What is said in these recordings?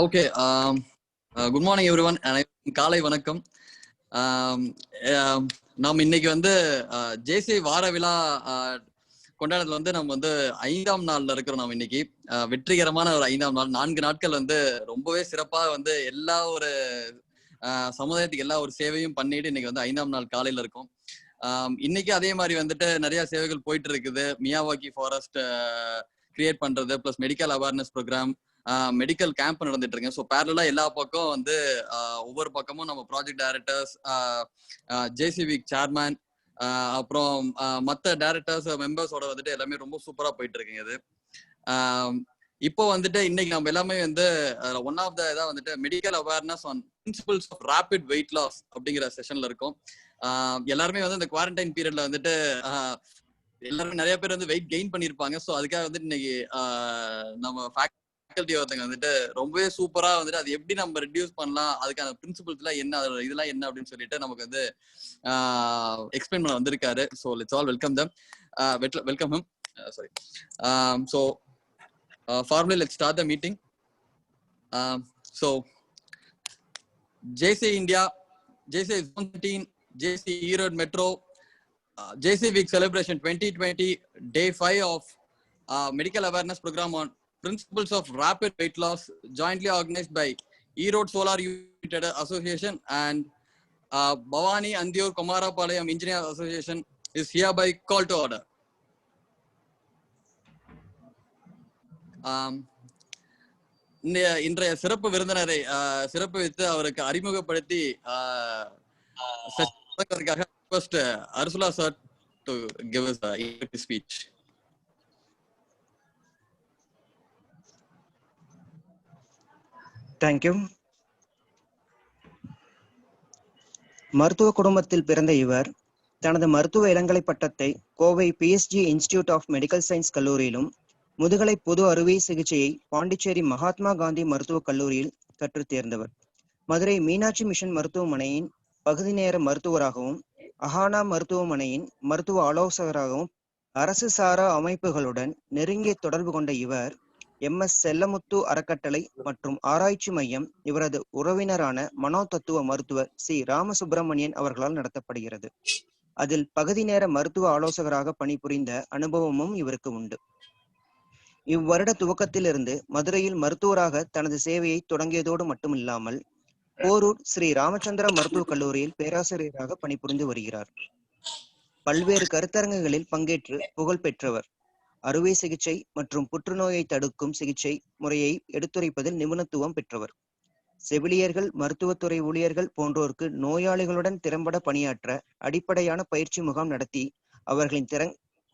Okay. Good morning everyone. காலை வணக்கம். நாம் இன்னைக்கு வந்து ஜேசி வார விழா கொண்டாடத்துல வந்து நம்ம வந்து 5ஆம் நாள்ல இருக்கிறோம். நாம் இன்னைக்கு வெற்றிகரமான ஒரு 5ஆம் நாள். 4 நாட்கள் வந்து ரொம்பவே சிறப்பா வந்து எல்லா ஒரு சமுதாயத்துக்கு எல்லா ஒரு சேவையும் பண்ணிட்டு இன்னைக்கு வந்து 5ஆம் நாள் காலையில இருக்கும். இன்னைக்கு அதே மாதிரி வந்துட்டு நிறைய சேவைகள் போயிட்டு இருக்குது. மியாவாக்கி ஃபாரஸ்ட் கிரியேட் பண்றது, plus medical awareness program, medical camp நடந்துட்டு இருக்கு. ஸோ பேரலா எல்லா பக்கம் வந்து ஒவ்வொரு பக்கமும் நம்ம ப்ராஜெக்ட் டைரக்டர்ஸ், ஜேசிவி சேர்மேன், அப்புறம் மற்ற டைரக்டர்ஸ் மெம்பர்ஸோட வந்துட்டு எல்லாமே ரொம்ப சூப்பரா போயிட்டு இருக்குங்க இது. இப்போ வந்துட்டு இன்னைக்கு நம்ம எல்லாமே வந்து ஒன் ஆஃப் த இதான் வந்துட்டு medical awareness on principles of rapid weight loss அப்படிங்கிற செஷன்ல இருக்கும். எல்லாருமே வந்து இந்த குவாரண்டைன் பீரியட்ல வந்துட்டு எல்லாருமே நிறைய பேர் வந்து வெயிட் கெயின் பண்ணிருப்பாங்க. ஸோ அதுக்காக வந்துட்டு இன்னைக்கு நம்ம ஃபேக்கல்ட்டி ஒருத்தங்க வந்துட்டு ரொம்பவே சூப்பரா வந்துட்டு அது எப்படி நம்ம ரெடியூஸ் பண்ணலாம், அதுக்கான பிரின்சிபல்ஸ் எல்லாம் என்ன, இதெல்லாம் என்ன அப்படின்னு சொல்லிட்டு நமக்கு வந்து எக்ஸ்பிளைன் பண்ண வந்திருக்காரு. So let's all welcome them. Welcome him. Sorry. So formally let's start the meeting. So JC India, JC Zone 13, JC Erode Metro, JC Week Celebration 2020, Day 5 of Medical Awareness Program on Principles of Rapid Weight Loss, jointly organized by Erode Solar United Association and Bhavani Andiur Komarapalayam Engineer Association is hereby called to order. இன்றைய சிறப்பு விருந்தினரை சிறப்பு வைத்து அவருக்கு அறிமுகப்படுத்தி first Ursula sir to give us a speech. Thank you. மருத்துவ குடும்பத்தில் பிறந்த இவர் தனது மருத்துவ இளங்கலை பட்டத்தை Kovai PSG institute of medical science கல்லூரியிலும், முதுகலை பொது அறுவை சிகிச்சையை பாண்டிச்சேரி மகாத்மா காந்தி மருத்துவக் கல்லூரியில் கற்று தேர்ந்தவர். மதுரை மீனாட்சி மிஷன் மருத்துவமனையின் பகுதி நேர மருத்துவராகவும், அஹானா மருத்துவமனையின் மருத்துவ ஆலோசகராகவும் அரசு சாரா அமைப்புகளுடன் நெருங்கிய தொடர்பு கொண்ட இவர் MS செல்லமுத்து அறக்கட்டளை மற்றும் ஆராய்ச்சி மையம் இவரது உறவினரான மனோ தத்துவ மருத்துவர் சி ராமசுப்பிரமணியன் அவர்களால் நடத்தப்படுகிறது. அதில் பகுதி நேர மருத்துவ ஆலோசகராக பணிபுரிந்த அனுபவமும் இவருக்கு உண்டு. இவ்வருட துவக்கத்திலிருந்து மதுரையில் மருத்துவராக தனது சேவையை தொடங்கியதோடு மட்டுமில்லாமல் போரூர் ஸ்ரீ ராமச்சந்திர மருத்துவக் கல்லூரியில் பேராசிரியராக பணிபுரிந்து வருகிறார். பல்வேறு கருத்தரங்குகளில் பங்கேற்று புகழ் பெற்றவர். அறுவை சிகிச்சை மற்றும் புற்றுநோயை தடுக்கும் சிகிச்சை முறையை எடுத்துரைப்பதில் நிபுணத்துவம் பெற்றவர். செவிலியர்கள், மருத்துவத்துறை ஊழியர்கள் போன்றோருக்கு நோயாளிகளுடன் திறம்பட பணியாற்ற அடிப்படையான பயிற்சி முகாம் நடத்தி அவர்களின்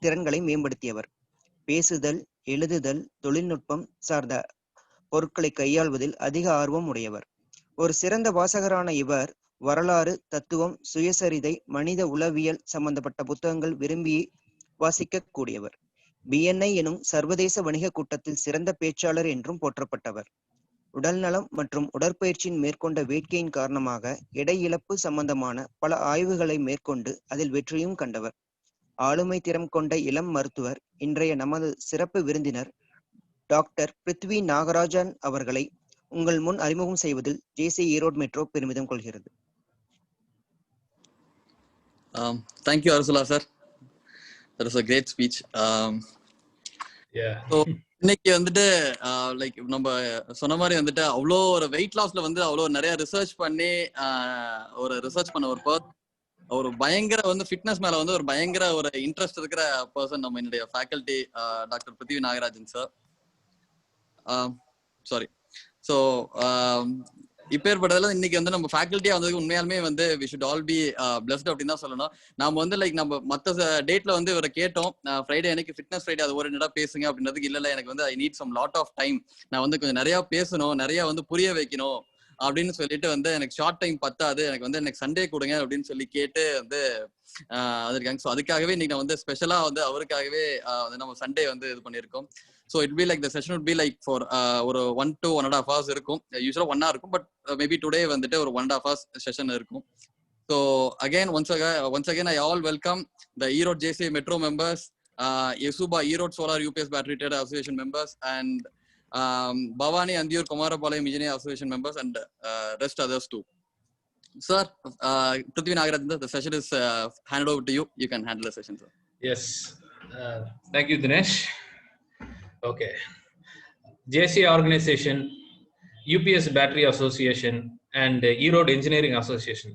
திறன்களை மேம்படுத்தியவர். பேசுதல், எழுதுதல், தொழில்நுட்பம் சார்ந்த பொருட்களை கையாள்வதில் அதிக ஆர்வம் உடையவர். ஒரு சிறந்த வாசகரான இவர் வரலாறு, தத்துவம், சுயசரிதை, மனித உளவியல் சம்பந்தப்பட்ட புத்தகங்கள் விரும்பி வாசிக்க கூடியவர். BNI எனும் சர்வதேச வணிக கூட்டத்தில் சிறந்த பேச்சாளர் என்றும் போற்றப்பட்டவர். உடல்நலம் மற்றும் உடற்பயிற்சியின் மேற்கொண்ட வேட்கையின் காரணமாக எடை இழப்பு சம்பந்தமான பல ஆய்வுகளை மேற்கொண்டு அதில் வெற்றியும் கண்டவர். ஆளுமை திறம் கொண்ட இளம் மருத்துவர் இன்றைய நமது சிறப்பு விருந்தினர் டாக்டர் பிருத்வி நாகராஜன் அவர்களை உங்கள் முன் அறிமுகம் செய்வதில் JC ஈரோடு மெட்ரோ பெருமிதம் கொள்கிறது. Thank you Ursula sir. That was a great speech. So இன்னைக்கு வந்துட்டு லைக் நம்ம சொன்ன மாதிரி வந்துட்டு அவ்வளோ ஒரு வெயிட் லாஸ்ல வந்து அவ்வளோ நிறைய ரிசர்ச் பண்ணி ஒரு ரிசர்ச் பண்ண ஒரு பயங்கர வந்து ஃபிட்னஸ் மேல வந்து ஒரு பயங்கர ஒரு இன்ட்ரெஸ்ட் இருக்கிற பர்சன் நம்ம என்னுடைய faculty doctor Prithvi Nagarajan sir. Sorry. So இப்பேற்பட்டதுல இன்னைக்கு வந்து நம்ம ஃபேக்கல்ட்டியா வந்ததுக்கு உண்மையாலுமே வந்து we should all be blessed அப்படின்னு தான் சொல்லணும். நம்ம வந்து லைக் நம்ம மற்ற டேட்ல வந்து இவரை கேட்டோம், ஃப்ரைடே எனக்கு ஃபிட்னஸ் ஃப்ரைடே அது ஒரு நேரம் பேசுங்க அப்படின்றதுக்கு இல்ல எனக்கு வந்து I need some lot of time, நான் வந்து கொஞ்சம் நிறைய பேசணும், நிறைய வந்து புரிய வைக்கணும் அப்படின்னு சொல்லிட்டு வந்து எனக்கு ஷார்ட் டைம் பத்தாது, எனக்கு வந்து எனக்கு சண்டே கொடுங்க அப்படின்னு சொல்லி கேட்டு வந்து அது இருக்காங்க. ஸோ அதுக்காகவே இன்னைக்கு நான் வந்து ஸ்பெஷலா வந்து அவருக்காகவே வந்து நம்ம சண்டே வந்து இது பண்ணியிருக்கோம். So it will be like the session would be like for ஒரு 1 to 1.5 hours இருக்கும். யூஸ்வலா 1 hour இருக்கும், பட் மேபி டுடே வந்துட்டு ஒரு 1.5 hours செஷன் இருக்கும். So again once again I all welcome the Erode JC Metro members, Yesuba Erode Solar UPS Battery Trader Association members and Bhavani Andiyur Kumarapalayam Engineer Association members and rest others too. Sir, Prithvi Nagarajan, the session is handed over to you. You can handle the session, sir. Yes. Thank you, Dinesh. Okay. JCA organization, UPS Battery Association and Erode Engineering Association.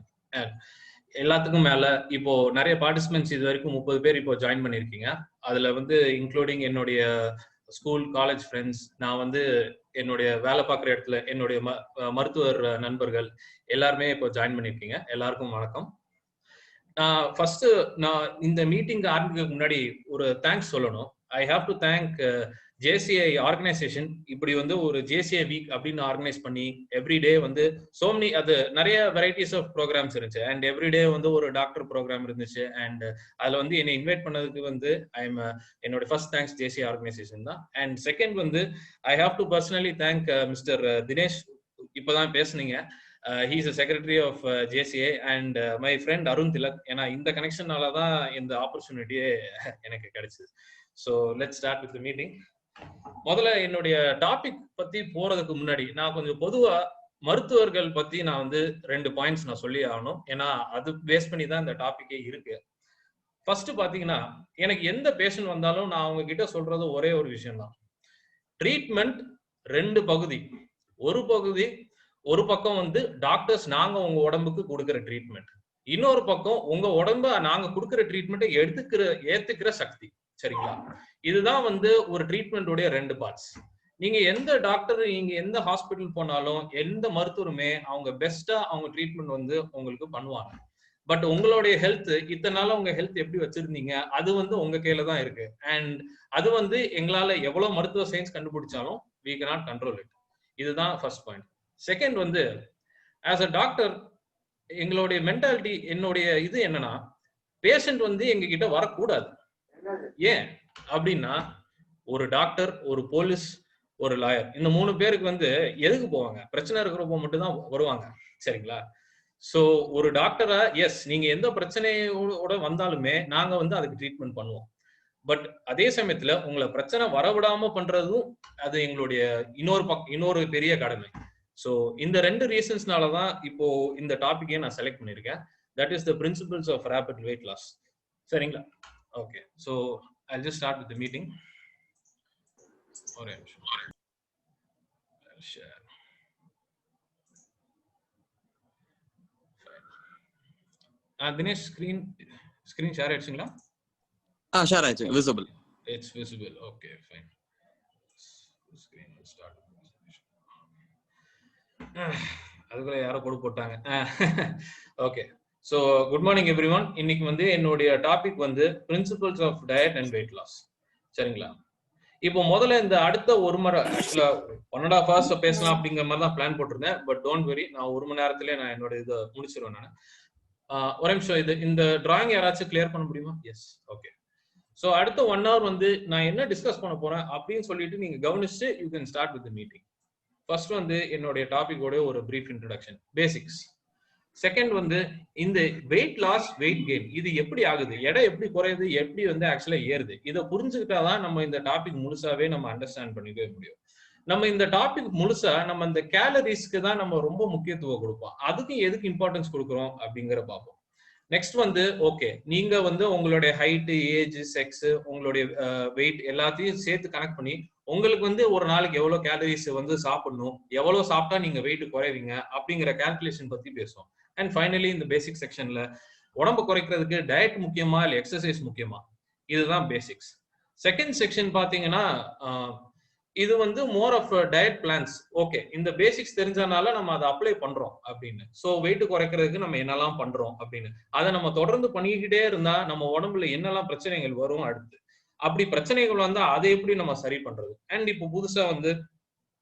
எல்லாத்துக்கும் மேல இப்போ நிறைய participants இது வரைக்கும் 30 பேர் இப்போ join பண்ணிருக்கீங்க. அதுல வந்து இன்க்ளூடிங் என்னுடைய ஸ்கூல் காலேஜ் ஃப்ரெண்ட்ஸ், நான் வந்து என்னுடைய வேலை பார்க்குற இடத்துல என்னுடைய மருத்துவர் நண்பர்கள் எல்லாருமே இப்போ ஜாயின் பண்ணிருக்கீங்க. எல்லாருக்கும் வணக்கம். நான் இந்த மீட்டிங் ஆரம்பிக்கிறதுக்கு முன்னாடி ஒரு தேங்க்ஸ் சொல்லணும். I have to thank JCI organisation. இப்படி வந்து ஒரு JCI வீக் அப்படின்னு ஆர்கனைஸ் பண்ணி எவ்ரிடே வந்து சோ மெனி அது நிறைய வெரைட்டிஸ் ஆஃப் ப்ரோக்ராம்ஸ் இருந்துச்சு. அண்ட் எவ்ரிடே வந்து ஒரு டாக்டர் ப்ரோக்ராம் இருந்துச்சு. அண்ட் அதில் வந்து என்னை இன்வைட் பண்ணதுக்கு வந்து என்னோட ஃபர்ஸ்ட் தேங்க்ஸ் JCI ஆர்கனைசேஷன் தான். அண்ட் செகண்ட் வந்து I have to personally thank mister Dinesh. இப்போதான் பேசுனீங்க. He is a secretary of JCA and my friend Arun Tilak. ஏன்னா இந்த கனெக்ஷனால தான் இந்த ஆப்பர்ச்சுனிட்டியே எனக்கு கிடைச்சது. So let's start with the meeting. முதல்ல என்னுடைய டாபிக் பத்தி போறதுக்கு முன்னாடி நான் கொஞ்சம் பொதுவா மருத்துவர்கள் பத்தி நான் வந்து 2 பாயிண்ட்ஸ் நான் சொல்லி ஆகணும். ஏன்னா அது பேஸ் பண்ணி தான் இந்த டாபிக்கே இருக்கு. ஃபர்ஸ்ட் பாத்தீங்கன்னா, எனக்கு எந்த பேஷண்ட் வந்தாலும் நான் அவங்க கிட்ட சொல்றது ஒரே ஒரு விஷயம் தான். ட்ரீட்மெண்ட் 2 பகுதி. ஒரு பக்கம் வந்து டாக்டர்ஸ் நாங்க உங்க உடம்புக்கு கொடுக்கிற ட்ரீட்மெண்ட், இன்னொரு பக்கம் உங்க உடம்ப நாங்க கொடுக்கிற ட்ரீட்மெண்ட்டை ஏத்துக்கிற சக்தி. சரிங்களா? இதுதான் வந்து ஒரு ட்ரீட்மெண்டோடைய 2 பார்ட்ஸ். நீங்க எந்த டாக்டர், நீங்க எந்த ஹாஸ்பிட்டல் போனாலும் எந்த மருத்துவருமே அவங்க பெஸ்டா அவங்க ட்ரீட்மெண்ட் வந்து உங்களுக்கு பண்ணுவாங்க. பட் உங்களுடைய ஹெல்த், இத்தனை நாளா உங்க ஹெல்த் எப்படி வச்சிருந்தீங்க அது வந்து உங்க கையில தான் இருக்கு. அண்ட் அது வந்து எங்களால எவ்வளவு மருத்துவ சயின்ஸ் கண்டுபிடிச்சாலும் we cannot control it. இதுதான் ஃபர்ஸ்ட் பாயிண்ட். செகண்ட் வந்து ஆஸ் அ டாக்டர் எங்களுடைய மென்டாலிட்டி, என்னுடைய இது என்னன்னா, பேஷண்ட் வந்து எங்க கிட்ட வரக்கூடாது. ஏன் அப்படின்னா, ஒரு டாக்டர், ஒரு போலீஸ், ஒரு லாயர், இந்த 3 பேருக்கு வந்து எதுக்கு போவாங்க? பிரச்சனை இருக்கிறப்போ மட்டும் தான் வருவாங்க. சரிங்களா? சோ ஒரு டாக்டரா எஸ், நீங்க எந்த பிரச்சனையோட வந்தாலுமே நாங்க வந்து அதுக்கு ட்ரீட்மெண்ட் பண்ணுவோம். பட் அதே சமயத்துல உங்களை பிரச்சனை வரவிடாம பண்றதும் அது எங்களுடைய இன்னொரு பெரிய கடமை. ஸோ இந்த 2 ரீசன்ஸ்னால தான் இப்போ இந்த டாபிக்கே நான் செலக்ட் பண்ணியிருக்கேன். That is the principles of rapid weight loss. சரிங்களா? Okay, so I just start with the meeting. ஒரே நிமிஷம். தினேஷ், ஸ்கிரீன் ஷேர் ஆயிடுச்சுங்களா? ஷேர் ஆயிடுச்சு. Visible. It's visible. Okay, fine. Screen start. அதுக்குள்ள யாரோ கொடு போட்டாங்க. Okay, so good morning everyone. இன்னைக்கு வந்து என்னுடைய டாபிக் வந்து principles of diet and weight loss. சரிங்களா? இப்போ முதல்ல இந்த அடுத்த 1 மணி நேரம், ஆக்சுவலா 1.5 hours பேசலாம் அப்படிங்கிற மாதிரி தான் பிளான் போட்டிருந்தேன். பட் டோன்ட் வெரி, நான் 1 மணி நேரத்திலே நான் என்னோட இதை முடிச்சிருவேன். நான் ஒரு நிமிஷம், இந்த டிராயிங் யாராச்சும் கிளியர் பண்ண முடியுமா? S, okay. ஸோ அடுத்த 1 hour வந்து நான் என்ன டிஸ்கஸ் பண்ண போறேன் அப்படின்னு சொல்லிட்டு நீங்க கவனிச்சு you can start with the meeting. First வந்து என்னுடைய டாபிக்கோட ஒரு பிரீஃப் இன்ட்ரோடக்ஷன், பேசிக்ஸ். செகண்ட் வந்து இந்த வெயிட் லாஸ், வெயிட் கெயின் இது எப்படி ஆகுது, எடை எப்படி குறையுது, எப்படி வந்து ஆக்சுவலா ஏறுது, இதை புரிஞ்சுக்கிட்டாதான் நம்ம இந்த டாபிக் முழுசாவே நம்ம அண்டர்ஸ்டாண்ட் பண்ணிக்கவே முடியும். நம்ம இந்த டாபிக் முழுசா நம்ம இந்த கேலரிஸ்க்கு தான் நம்ம ரொம்ப முக்கியத்துவம் கொடுப்போம். அதுக்கு எதுக்கு இம்பார்ட்டன்ஸ் கொடுக்குறோம் அப்படிங்கிற பார்ப்போம். நெக்ஸ்ட் வந்து ஓகே, நீங்க வந்து உங்களுடைய ஹைட், ஏஜ், செக்ஸ், உங்களுடைய வெயிட் எல்லாத்தையும் சேர்த்து கனெக்ட் பண்ணி உங்களுக்கு வந்து ஒரு நாளைக்கு எவ்வளவு கேலரிஸ் வந்து சாப்பிடணும், எவ்வளவு சாப்பிட்டா நீங்க வெயிட் குறைவீங்க அப்படிங்கிற கால்குலேஷன் பத்தி பேசுவோம். அண்ட் ஃபைனலி இந்த பேசிக் செக்ஷன்ல உடம்பு குறைக்கிறதுக்கு டயட் முக்கியமா இல்ல எக்ஸசைஸ் முக்கியமா, இதுதான் பேசிக்ஸ். செகண்ட் செக்ஷன் பாத்தீங்கன்னா இது வந்து more of diet plans. Okay, இந்த பேசிக்ஸ் தெரிஞ்சனால நம்ம அதை அப்ளை பண்றோம் அப்படின்னு. ஸோ வெயிட் குறைக்கிறதுக்கு நம்ம என்னெல்லாம் பண்றோம் அப்படின்னு அதை நம்ம தொடர்ந்து பண்ணிக்கிட்டே இருந்தா நம்ம உடம்புல என்னெல்லாம் பிரச்சனைகள் வரும், அடுத்து அப்படி பிரச்சனைகள் வந்தா அதை எப்படி நம்ம சரி பண்றது. அண்ட் இப்போ புதுசா வந்து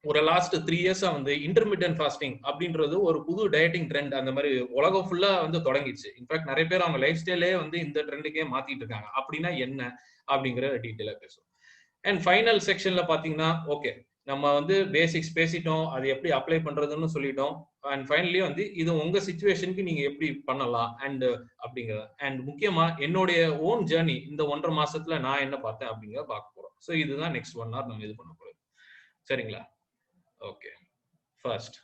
ஒரு லாஸ்ட் 3 years வந்து இன்டர்மீடியன்ட் ஃபாஸ்டிங் அப்படின்றது ஒரு புது டயட்டிங் ட்ரெண்ட் அந்த மாதிரி உலகம் ஃபுல்லா வந்து தொடங்கிடுச்சு. இன்ஃபேக்ட் நிறைய பேர் அவங்க லைஃப் ஸ்டைலே வந்து இந்த ட்ரெண்டுக்கே மாத்திட்டு இருக்காங்க. அப்படின்னா என்ன அப்படிங்கிற டீட்டெயிலா பேசுவோம். அண்ட் ஃபைனல் செக்ஷன்ல பாத்தீங்கன்னா ஓகே, நம்ம வந்து பேசிக்ஸ் பேசிட்டோம், அது எப்படி அப்ளை பண்றதுன்னு சொல்லிட்டோம். அண்ட் ஃபைனலி வந்து இது உங்க சிச்சுவேஷனுக்கு நீங்க எப்படி பண்ணலாம் அண்ட் அப்படிங்கிறத. அண்ட் முக்கியமா என்னுடைய ஓன் ஜேர்னி இந்த 1.5 மாசத்துல நான் என்ன பார்த்தேன் அப்படிங்கிறத பார்க்க போறோம். ஸோ இதுதான் நெக்ஸ்ட் 1 hour நம்ம இது பண்ண போறோம். சரிங்களா? ஓகே, ஃபர்ஸ்ட்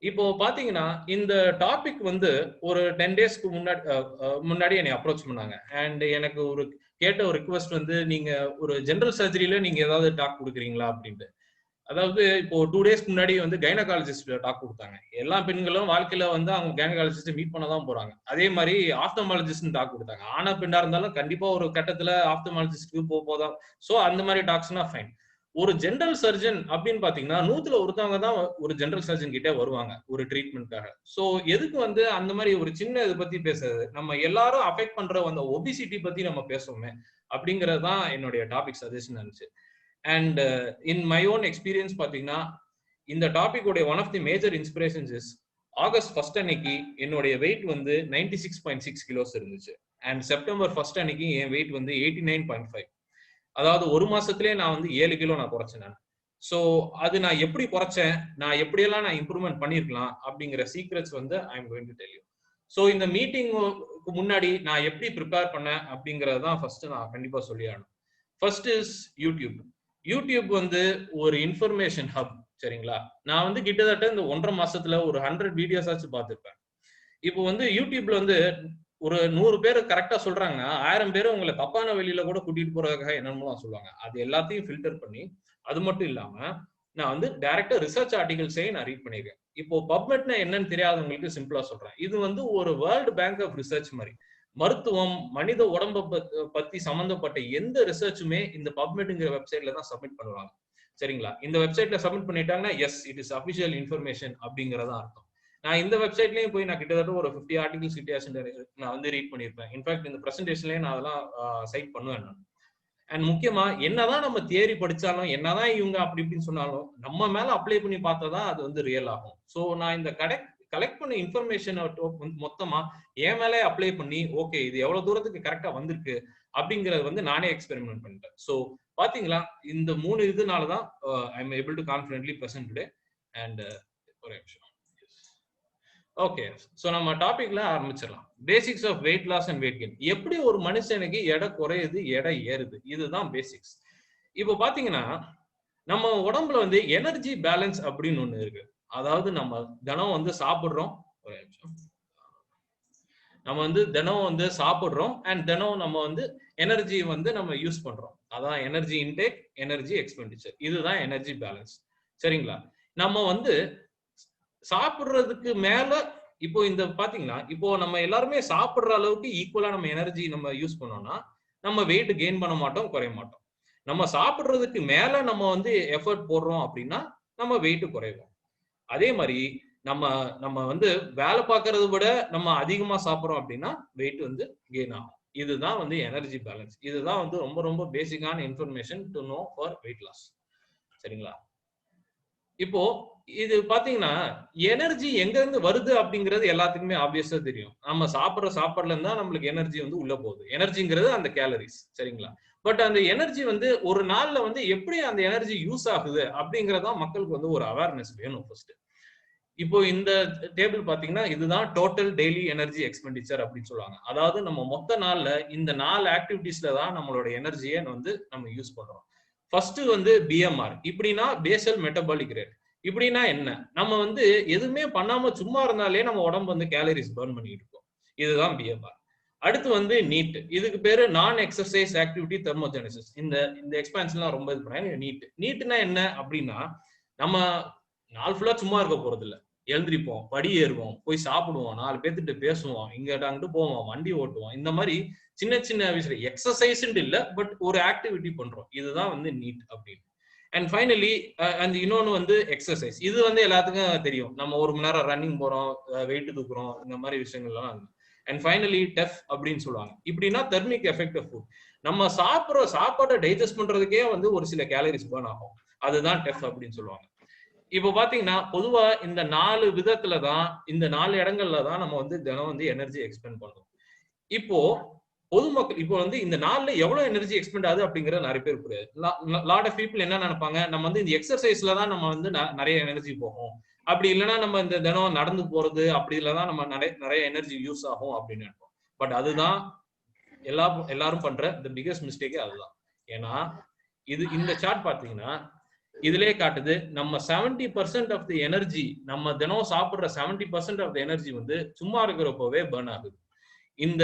இப்போ பாத்தீங்கன்னா இந்த டாபிக் வந்து ஒரு 10 டேஸ்க்கு முன்னாடி என்னை அப்ரோச் பண்ணாங்க. அண்ட் எனக்கு ஒரு கேட்ட ஒரு ரிக்வெஸ்ட் வந்து, நீங்க ஒரு ஜெனரல் சர்ஜரியில நீங்க ஏதாவது டாக் கொடுக்குறீங்களா அப்படின்ட்டு. அதாவது இப்போ 2 டேஸ்க்கு முன்னாடி வந்து கைனகாலஜிஸ்ட் டாக் கொடுத்தாங்க. எல்லா பெண்களும் வாழ்க்கையில வந்து அவங்க கைனகாலஜிஸ்ட் மீட் பண்ண தான் போறாங்க. அதே மாதிரி ஆப்தமாலஜிஸ்ட் டாக் கொடுத்தாங்க. ஆனா பெண்ணா இருந்தாலும் கண்டிப்பா ஒரு கட்டத்துல ஆப்தமாலஜிஸ்ட்க்கு போதான். சோ அந்த மாதிரி டாக்ஸ்னா ஃபைன். ஒரு ஜெனரல் சர்ஜன் அப்படின்னு பாத்தீங்கன்னா 100ல ஒருத்தவங்க தான் ஒரு ஜெனரல் சர்ஜன் கிட்டே வருவாங்க ஒரு ட்ரீட்மெண்ட்காக. சோ எதுக்கு வந்து அந்த மாதிரி ஒரு சின்ன இதை பத்தி பேசுறது, நம்ம எல்லாரும் அஃபெக்ட் பண்ற அந்த ஒபிசிட்டி பத்தி நம்ம பேசுவோமே அப்படிங்கறது தான் என்னுடைய டாபிக் சஜஷன் இருந்துச்சு. And in my own experience பாத்தீங்கன்னா இந்த டாபிக் உடைய one of the major inspirations is August 1 அன்னைக்கு என்னுடைய வெயிட் வந்து 96.6 கிலோஸ் இருந்துச்சு. அண்ட் செப்டம்பர் 1 அன்னைக்கு என் வெயிட் வந்து 89.5. அதாவது ஒரு மாசத்துலயே நான் வந்து 7 கிலோ நான் குறைச்சேன் நான். சோ அது நான் எப்படி குறைச்சேன், நான் எப்படியெல்லாம் நான் இம்ப்ரூவ்மெண்ட் பண்ணிருக்கலாம் அப்படிங்கிற சீக்ரெட்ஸ் வந்து I am going to tell you. So இந்த மீட்டிங்க்கு முன்னாடி நான் எப்படி ப்ரிப்பேர் பண்ணேன் அப்படிங்கறது தான் ஃபர்ஸ்ட் நான் கண்டிப்பா சொல்லி ஆகணும். First is YouTube. யூடியூப் வந்து ஒரு இன்ஃபர்மேஷன் ஹப், சரிங்களா? நான் வந்து கிட்டத்தட்ட இந்த 1.5 மாசத்துல ஒரு 100 வீடியோஸ் ஆச்சு பார்த்திருப்பேன். இப்போ வந்து யூடியூப்ல வந்து ஒரு 100 பேர் கரெக்டா சொல்றாங்க, 1000 பேர் உங்களை தப்பான வெளியில கூட கூட்டிட்டு போறதுக்காக என்னென்னமோ சொல்லுவாங்க. அது எல்லாத்தையும் ஃபில்டர் பண்ணி, அது மட்டும் இல்லாம நான் வந்து டைரக்டா ரிசர்ச் ஆர்டிகல்ஸே நான் ரீட் பண்ணிருக்கேன். இப்போ பப்மெட்னா என்னன்னு தெரியாதவங்களுக்கு சிம்பிளா சொல்றேன். இது வந்து ஒரு வேர்ல்டு பேங்க் ஆஃப் ரிசர்ச் மாதிரி. மருத்துவம், மனித உடம்பை பத்தி சம்பந்தப்பட்ட எந்த ரிசர்ச்சுமே இந்த பப்மெட்ங்கிற வெப்சைட்ல தான் சப்மிட் பண்ணுவாங்க, சரிங்களா? இந்த வெப்சைட்ல சப்மிட் பண்ணிட்டாங்கன்னா yes it is official information அப்படிங்கறதா அர்த்தம். நான் இந்த வெப்சைட்லயும் போய் நான் கிட்டத்தட்ட ஒரு 50 ஆர்டிகல்ஸ் கிட்ட நான் வந்து ரீட் பண்ணிருப்பேன். இன்ஃபேக்ட் இந்த பிரசன்டேஷன்லயே நான் அதெல்லாம் சைட் பண்ணுவேன் நான். அண்ட் முக்கியமா என்னதான் நம்ம தியரி படிச்சாலும், என்னதான் இவங்க அப்படி இப்படின்னு சொன்னாலும், நம்ம மேல அப்ளை பண்ணி பார்த்தாதான் அது வந்து ரியல் ஆகும். சோ நான் இந்த கலெக்ட் பண்ண இன்ஃபர்மேஷன் மொத்தமா என் மேலே அப்ளை பண்ணி, ஓகே இது எவ்வளவு தூரத்துக்கு கரெக்டா வந்திருக்கு அப்படிங்கறது வந்து நானே எக்ஸ்பெரிமெண்ட் பண்ணிட்டேன். சோ பாத்தீங்களா, இந்த 3 இதனாலதான் I am able to confidently present today. And ஒரே நிமிஷம். ஓகே, சோ நம்ம டாபிக்ல ஆரம்பிச்சிடலாம். Basics of weight loss and weight gain. எப்படி ஒரு மனுஷனுக்கு எடை குறையுது, எடை ஏறுது, இதுதான் பேசிக்ஸ். இப்போ பாத்தீங்கன்னா நம்ம உடம்புல வந்து எனர்ஜி பேலன்ஸ் அப்படின்னு ஒண்ணு இருக்கு. அதாவது நம்ம தினம் வந்து சாப்பிடுறோம், ஒரே நிமிஷம், நம்ம வந்து தினம் வந்து சாப்பிடுறோம் அண்ட் தினம் நம்ம வந்து எனர்ஜி வந்து நம்ம யூஸ் பண்றோம். அதான் எனர்ஜி இன்டேக், எனர்ஜி எக்ஸ்பெண்டிச்சர், இதுதான் எனர்ஜி பேலன்ஸ், சரிங்களா? நம்ம வந்து சாப்பிடுறதுக்கு மேல இப்போ இந்த பாத்தீங்கன்னா, இப்போ நம்ம எல்லாருமே சாப்பிடுற அளவுக்கு ஈக்குவலா நம்ம எனர்ஜி நம்ம யூஸ் பண்ணோம்னா நம்ம வெயிட் கெயின் பண்ண மாட்டோம், குறைய மாட்டோம். நம்ம சாப்பிடுறதுக்கு மேல நம்ம வந்து எஃபர்ட் போடுறோம் அப்படின்னா நம்ம வெயிட் குறைவோம். அதே மாதிரி நம்ம வந்து வேலை பார்க்கறத விட நம்ம அதிகமா சாப்பிடுறோம் அப்படின்னா வெயிட் வந்து கெயின் ஆகும். இதுதான் வந்து எனர்ஜி பேலன்ஸ். இதுதான் வந்து ரொம்ப ரொம்ப பேசிக்கான information to know for weight loss, சரிங்களா? இப்போ இது பாத்தீங்கன்னா எனர்ஜி எங்க இருந்து வருது அப்படிங்கிறது எல்லாத்துக்குமே ஆப்வியஸா தெரியும். நம்ம சாப்பிடுற சாப்பாடுல இருந்தா நம்மளுக்கு எனர்ஜி வந்து உள்ள போகுது. எனர்ஜிங்கிறது அந்த கேலரிஸ், சரிங்களா? பட் அந்த எனர்ஜி வந்து ஒரு நாள்ல வந்து எப்படி அந்த எனர்ஜி யூஸ் ஆகுது அப்படிங்கறதா மக்களுக்கு வந்து ஒரு அவேர்னஸ் வேணும் ஃபர்ஸ்ட். இப்போ இந்த டேபிள் பாத்தீங்கன்னா இதுதான் டோட்டல் டெய்லி எனர்ஜி எக்ஸ்பெண்டிச்சர் அப்படின்னு சொல்லுவாங்க. அதாவது நம்ம மொத்த நாள்ல இந்த 4 ஆக்டிவிட்டிஸ்ல தான் நம்மளோட எனர்ஜியை வந்து நம்ம யூஸ் பண்றோம். ஃபர்ஸ்ட் வந்து பிஎம்ஆர், இப்படின்னா பேசல் மெட்டபாலிக் ரேட். இப்படின்னா என்ன, நம்ம வந்து எதுவுமே பண்ணாம சும்மா இருந்தாலே நம்ம உடம்பு வந்து கேலரிஸ் பர்ன் பண்ணிட்டு இருக்கோம். இதுதான் பிஎம்ஆர். அடுத்து வந்து நீட், இதுக்கு பேரு நான் எக்ஸசைஸ் ஆக்டிவிட்டி தெர்மோஜெனிசிஸ். இந்த எக்ஸ்பான்ஷன்லாம் ரொம்ப இது பண்ண. நீட்னா என்ன அப்படின்னா, நம்ம நாள் ஃபுல்லா சும்மா இருக்க போறது இல்ல. எழுந்திரிப்போம், படி ஏறுவோம், போய் சாப்பிடுவோம், 4 பேர்த்திட்ட பேசுவோம், இங்கிட்ட அங்கிட்டு போவோம், வண்டி ஓட்டுவோம். இந்த மாதிரி சின்ன சின்ன விஷயம் எக்ஸசைஸ் இல்ல, பட் ஒரு ஆக்டிவிட்டி பண்றோம். இதுதான் வந்து நீட் அப்படின்னு. அண்ட் ஃபைனலி அந்த இன்னொன்னு வந்து எக்ஸசைஸ். இது வந்து எல்லாத்துக்கும் தெரியும். நம்ம 1 மணி நேரம் ரன்னிங் போறோம், வெயிட் தூக்குறோம், இந்த மாதிரி விஷயங்கள்லாம். அண்ட் ஃபைனலி டெஃப் அப்படின்னு சொல்லுவாங்க. இப்படின்னா தெர்மிக் எஃபெக்ட் ஆஃப் ஃபுட். நம்ம சாப்பிடுற சாப்பாட்டை டைஜஸ்ட் பண்றதுக்கே வந்து ஒரு சில கேலரிஸ் பர்ன் ஆகும். அதுதான் டெஃப் அப்படின்னு சொல்லுவாங்க. இப்போ பாத்தீங்கன்னா பொதுவா இந்த 4 விதத்துல தான், இந்த 4 இடங்கள்ல தான் நம்ம வந்து தினம் வந்து எனர்ஜி எக்ஸ்பெண்ட் பண்றோம். இப்போ பொதுமக்கள் இப்போ வந்து இந்த நாள்ல எவ்வளவு எனர்ஜி எக்ஸ்பெண்ட் ஆகுது அப்படிங்கறது நிறைய பேர் புரியாது. லாட் ஆஃப் பீப்புள் என்ன நினைப்பாங்க, நம்ம வந்து இந்த எக்ஸசைஸ்ல தான் நம்ம வந்து நிறைய எனர்ஜி போகும், அப்படி இல்லைன்னா நம்ம இந்த தினம் நடந்து போறது அப்படிலதான் நம்ம நிறைய எனர்ஜி யூஸ் ஆகும் அப்படின்னு நினைப்போம். பட் அதுதான் எல்லாரும் பண்ற இந்த பிகெஸ்ட் மிஸ்டேக்கே அதுதான். ஏன்னா இந்த சார்ட் பாத்தீங்கன்னா இதுலயே காட்டுது நம்ம 70% ஆஃப் தி எனர்ஜி, நம்ம தினம் சாப்பிடுற 70% ஆஃப் தி எனர்ஜி வந்து சும்மா இருக்கிறப்பவே பர்ன் ஆகுது. இந்த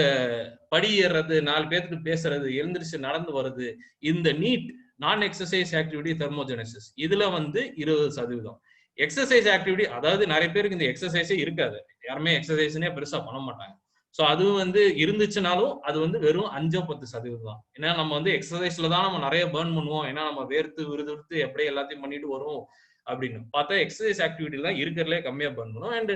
படி ஏறுறது, 4 பேருக்கு பேசுறது, எழுந்திரிச்சு நடந்து வருது, இந்த நீட் நான் எக்ஸசைஸ் ஆக்டிவிட்டி தெர்மோஜெனசிஸ் இதுல வந்து 20%. எக்ஸசைஸ் ஆக்டிவிட்டி, அதாவது நிறைய பேருக்கு இந்த எக்ஸசைஸே இருக்காது, யாருமே எக்ஸசைஸ்னே பெருசா பண்ண மாட்டாங்க. ஸோ அது வந்து இருந்துச்சுனாலும் அது வந்து வெறும் 5-10% தான். ஏன்னா நம்ம வந்து எக்ஸசைஸ்ல தான் நம்ம நிறைய பர்ன் பண்ணுவோம், ஏன்னா நம்ம வேர்த்து விறுவிறுத்து எப்படியே எல்லாத்தையும் பண்ணிட்டு வரும் அப்படின்னு பார்த்தா எக்ஸசைஸ் ஆக்டிவிட்டி தான் இருக்கிறதுலே கம்மியா பர்ன் பண்ணும். அண்ட்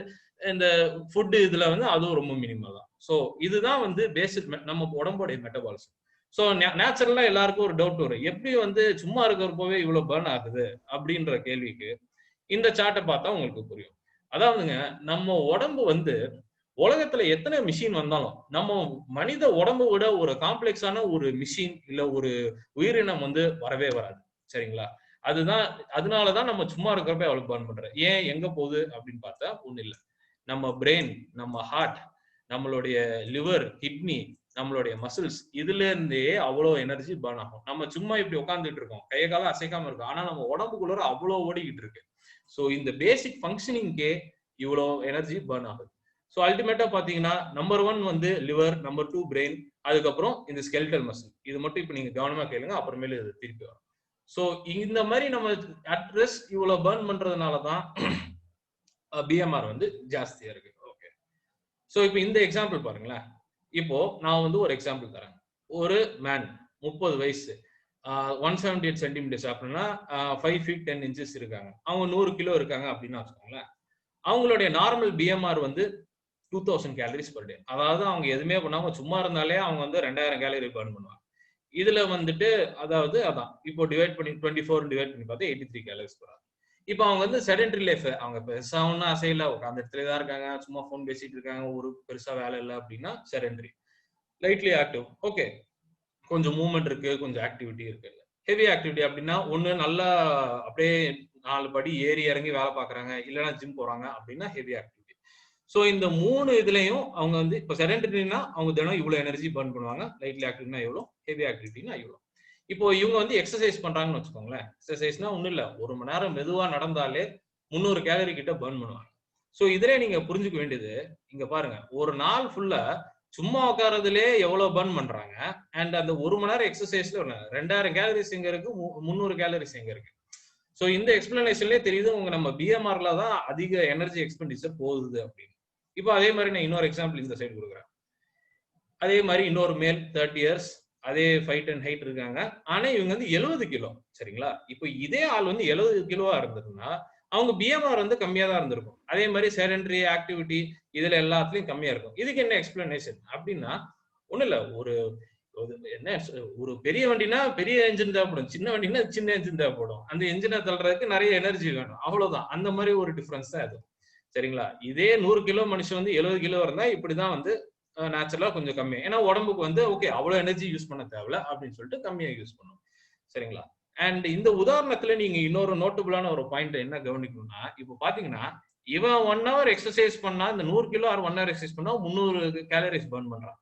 இந்த ஃபுட் இதுல வந்து அதுவும் ரொம்ப மினிமம் தான். ஸோ இதுதான் வந்து பேசிக் நம்ம உடம்போடைய மெட்டபாலிசம். ஸோ நேச்சுரலா எல்லாருக்கும் ஒரு டவுட் வரும், எப்படி வந்து சும்மா இருக்கிறப்பவே இவ்வளவு பர்ன் ஆகுது அப்படின்ற கேள்விக்கு இந்த சார்ட்டை பார்த்தா உங்களுக்கு புரியும். அதாவதுங்க, நம்ம உடம்பு வந்து உலகத்துல எத்தனை மிஷின் வந்தாலும் நம்ம மனித உடம்பை விட ஒரு காம்ப்ளெக்ஸான ஒரு மிஷின் இல்ல ஒரு உயிரினம் வந்து வரவே வராது. சரிங்களா? அதுதான், அதனாலதான் நம்ம சும்மா இருக்கிறப்ப அவ்வளவு பர்ன் பண்றோம். ஏன், எங்க போகுது அப்படின்னு பார்த்தா ஒண்ணு இல்ல, நம்ம பிரெயின், நம்ம ஹார்ட், நம்மளுடைய லிவர், கிட்னி, நம்மளுடைய மசில்ஸ், இதுல இருந்தே அவ்வளவு எனர்ஜி பர்ன் ஆகும். நம்ம சும்மா இப்படி உட்காந்துட்டு இருக்கோம், கையை காலம் அசைக்காம இருக்கோம், ஆனா நம்ம உடம்புக்குள்ள அவ்வளவு ஓடிக்கிட்டு இருக்கு. ஸோ இந்த பேசிக் ஃபங்க்ஷனிங்கே இவ்வளோ எனர்ஜி பர்ன் ஆகுது. ஸோ அல்டிமேட்டா பாத்தீங்கன்னா நம்பர் 1 வந்து லிவர், நம்பர் 2 பிரெயின், அதுக்கப்புறம் இந்த ஸ்கெல்டல் மசில். இது மட்டும் இப்ப நீங்க கவனமா கேளுங்க, அப்புறமேல இது திருப்பி வரும். ஸோ இந்த மாதிரி நம்ம அட்ரஸ் இவ்வளவு பர்ன் பண்றதுனாலதான் பிஎம்ஆர் வந்து ஜாஸ்தியா இருக்கு. ஓகே, ஸோ இப்போ இந்த எக்ஸாம்பிள் பாருங்களேன். இப்போ நான் வந்து ஒரு எக்ஸாம்பிள் தரேன். ஒரு மேன் 30 வயசு, 178 சென்டிமீட்டர்ஸ் அப்படின்னா 5 feet 10 inches இருக்காங்க, அவங்க 100 கிலோ இருக்காங்க அப்படின்னு வச்சுக்கோங்களேன். அவங்களுடைய நார்மல் பிஎம்ஆர் வந்து 2000 கேலரிஸ் பர் டே. அதாவது அவங்க எதுவுமே பண்ணாம சும்மா இருந்தாலே அவங்க வந்து 2000 கேலரி பர்ன் பண்ணுவாங்க. இதுல வந்துட்டு அதாவது அதான் இப்போ டிவைட் பண்ணி 24 டிவைட் பண்ணி பார்த்தா 83 கேலரிஸ் பர் ஹவர். இப்போ அவங்க வந்து செடென்டரி லைஃப், அவங்க பெருசா ஒன்றும் அசையில, உட்காந்த இடத்துல தான் இருக்காங்க, சும்மா ஃபோன் பேசிட்டு இருக்காங்க, ஒரு பெருசா வேலை இல்லை அப்படின்னா செடென்டரி. லைட்லி ஆக்டிவ், ஓகே, கொஞ்சம் மூவ்மெண்ட் இருக்கு, கொஞ்சம் ஆக்டிவிட்டி இருக்கு. ஹெவி ஆக்டிவிட்டி அப்படின்னா ஒண்ணு நல்லா அப்படியே 4 படி ஏறி இறங்கி வேலை பார்க்குறாங்க, இல்லைன்னா ஜிம் போறாங்க அப்படின்னா ஹெவி ஆக்டிவிட்டி. ஸோ இந்த 3 இதுலயும் அவங்க வந்து இப்போ செடென்டரினா அவங்க தினம் இவ்வளவு எனர்ஜி பர்ன் பண்ணுவாங்க, லைட்லி ஆக்டிவ்னா எவ்வளோ, ஹெவி ஆக்டிவிட்டினா இவ்வளோ. இப்போ இவங்க வந்து எக்ஸசைஸ் பண்றாங்கன்னு வச்சுக்கோங்களேன். எக்ஸசைஸ்னா ஒன்றும் இல்லை, 1 மணி நேரம் மெதுவா நடந்தாலே 300 கேலரி கிட்ட பர்ன் பண்ணுவாங்க. ஸோ இதுல நீங்க புரிஞ்சுக்க வேண்டியது, இங்க பாருங்க, ஒரு நாள் ஃபுல்லா சும்மா உட்காரதுலே எவ்வளவு பர்ன் பண்றாங்க, அண்ட் அந்த 1 மணி நேரம் எக்ஸசைஸ்ல 2000 கேலரிஸ் எங்க இருக்கு, 300 கேலரிஸ் எங்க இருக்கு. ஸோ இந்த எக்ஸ்பிளனேஷன்லேயே தெரியுது உங்க நம்ம பிஎம்ஆர்ல தான் அதிக எனர்ஜி எக்ஸ்பெண்டிச்சர் போகுது அப்படின்னு. இப்போ அதே மாதிரி நான் இன்னொரு எக்ஸாம்பிள் இந்த சைடு கொடுக்குறேன். அதே மாதிரி இன்னொரு மேல் 30 years, அதே 5'10" ஹைட் இருக்காங்க, ஆனா இவங்க வந்து 70 கிலோ. சரிங்களா? இப்போ இதே ஆள் வந்து 70 கிலோவா இருந்ததுன்னா அவங்க பிஎம்ஆர் வந்து கம்மியா தான் இருந்திருக்கும். அதே மாதிரி செடென்டரி ஆக்டிவிட்டி இதுல எல்லாத்துலயும் கம்மியா இருக்கும். இதுக்கு என்ன எக்ஸ்பிளனேஷன் அப்படின்னா ஒண்ணு இல்ல, என்ன ஒரு பெரிய வண்டினா பெரிய என்ஜின் தேவைப்படும், சின்ன வண்டினா சின்ன என்ஜின் தேவைப்படும். அந்த என்ஜினை தள்ளுறதுக்கு நிறைய எனர்ஜி வேணும், அவ்வளவுதான். அந்த மாதிரி ஒரு டிஃபரன்ஸ் தான் அது. சரிங்களா? இதே 100 கிலோ மனுஷன் வந்து 70 கிலோ இருந்தா இப்படிதான் வந்து நேச்சுரலா கொஞ்சம் கம்மி, ஏன்னா உடம்புக்கு வந்து ஓகே அவ்வளவு எனர்ஜி யூஸ் பண்ண தேவையில்ல அப்படின்னு சொல்லிட்டு கம்மியா யூஸ் பண்ணும். சரிங்களா? அண்ட் இந்த உதாரணத்துல நீங்க இன்னொரு நோட்டபிளான ஒரு பாயிண்ட் என்ன கவனிக்கணும்னா, இப்போ பாத்தீங்கன்னா இவன் 1 hour எக்ஸசைஸ் பண்ணா, இந்த 100 கிலோ 1 hour எக்ஸசைஸ் பண்ணா 300 கேலரிஸ் பர்ன் பண்றான்.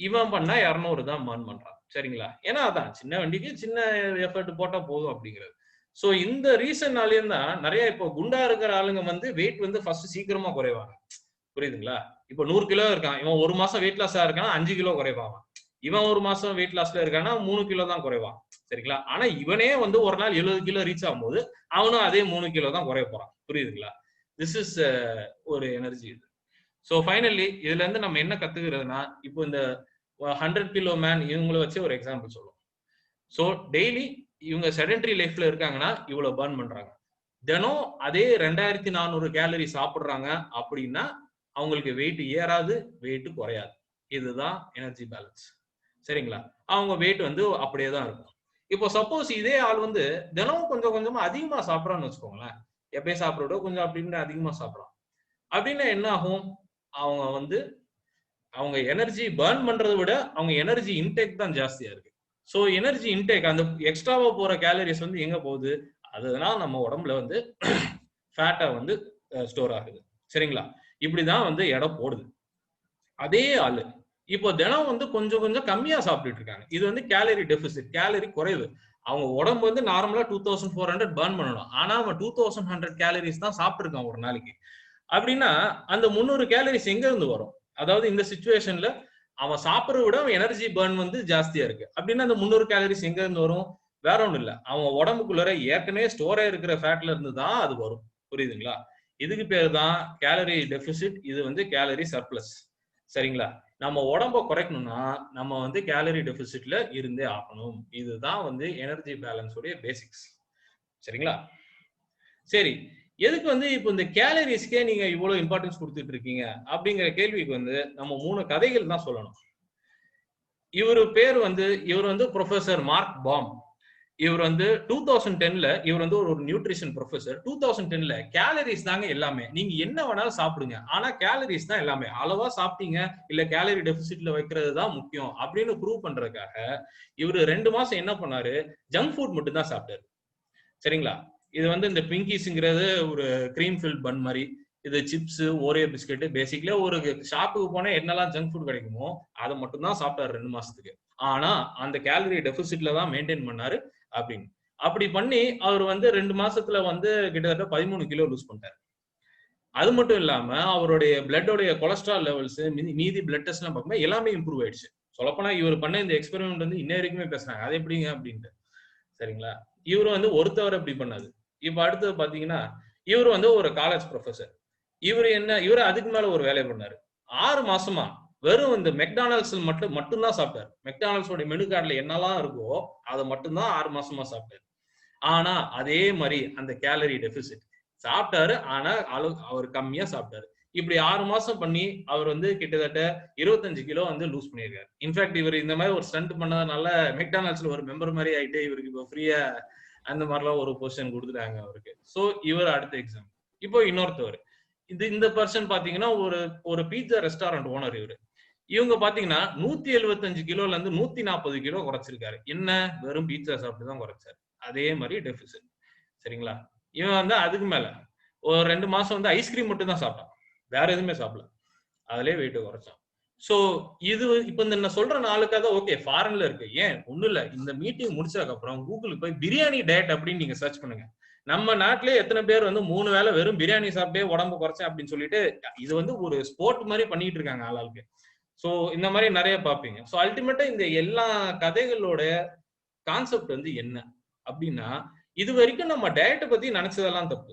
இவன் பண்ணா 200 தான் பர்ன் பண்றான். சரிங்களா? ஏன்னா அதான் சின்ன வண்டிக்கு சின்ன எஃபர்ட் போட்டா போதும் அப்படிங்கிறது. சோ இந்த ரீசன்னாலேயும் தான் நிறைய இப்போ குண்டா இருக்கிற ஆளுங்க வந்து வெயிட் வந்து ஃபர்ஸ்ட் சீக்கிரமா குறைவாங்க. புரியுதுங்களா? இப்போ 100 கிலோ இருக்கான், இவன் 1 மாசம் வெயிட் லாஸா இருக்கானா 5 கிலோ குறைவான். இவன் 1 மாசம் வெயிட் லாஸ்ல இருக்கானா 3 கிலோ தான் குறைவான். சரிங்களா? ஆனா இவனே வந்து ஒரு நாள் 70 கிலோ ரீச் ஆகும்போது அவனும் அதே 3 கிலோ தான் குறைய போறான். புரியுதுங்களா? திஸ் இஸ் ஒரு எனர்ஜி இது. ஸோ ஃபைனலி இதுல இருந்து நம்ம என்ன கத்துக்கிறதுனா, இப்போ இந்த 100 கிலோ மேன் இவங்களை வச்சு ஒரு எக்ஸாம்பிள் சொல்லுவோம். ஸோ டெய்லி இவங்க செடென்டரி லைஃப்ல இருக்காங்கன்னா இவ்வளவு பர்ன் பண்றாங்க. தினம் அதே 2400 கேலரி சாப்பிடுறாங்க அப்படின்னா அவங்களுக்கு வெயிட் ஏறாது, வெயிட் குறையாது. இதுதான் எனர்ஜி பேலன்ஸ். சரிங்களா? அவங்க வெயிட் வந்து அப்படியே தான் இருக்கும். இப்போ சப்போஸ் இதே ஆள் வந்து தினமும் கொஞ்சம் கொஞ்சமா அதிகமா சாப்பிடறான்னு வச்சுக்கோங்களேன், எப்பயும் சாப்பிட கொஞ்சம் அப்படின்னு அதிகமா சாப்பிடறான் அப்படின்னா என்ன ஆகும், அவங்க வந்து அவங்க எனர்ஜி பர்ன் பண்றதை விட அவங்க எனர்ஜி இன்டேக் தான் ஜாஸ்தியா இருக்கு. ஸோ எனர்ஜி இன்டேக், அந்த எக்ஸ்ட்ராவா போற கேலரிஸ் வந்து எங்க போகுது, அதனால நம்ம உடம்புல வந்து ஃபேட்டா வந்து ஸ்டோர் ஆகுது. சரிங்களா? இப்படிதான் வந்து எடை போடுது. அதே ஆளு இப்போ தினம் வந்து கொஞ்சம் கொஞ்சம் கம்மியா சாப்பிட்டுட்டு இருக்காங்க, இது வந்து கேலரி டெபிசிட், கேலரி குறைவு. அவங்க உடம்பு வந்து நார்மலா 2400 பர்ன் பண்ணணும். ஆனா அவன் 2100 கேலரிஸ் தான் சாப்பிட்டுருக்கான் ஒரு நாளைக்கு. அப்படின்னா அந்த 300 கேலரிஸ் எங்க இருந்து வரும்? அதாவது இந்த சிச்சுவேஷன்ல அவன் சாப்பிட்றத விட அவன் எனர்ஜி பர்ன் வந்து ஜாஸ்தியா இருக்கு. அப்படின்னா அந்த 300 கேலரிஸ் எங்க இருந்து வரும்? வேற ஒண்ணும் இல்ல, அவன் உடம்புக்குள்ள ஏற்கனவே ஸ்டோரே இருக்கிற ஃபேட்ல இருந்து தான் அது வரும். புரியுதுங்களா? இதுக்கு பேர் தான் கேலரி டெபிசிட். இது வந்து கேலரி சர்ப்ளஸ். சரிங்களா? நம்ம உடம்ப குறைக்கணும்னா நம்ம வந்து கேலரி டெபிசிட்ல இருந்தே ஆகணும். இதுதான் வந்து எனர்ஜி பேலன்ஸ் உடைய பேசிக்ஸ். சரிங்களா? சரி, எதுக்கு வந்து இப்போ இந்த கேலரிஸ்க்கே நீங்க இவ்வளவு இம்பார்ட்டன்ஸ் கொடுத்துட்டு இருக்கீங்க அப்படிங்கிற கேள்விக்கு வந்து நம்ம 3 கதைகள் தான் சொல்லணும். இவர் வந்து ப்ரொஃபசர் மார்க் பாம். இவர் வந்து 2010ல இவர் வந்து ஒரு நியூட்ரிஷன் ப்ரொஃபசர். 2010ல கேலரிஸ் தாங்க எல்லாமே, நீங்க என்ன வேணாலும் சாப்பிடுங்க, ஆனா கேலரிஸ் தான் எல்லாமே, அளவா சாப்பிட்டீங்க இல்ல கேலரி டெபிசிட்ல வைக்கிறது தான் முக்கியம் அப்படின்னு ப்ரூவ் பண்றதுக்காக இவர் 2 மாசம் என்ன பண்ணாரு, ஜங்க் ஃபுட் மட்டும் தான் சாப்பிட்டாரு. சரிங்களா? இது வந்து இந்த ட்விங்கீஸ்ங்கிறது ஒரு கிரீம் ஃபில்ட் பன் மாதிரி, இது சிப்ஸ், ஓரியோ பிஸ்கெட், பேசிக்கலா ஒரு ஷாப்புக்கு போனா என்னெல்லாம் ஜங்க் ஃபுட் கிடைக்குமோ அதை மட்டும் தான் சாப்பிட்டாரு 2 மாசத்துக்கு. ஆனா அந்த கேலரி டெபிசிட்ல தான் மெயின்டைன் பண்ணாரு. அப்படின்னு அப்படி பண்ணி அவர் வந்து 2 மாசத்துல வந்து கிட்டத்தட்ட 13 கிலோ லூஸ் பண்ணிட்டாரு. அது மட்டும் இல்லாம அவருடைய பிளட்டோடைய கொலஸ்ட்ரால் லெவல்ஸ், மீதி பிளட் டெஸ்ட் எல்லாம் பார்க்கும்போது எல்லாமே இம்ப்ரூவ் ஆயிடுச்சு. சொல்லப்போனா இவர் பண்ண இந்த எக்ஸ்பெரிமெண்ட் வந்து இன்ன வரைக்குமே பேசுறாங்க, அது எப்படிங்க அப்படின்ட்டு. சரிங்களா? இவரு வந்து ஒருத்தவர் அப்படி பண்ணாது. இப்ப அடுத்தது பாத்தீங்கன்னா இவர் வந்து ஒரு காலேஜ் ப்ரொஃபசர். இவரு அதுக்கு மேல ஒரு வேலை பண்ணாரு. 6 மாசமா வெறும் இந்த மெக்டானல்ட்ஸ் மட்டும்தான் சாப்பிட்டாரு. மெக்டானல்ட்ஸோட மெனு கார்டுல என்னெல்லாம் இருக்கோ அதை மட்டும்தான் 6 மாசமா சாப்பிட்டாரு. ஆனா அதே மாதிரி அந்த கேலரி டெபிசிட் சாப்பிட்டாரு, ஆனா அவர் கம்மியா சாப்பிட்டாரு. இப்படி 6 மாசம் பண்ணி அவர் வந்து கிட்டத்தட்ட 25 கிலோ வந்து லூஸ் பண்ணியிருக்காரு. இன்ஃபேக்ட் இவர் இந்த மாதிரி ஒரு ஸ்டண்ட் பண்ணதுனால மெக்டானல்ட்ஸ்ல ஒரு மெம்பர் மாதிரி ஆயிட்டு இவருக்கு இப்போ ஃப்ரீயா அந்த மாதிரிலாம் ஒரு பொசிஷன் கொடுத்துட்டாங்க அவருக்கு. சோ இவர் அடுத்த எக்ஸாம். இப்போ இன்னொருத்தவர், இந்த பர்சன் பாத்தீங்கன்னா ஒரு பீட்சா ரெஸ்டாரண்ட் ஓனர். இவங்க பாத்தீங்கன்னா 175 கிலோல இருந்து 140 கிலோ குறைச்சிருக்காரு. என்ன, வெறும் பீட்சா சாப்பிட்டு தான் குறைச்சாரு. அதே மாதிரி டெபிசிட். சரிங்களா? இவன் வந்து அதுக்கு மேல ஒரு 2 மாசம் வந்து ஐஸ்கிரீம் மட்டும் தான் சாப்பிட்டான், வேற எதுவுமே சாப்பிடல. அதுலயே வெயிட் குறைச்சான். சோ இது இப்ப இந்த சொல்ற 4 கதை ஓகே, ஃபாரின்ல இருக்கு. ஏன் ஒண்ணும் இல்ல, இந்த மீட்டிங் முடிச்சதுக்கு அப்புறம் கூகுளுக்கு போய் பிரியாணி டயட் அப்படின்னு நீங்க சர்ச் பண்ணுங்க. நம்ம நாட்டிலே எத்தனை பேர் வந்து 3 வேளை வெறும் பிரியாணி சாப்பிட்டே உடம்பு குறைச்சேன் அப்படின்னு சொல்லிட்டு இது வந்து ஒரு ஸ்போர்ட் மாதிரி பண்ணிட்டு இருக்காங்க ஆளாளுக்கு. சோ இந்த மாதிரி நிறைய பாப்பீங்க. சோ அல்டிமேட்டா இந்த எல்லா கதைகளோட கான்செப்ட் வந்து என்ன அப்படின்னா, இது வரைக்கும் நம்ம டயட்டை பத்தி நினைச்சதெல்லாம் தப்பு.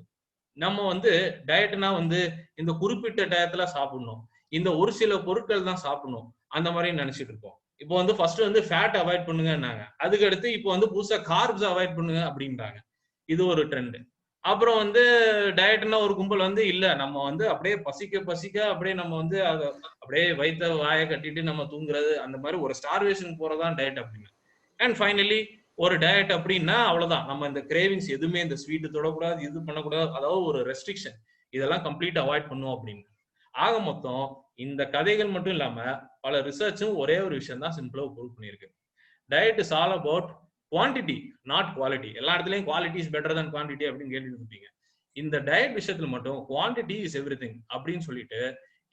நம்ம வந்து டயட்னா வந்து இந்த குறிப்பிட்ட டயத்துல சாப்பிடணும், இந்த ஒரு சில பொருட்கள் தான் சாப்பிடணும், அந்த மாதிரி நினைச்சிட்டு இருக்கோம். இப்போ வந்து ஃபர்ஸ்ட் வந்து ஃபேட் அவாய்ட் பண்ணுங்கன்னாங்க, அதுக்கு அடுத்து இப்போ வந்து புதுசா கார்ப்ஸ் அவாய்ட் பண்ணுங்க அப்படின்றாங்க. இது ஒரு ட்ரெண்ட். அப்புறம் வந்து டயட்னா ஒரு கும்பல் வந்து இல்ல, நம்ம வந்து அப்படியே பசிக்க பசிக்க அப்படியே நம்ம வந்து அதை அப்படியே வயிற்ற வாயை கட்டிட்டு நம்ம தூங்குறது, அந்த மாதிரி ஒரு ஸ்டார்வேஷன் போறதான் டயட் அப்படின்னு. அண்ட் ஃபைனலி ஒரு டயட் அப்படின்னா அவ்வளவுதான், நம்ம இந்த கிரேவிங்ஸ் எதுவுமே, இந்த ஸ்வீட் தொடக்கூடாது, இது பண்ணக்கூடாது, அதாவது ஒரு ரெஸ்ட்ரிக்ஷன், இதெல்லாம் கம்ப்ளீட் அவாய்ட் பண்ணும் அப்படின்னு. ஆக மொத்தம் இந்த கதைகள் மட்டும் இல்லாம பல ரிசர்ச்சும் ஒரே ஒரு விஷயம் தான் சிம்பிளா ப்ரூவ் பண்ணிருக்கு. Diet is all about quantity, not quality. எல்லா இடத்துலயும் quality is better than quantity அப்படின்னு கேள்விப்பட்டீங்க. இந்த டயட் விஷயத்துல மட்டும் குவான்டிட்டி இஸ் எவ்ரிதிங் அப்படின்னு சொல்லிட்டு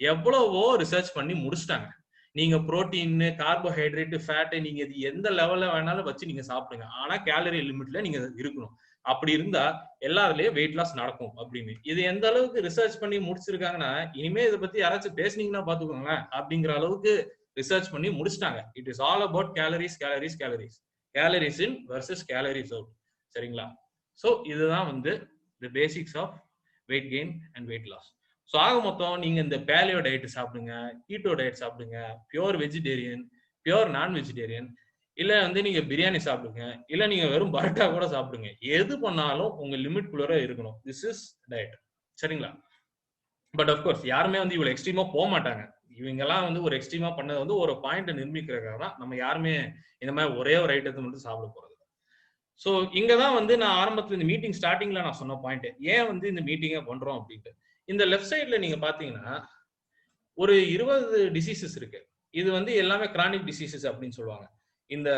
எவ்வளவோ ரிசர்ச் பண்ணி முடிச்சிட்டாங்க. நீங்க புரோட்டீன், கார்போஹைட்ரேட், ஃபேட், நீங்க இது எந்த லெவல்ல வேணாலும் வச்சு நீங்க சாப்பிடுங்க, ஆனா கேலரி லிமிட்ல நீங்க இருக்கணும். அப்படி இருந்தா எல்லாருலயும் வெயிட் லாஸ் நடக்கும் அப்படின்னு. இது எந்த அளவுக்கு ரிசர்ச் பண்ணி முடிச்சிருக்காங்கன்னா, இனிமே இதை பத்தி யாராச்சும் பேசுனீங்கன்னா பாத்துக்கோங்களேன் அப்படிங்கிற அளவுக்கு ரிசர்ச் பண்ணி முடிச்சிட்டாங்க. It is all about calories, calories, calories, calories in versus calories out. சரிங்களா? சோ இதுதான் வந்து the basics of weight gain and weight loss. So ஆக மொத்தம் நீங்க இந்த பேலியோ டயட் சாப்பிடுங்க, கீட்டோ டயட் சாப்பிடுங்க, pure vegetarian, pure non vegetarian, இல்ல வந்து நீங்க பிரியாணி சாப்பிடுங்க, இல்ல நீங்க வெறும் பரோட்டா கூட சாப்பிடுங்க, எது பண்ணாலும் உங்க லிமிட் குள்ளர இருக்கணும். This is diet. சரிங்களா? பட் அப்கோர்ஸ் யாருமே வந்து இவ்வளவு எக்ஸ்ட்ரீமா போக மாட்டாங்க. இவங்க எல்லாம் வந்து ஒரு எக்ஸ்ட்ரீமா பண்ணது வந்து ஒரு பாயிண்ட் நிர்மிக்கிறதுக்காக தான். நம்ம யாருமே இந்த மாதிரி ஒரே ஒரு ஐட்டத்தை மட்டும் சாப்பிட போறது. ஸோ இங்கதான் வந்து நான் ஆரம்பத்துல இந்த மீட்டிங் ஸ்டார்டிங்ல நான் சொன்ன பாயிண்ட், ஏன் வந்து இந்த மீட்டிங்கை பண்றோம் அப்படின்ட்டு. இந்த லெஃப்ட் சைட்ல நீங்க பாத்தீங்கன்னா ஒரு 20 டிசீசஸ் இருக்கு. இது வந்து எல்லாமே கிரானிக் டிசீசஸ் அப்படின்னு சொல்லுவாங்க. இந்த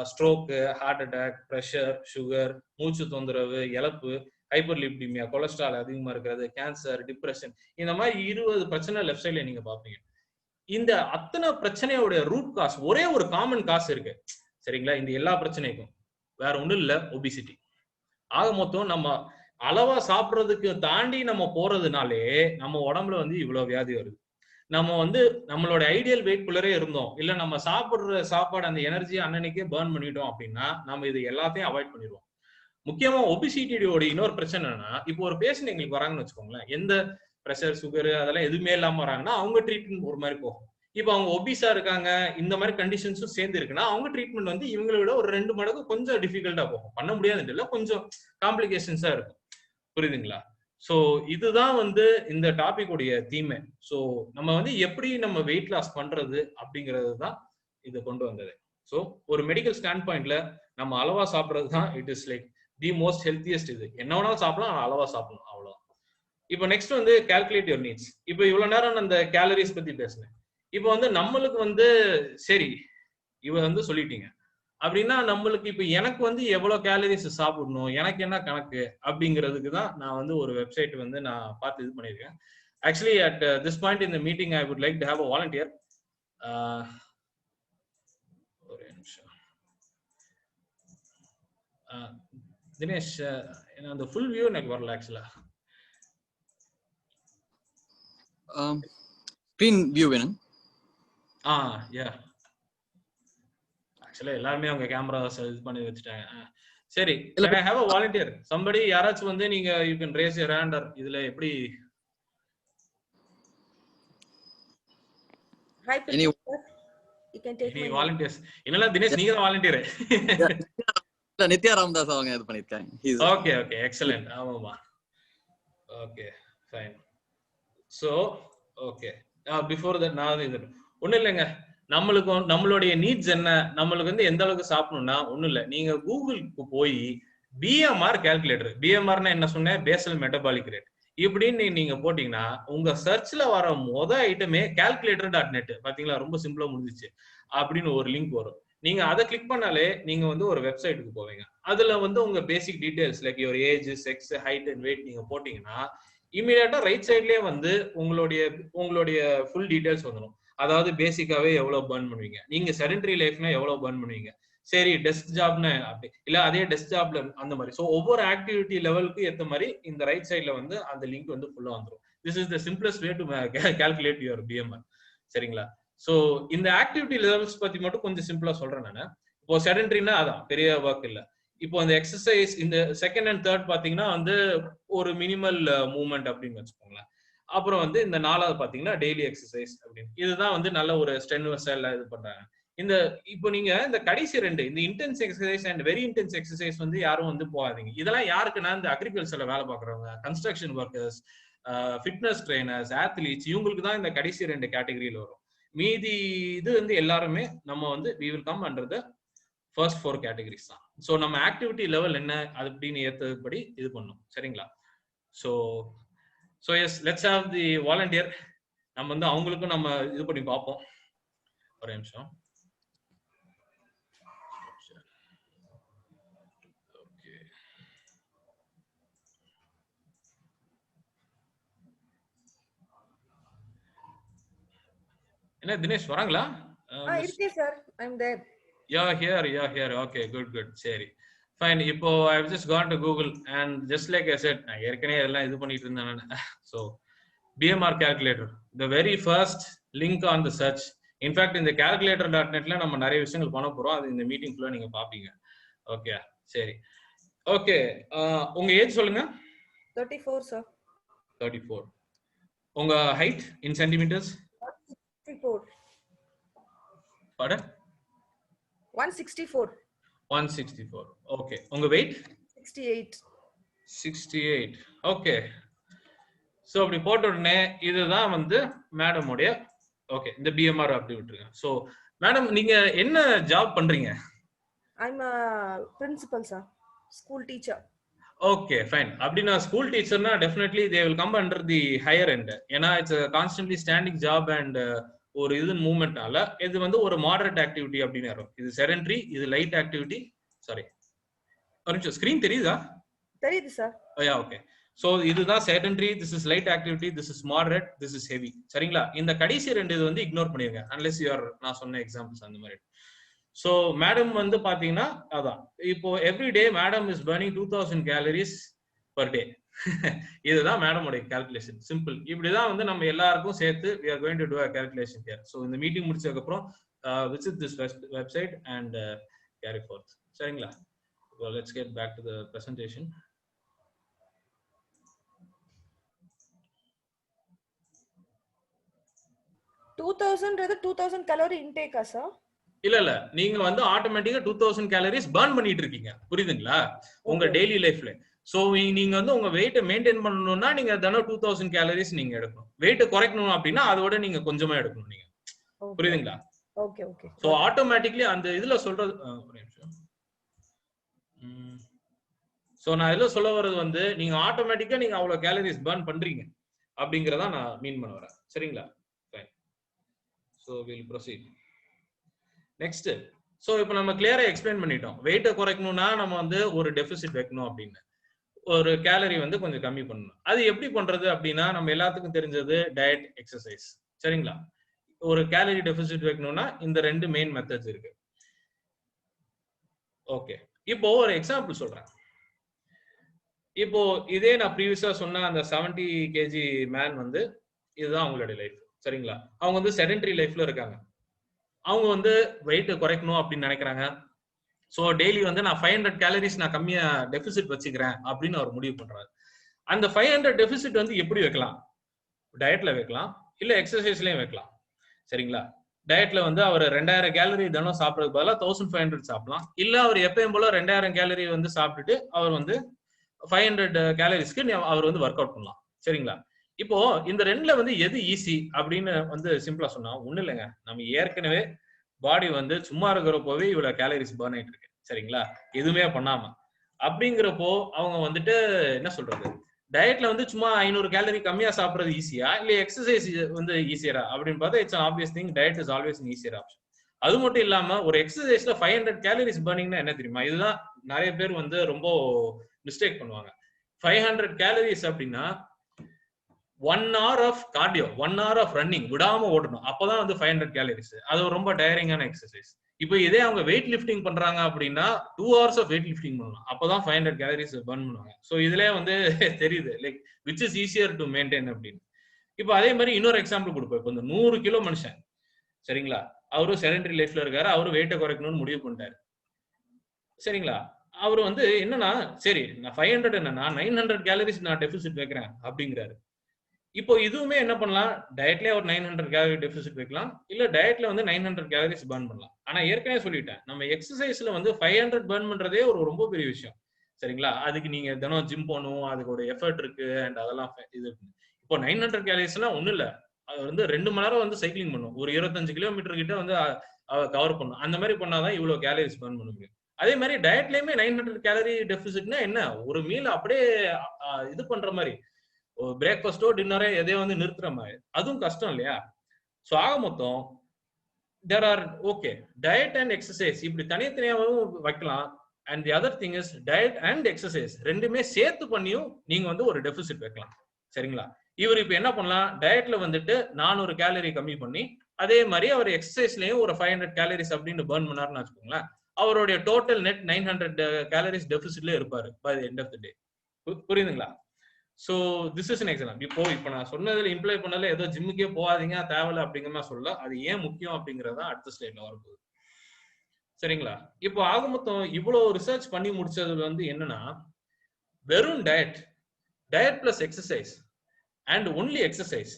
stroke, heart attack, pressure, sugar, மூச்சு தொந்தரவு, இழப்பு, ஹைப்பர்லிபிடிமியா, கொலஸ்ட்ரால் அதிகமா இருக்கிறது, கேன்சர், டிப்ரெஷன், இந்த மாதிரி 20 பிரச்சனை லெஃப்ட் சைட்ல நீங்க பாப்பீங்க. இந்த அத்தனை பிரச்சனையோட ரூட் காஸ் ஒரே ஒரு காமன் காஸ் இருக்கு. சரிங்களா? இந்த எல்லா பிரச்சனைக்கும் வேற ஒண்ணும் இல்ல, ஒபிசிட்டி. ஆக மொத்தம் நம்ம அளவா சாப்பிடுறதுக்கு தாண்டி நம்ம போறதுனாலே நம்ம உடம்புல வந்து இவ்வளவு வியாதி வருது. நம்ம வந்து நம்மளோட ஐடியல் வெயிட் குள்ளரே இருந்தோம், இல்ல நம்ம சாப்பிடுற சாப்பாடு அந்த எனர்ஜியை அன்னன்னைக்கே பேர்ன் பண்ணிட்டோம் அப்படின்னா நம்ம இது எல்லாத்தையும் அவாய்ட் பண்ணிடுவோம். முக்கியமா ஒபிசிட்டியோட இன்னொரு பிரச்சனை என்னன்னா, இப்போ ஒரு பேஷண்ட் எங்களுக்கு வராங்கன்னு வச்சுக்கோங்களேன், எந்த பிரஷர் சுகர் அதெல்லாம் எதுவுமே இல்லாம வராங்கன்னா அவங்க ட்ரீட்மெண்ட் ஒரு மாதிரி போகும். இப்போ அவங்க ஒபிஸா இருக்காங்க, இந்த மாதிரி கண்டிஷன்ஸும் சேர்ந்து இருக்குன்னா அவங்க ட்ரீட்மெண்ட் வந்து இவங்களை விட ஒரு 2 மடங்கு கொஞ்சம் டிஃபிகல்ட்டா போகும். பண்ண முடியாதுன்னு இல்லை, கொஞ்சம் காம்ப்ளிகேஷன்ஸா இருக்கும். புரியுதுங்களா? சோ இதுதான் வந்து இந்த டாபிக் உடைய தீமை. சோ நம்ம வந்து எப்படி நம்ம வெயிட் லாஸ் பண்றது அப்படிங்கிறது தான் இது கொண்டு வந்தது. சோ ஒரு மெடிக்கல் ஸ்டாண்ட் பாயிண்ட்ல நம்ம அளவா சாப்பிடுறது தான் it is like the most healthiest. இது என்ன வேணாலும் சாப்பிடலாம், அளவா சாப்பிடணும், அவ்வளவுதான். இப்போ நெக்ஸ்ட் வந்து கால்குலேட் யுவர் நீட்ஸ். இப்போ இவ்வளவு நேரம் நான் அந்த கேலரிஸ் பத்தி பேசினேன். இப்போ வந்து நம்மளுக்கு வந்து சரி இவ வந்து சொல்லிட்டீங்க அப்படின்னா நம்மளுக்கு இப்போ எனக்கு வந்து எவ்வளவு கேலரிஸ் சாப்பிடணும், எனக்கு என்ன கணக்கு அப்படிங்கிறதுக்கு தான் நான் வந்து ஒரு வெப்சைட் வந்து நான் பார்த்து இது பண்ணியிருக்கேன். Actually at this point in the meeting I would like to have a volunteer. ஒரு நிமிஷம் தினேஷ், அந்த ஃபுல் வியூ எனக்கு வரல ஆக்சுவலா. ஸ்கிரீன் வியூ வேணும். யா ஆக்சுவலா எல்லாருமே அவங்க கேமரா இது பண்ணி வச்சுட்டாங்க. சரி, can I have a volunteer? somebody யாராச்சும் வந்து நீங்க you can raise your hand or இதுல எப்படி Hi, Any you can take any my volunteers? இல்ல தினேஷ் நீங்க தான் வாலண்டியர். இல்ல நித்யா ராமதாஸ் அவங்க இது பண்ணிருக்காங்க. Okay okay excellent. ஆமாமா okay fine. So okay before that நான் இது ஒண்ணும் இல்லைங்க, நம்மளுக்கு நம்மளுடைய நீட்ஸ் என்ன, நம்மளுக்கு வந்து எந்த அளவுக்கு சாப்பிடணும்னா ஒண்ணும் இல்லை, நீங்க கூகுளுக்கு போய் பிஎம்ஆர் கால்குலேட்டர், பிஎம்ஆர்னா என்ன சொன்னேன், பேசல் மெட்டபாலிக் ரேட் இப்படின்னு நீங்க போட்டீங்கன்னா உங்க சர்ச்ல வர ஐட்டமே calculator.net. பாத்தீங்களா, ரொம்ப சிம்பிளா முடிஞ்சிச்சு அப்படின்னு ஒரு லிங்க் வரும். நீங்க அதை கிளிக் பண்ணாலே நீங்க வந்து ஒரு வெப்சைட்டுக்கு போவீங்க. அதுல வந்து உங்க basic details like your age, sex, height and weight நீங்க போட்டீங்கன்னா இமீடியட்டா ரைட் சைட்லயே வந்து உங்களுடைய ஃபுல் டீடைல்ஸ் வந்துடும். அதாவது பேசிக்காவே எவ்வளவு பர்ன் பண்ணுவீங்க, நீங்க செடென்டரி லைஃப்னா எவ்வளவு பர்ன் பண்ணுவீங்க, சரி டெஸ்க் ஜாப்னு அப்படி இல்ல அதே டெஸ்க் ஜாப்ல அந்த மாதிரி. ஸோ ஒவ்வொரு ஆக்டிவிட்டி லெவலுக்கு ஏற்ற மாதிரி இந்த ரைட் சைட்ல வந்து அந்த லிங்க் வந்து ஃபுல்லா வந்துடும். This is the simplest way to calculate your PMR. சரிங்களா? ஸோ இந்த ஆக்டிவிட்டி லெவல்ஸ் பத்தி மட்டும் கொஞ்சம் சிம்பிளா சொல்றேன் நான். இப்போ செடென்டரினா அதான் பெரிய ஒர்க் இல்லை. இப்போ அந்த எக்ஸசைஸ் இந்த செகண்ட் அண்ட் தேர்ட் பாத்தீங்கன்னா வந்து ஒரு மினிமல் மூவ்மெண்ட் அப்படின்னு வச்சுக்கோங்களேன். அப்புறம் வந்து இந்த 4வது பாத்தீங்கன்னா டெய்லி எக்ஸசைஸ் அப்படின்னு. இதுதான் வந்து நல்ல ஒரு ஸ்ட்ரென்வஸ் எல்லாம் இது பண்றாங்க. இந்த இப்போ நீங்க இந்த கடைசி 2 இந்த intense exercise and very intense exercise வந்து யாரும் வந்து போகாதீங்க. இதெல்லாம் யாருக்குன்னா இந்த அக்ரிகல்ச்சர்ல வேலை பார்க்குறவங்க, construction workers, fitness trainers, athletes, இவங்களுக்கு தான் இந்த கடைசி 2 கேட்டகரியில வரும். மீதி இது வந்து எல்லாருமே நம்ம வந்து we will come under the first 4 categories தான். ஸோ நம்ம ஆக்டிவிட்டி லெவல் என்ன அப்படின்னு ஏற்றபடி இது பண்ணும். சரிங்களா? So yes let's have the volunteer. நம்ம வந்து அவங்களுக்கும் நம்ம இது பண்ணி பார்ப்போம். ஒரு நிமிஷம். ஓகே, என்ன தினேஷ் வராங்களா? இருக்கேன் sir, I'm there. You're here. Okay, good. சரி, fine. இப்போ I've just gone to Google and just like I said, நான் ஏற்கனவே எல்லாம் இது பண்ணிட்டு இருந்தேன். So BMR calculator, the very first link on the search. In fact, இந்த calculator.netல நம்ம நிறைய விஷயங்கள் பண்ண போறோம். அது இந்த மீட்டிங் குள்ள நீங்க பாப்பீங்க. ஓகே, சரி. ஓகே, உங்க ஏஜ் சொல்லுங்க. 34 சார். 34. உங்க height in centimeters? 164. Pardon? 164. 164. Okay, உங்க weight? 68. ஓகே. சோ அப்படி போட்ட உடனே இதுதான் வந்து மேடம் உடைய ஓகே இந்த பிஎம்ஆர் அப்படி விட்டுருங்க. சோ மேடம் நீங்க என்ன ஜாப் பண்றீங்க? I'm a principal sir, school teacher. Okay fine. அப்படின்னா ஸ்கூல் டீச்சர்னா definitely they will come under the higher end. ஏன்னா it's constantly standing job and ஒரு இது மூவ்மெண்ட்னால இது வந்து ஒரு மாடரேட் ஆக்டிவிட்டி அப்படின்னு வரும். இது செடென்டரி, இது லைட் ஆக்டிவிட்டி. சாரி ஒரு நிமிஷம், ஸ்கிரீன் தெரியுதா? தெரியுது சார். Yeah okay. ஸோ இதுதான் sedentary, this is light activity, this is moderate, this is heavy. சரிங்களா? இந்த கடைசி 2 இது வந்து இக்னோர் பண்ணிருங்க அன்லெஸ் யூ ஆர் நான் சொன்ன எக்ஸாம்பிள்ஸ் அந்த மாதிரி. ஸோ மேடம் வந்து பாத்தீங்கன்னா அதான் இப்போ everyday madam is burning 2000 calories per day. இதுதான் மேடமுடைய கால்குலேஷன். சிம்பிள். இப்படிதான் வந்து நம்ம எல்லாருக்கும் சேர்த்து we are going to do a calculation here. So இந்த மீட்டிங் முடிச்சதுக்கு அப்புறம் visit this website and carry forth. சரிங்களா? Well, let's get back to the presentation. $2000 2000 calorie intake sir? இல்ல நீங்க வந்து ஆட்டோமேட்டிக்கா 2000 கேலரிஸ் பர்ன் பண்ணிட்டு இருக்கீங்க. புரியுதுங்களா? உங்க டெய்லி லைஃப்ல. சோ நீங்க வந்து உங்க வெயிட்ட மெயின்டைன் பண்ணணும்னா நீங்க தினம் 2000 கேலரிஸ் நீங்க எடுக்கணும். வெயிட்ட குறைக்கணும் அப்படின்னா அதோட நீங்க கொஞ்சமா எடுக்கணும் நீங்க. புரியுதுங்களா? Okay okay. சோ ஆட்டோமேட்டிக்கலி அந்த இதுல சொல்றது ஒரு நிமிஷம். சோ நான் இதுல சொல்ல வர்றது வந்து நீங்க ஆட்டோமேட்டிக்கா நீங்க அவ்வளவு கேலரிஸ் பர்ன் பண்றீங்க அப்படிங்கறத நான் மீன் பண்ண வரேன். சரிங்களா? Fine. So we'll proceed. Next. So இப்போ நம்ம கிளியரா எக்ஸ்பிளைன் பண்ணிட்டோம். வெயிட்ட குறைக்கணும்னா நம்ம வந்து ஒரு டெபிசிட் வைக்கணும் அப்படின்னு. ஒரு கேலரி வந்து கொஞ்சம் கம்மி பண்ணணும். அது எப்படி பண்றது அப்படின்னா நம்ம எல்லாத்துக்கும் தெரிஞ்சது டயட், எக்ஸசைஸ். சரிங்களா? ஒரு கேலரி டெபிசிட் வைக்கணும்னா இந்த ரெண்டு மெயின் மெத்தட்ஸ் இருக்கு. ஓகே. இப்போ ஒரு எக்ஸாம்பிள் சொல்றேன். இப்போ இதே நான் ப்ரீவியஸா சொன்ன அந்த 70 kg மேன் வந்து இதுதான் அவங்களுடைய லைஃப். சரிங்களா? அவங்க வந்து செடென்டரி லைஃப்ல இருக்காங்க. அவங்க வந்து வெயிட் குறைக்கணும் அப்படின்னு நினைக்கிறாங்க. சோ டெய்லி வந்து நான் 500 கேலரிஸ் நான் கம்மியா டெபிசிட் வச்சுக்கிறேன் அப்படின்னு அவர் முடிவு பண்றாரு. அந்த 500 டெபிசிட் வந்து எப்படி வைக்கலாம்? டயட்ல வைக்கலாம், இல்ல எக்ஸசைஸ்லயும் வைக்கலாம். சரிங்களா? டயட்ல வந்து அவர் 2000 கேலரி தினம் சாப்பிடுறதுக்கு பதிலா 1500 சாப்பிடலாம். இல்ல அவர் எப்பயும் போல 2000 கேலரி வந்து சாப்பிட்டுட்டு அவர் வந்து 500 கேலரிஸ்க்கு அவர் வந்து ஒர்க் அவுட் பண்ணலாம். சரிங்களா? இப்போ இந்த ரெண்டுல வந்து எது ஈஸி அப்படின்னு வந்து சிம்பிளா சொன்னா ஒண்ணு இல்லைங்க. நம்ம ஏற்கனவே பாடி வந்து சும்மா இருக்கிறப்போவே இவ்வளவு கேலரிஸ் பர்ன் ஆயிட்டு இருக்கு. சரிங்களா? எதுவுமே பண்ணாம. அப்படிங்கிறப்போ அவங்க வந்துட்டு என்ன சொல்றது, டயட்ல வந்து சும்மா 500 கேலரி கம்மியா சாப்பிடுறது ஈஸியா இல்ல எக்ஸசைஸ் வந்து ஈஸியரா அப்படின்னு பார்த்தா it's obvious thing. Diet is always easier option. அது மட்டும் இல்லாம ஒரு எக்ஸசைஸ்ல 500 கேலரிஸ் பர்னிங்னா என்ன தெரியுமா? இதுதான் நிறைய பேர் வந்து ரொம்ப மிஸ்டேக் பண்ணுவாங்க. 500 கேலரிஸ் அப்படின்னா 1 hour of cardio, 1 hour of running விடாம ஓடணும். அப்பதான் வந்து 500 கேலரிஸ். அது ரொம்ப டயரிங்கான எக்ஸசைஸ். இப்போ இதே அவங்க வெயிட் லிஃப்டிங் பண்றாங்க அப்படின்னா 2 hours ஆஃப் வெயிட் லிஃப்டிங் பண்ணணும். அப்பதான் 500 கேலரிஸ் பர்ன் பண்ணுவாங்க. சோ இதுலயே வந்து தெரியுது like which is easier to maintain அப்படின்னு. இப்போ அதே மாதிரி இன்னொரு எக்ஸாம்பிள் கொடுப்போம். இப்போ இந்த 100 கிலோ மனுஷன். சரிங்களா? அவரும் செடென்டரி லைஃப்ல இருக்காரு. அவரும் வெயிட்டை குறைக்கணும்னு முடிவு பண்ணிட்டாரு. சரிங்களா? அவர் வந்து என்னன்னா சரி நான் 500 என்னன்னா 900 கேலரிஸ் நான் டெபிசிட் வைக்கிறேன் அப்படிங்கிறாரு. இப்போ இதுவுமே என்ன பண்ணலாம்? டயட்லயே ஒரு 900 கேலரி டெபிசிட் வைக்கலாம், இல்ல டயட்ல வந்து 900 கேலரிஸ் பர்ன் பண்ணலாம். ஆனா ஏற்கனவே சொல்லிட்டேன், நம்ம எக்ஸசைஸ்ல வந்து 500 பர்ன் பண்றதே ஒரு ரொம்ப பெரிய விஷயம். சரிங்களா? அதுக்கு நீங்க தினம் ஜிம் போகணும், அதுக்கு ஒரு எஃபர்ட் இருக்கு அண்ட் அதெல்லாம் இது இருக்கு. இப்போ 900 கேலரிஸ்னா ஒண்ணும் இல்ல, அது வந்து 2 மணி நேரம் வந்து சைக்கிளிங் பண்ணும், ஒரு 25 கிலோமீட்டர் கிட்ட வந்து கவர் பண்ணும். அந்த மாதிரி பண்ணாதான் இவ்வளவு கேலரிஸ் பர்ன் பண்ண முடியும். அதே மாதிரி டயட்லயுமே 900 கேலரி டெபிசிட்னா என்ன, ஒரு மீல் அப்படியே இது பண்ற மாதிரி, பிரேக்ஃபாஸ்டோ டின்னரோ எதையோ வந்து நிறுத்துற மாதிரி, அதுவும் கஷ்டம் இல்லையா? சோ ஆக மொத்தம் there are okay diet and exercise இப்படி தனித்தனியாவும் வைக்கலாம். and the other thing is diet and exercise ரெண்டுமே சேர்த்து பண்ணியும் நீங்க வந்து ஒரு டெபிசிட் வைக்கலாம். சரிங்களா? இவர் இப்ப என்ன பண்ணலாம், டயட்ல வந்துட்டு 400 கேலரி கம்மி பண்ணி அதே மாதிரி அவர் எக்ஸசைஸ்லயும் ஒரு 500 கேலரிஸ் அப்படின்னு பர்ன் பண்ணாருன்னு வச்சுக்கோங்களேன். அவருடைய டோட்டல் நெட் 900 கேலரிஸ் டெபிசிட்ல இருப்பாரு by the end of the day. புரியுதுங்களா? So this is an example. இப்போ நான் சொன்னதுல இம்ப்ளை பண்ணல ஏதோ ஜிம்முக்கே போகாதீங்க தேவையில்ல அப்படிங்கிற மாதிரி சொல்ல, அது ஏன் முக்கியம் அப்படிங்கறத அடுத்த ஸ்லைட்ல வரப்போகுது. சரிங்களா? இப்போ ஆக மொத்தம் இவ்வளவு ரிசர்ச் பண்ணி முடிச்சது வந்து என்னன்னா, வெறும் diet plus exercise and only exercise,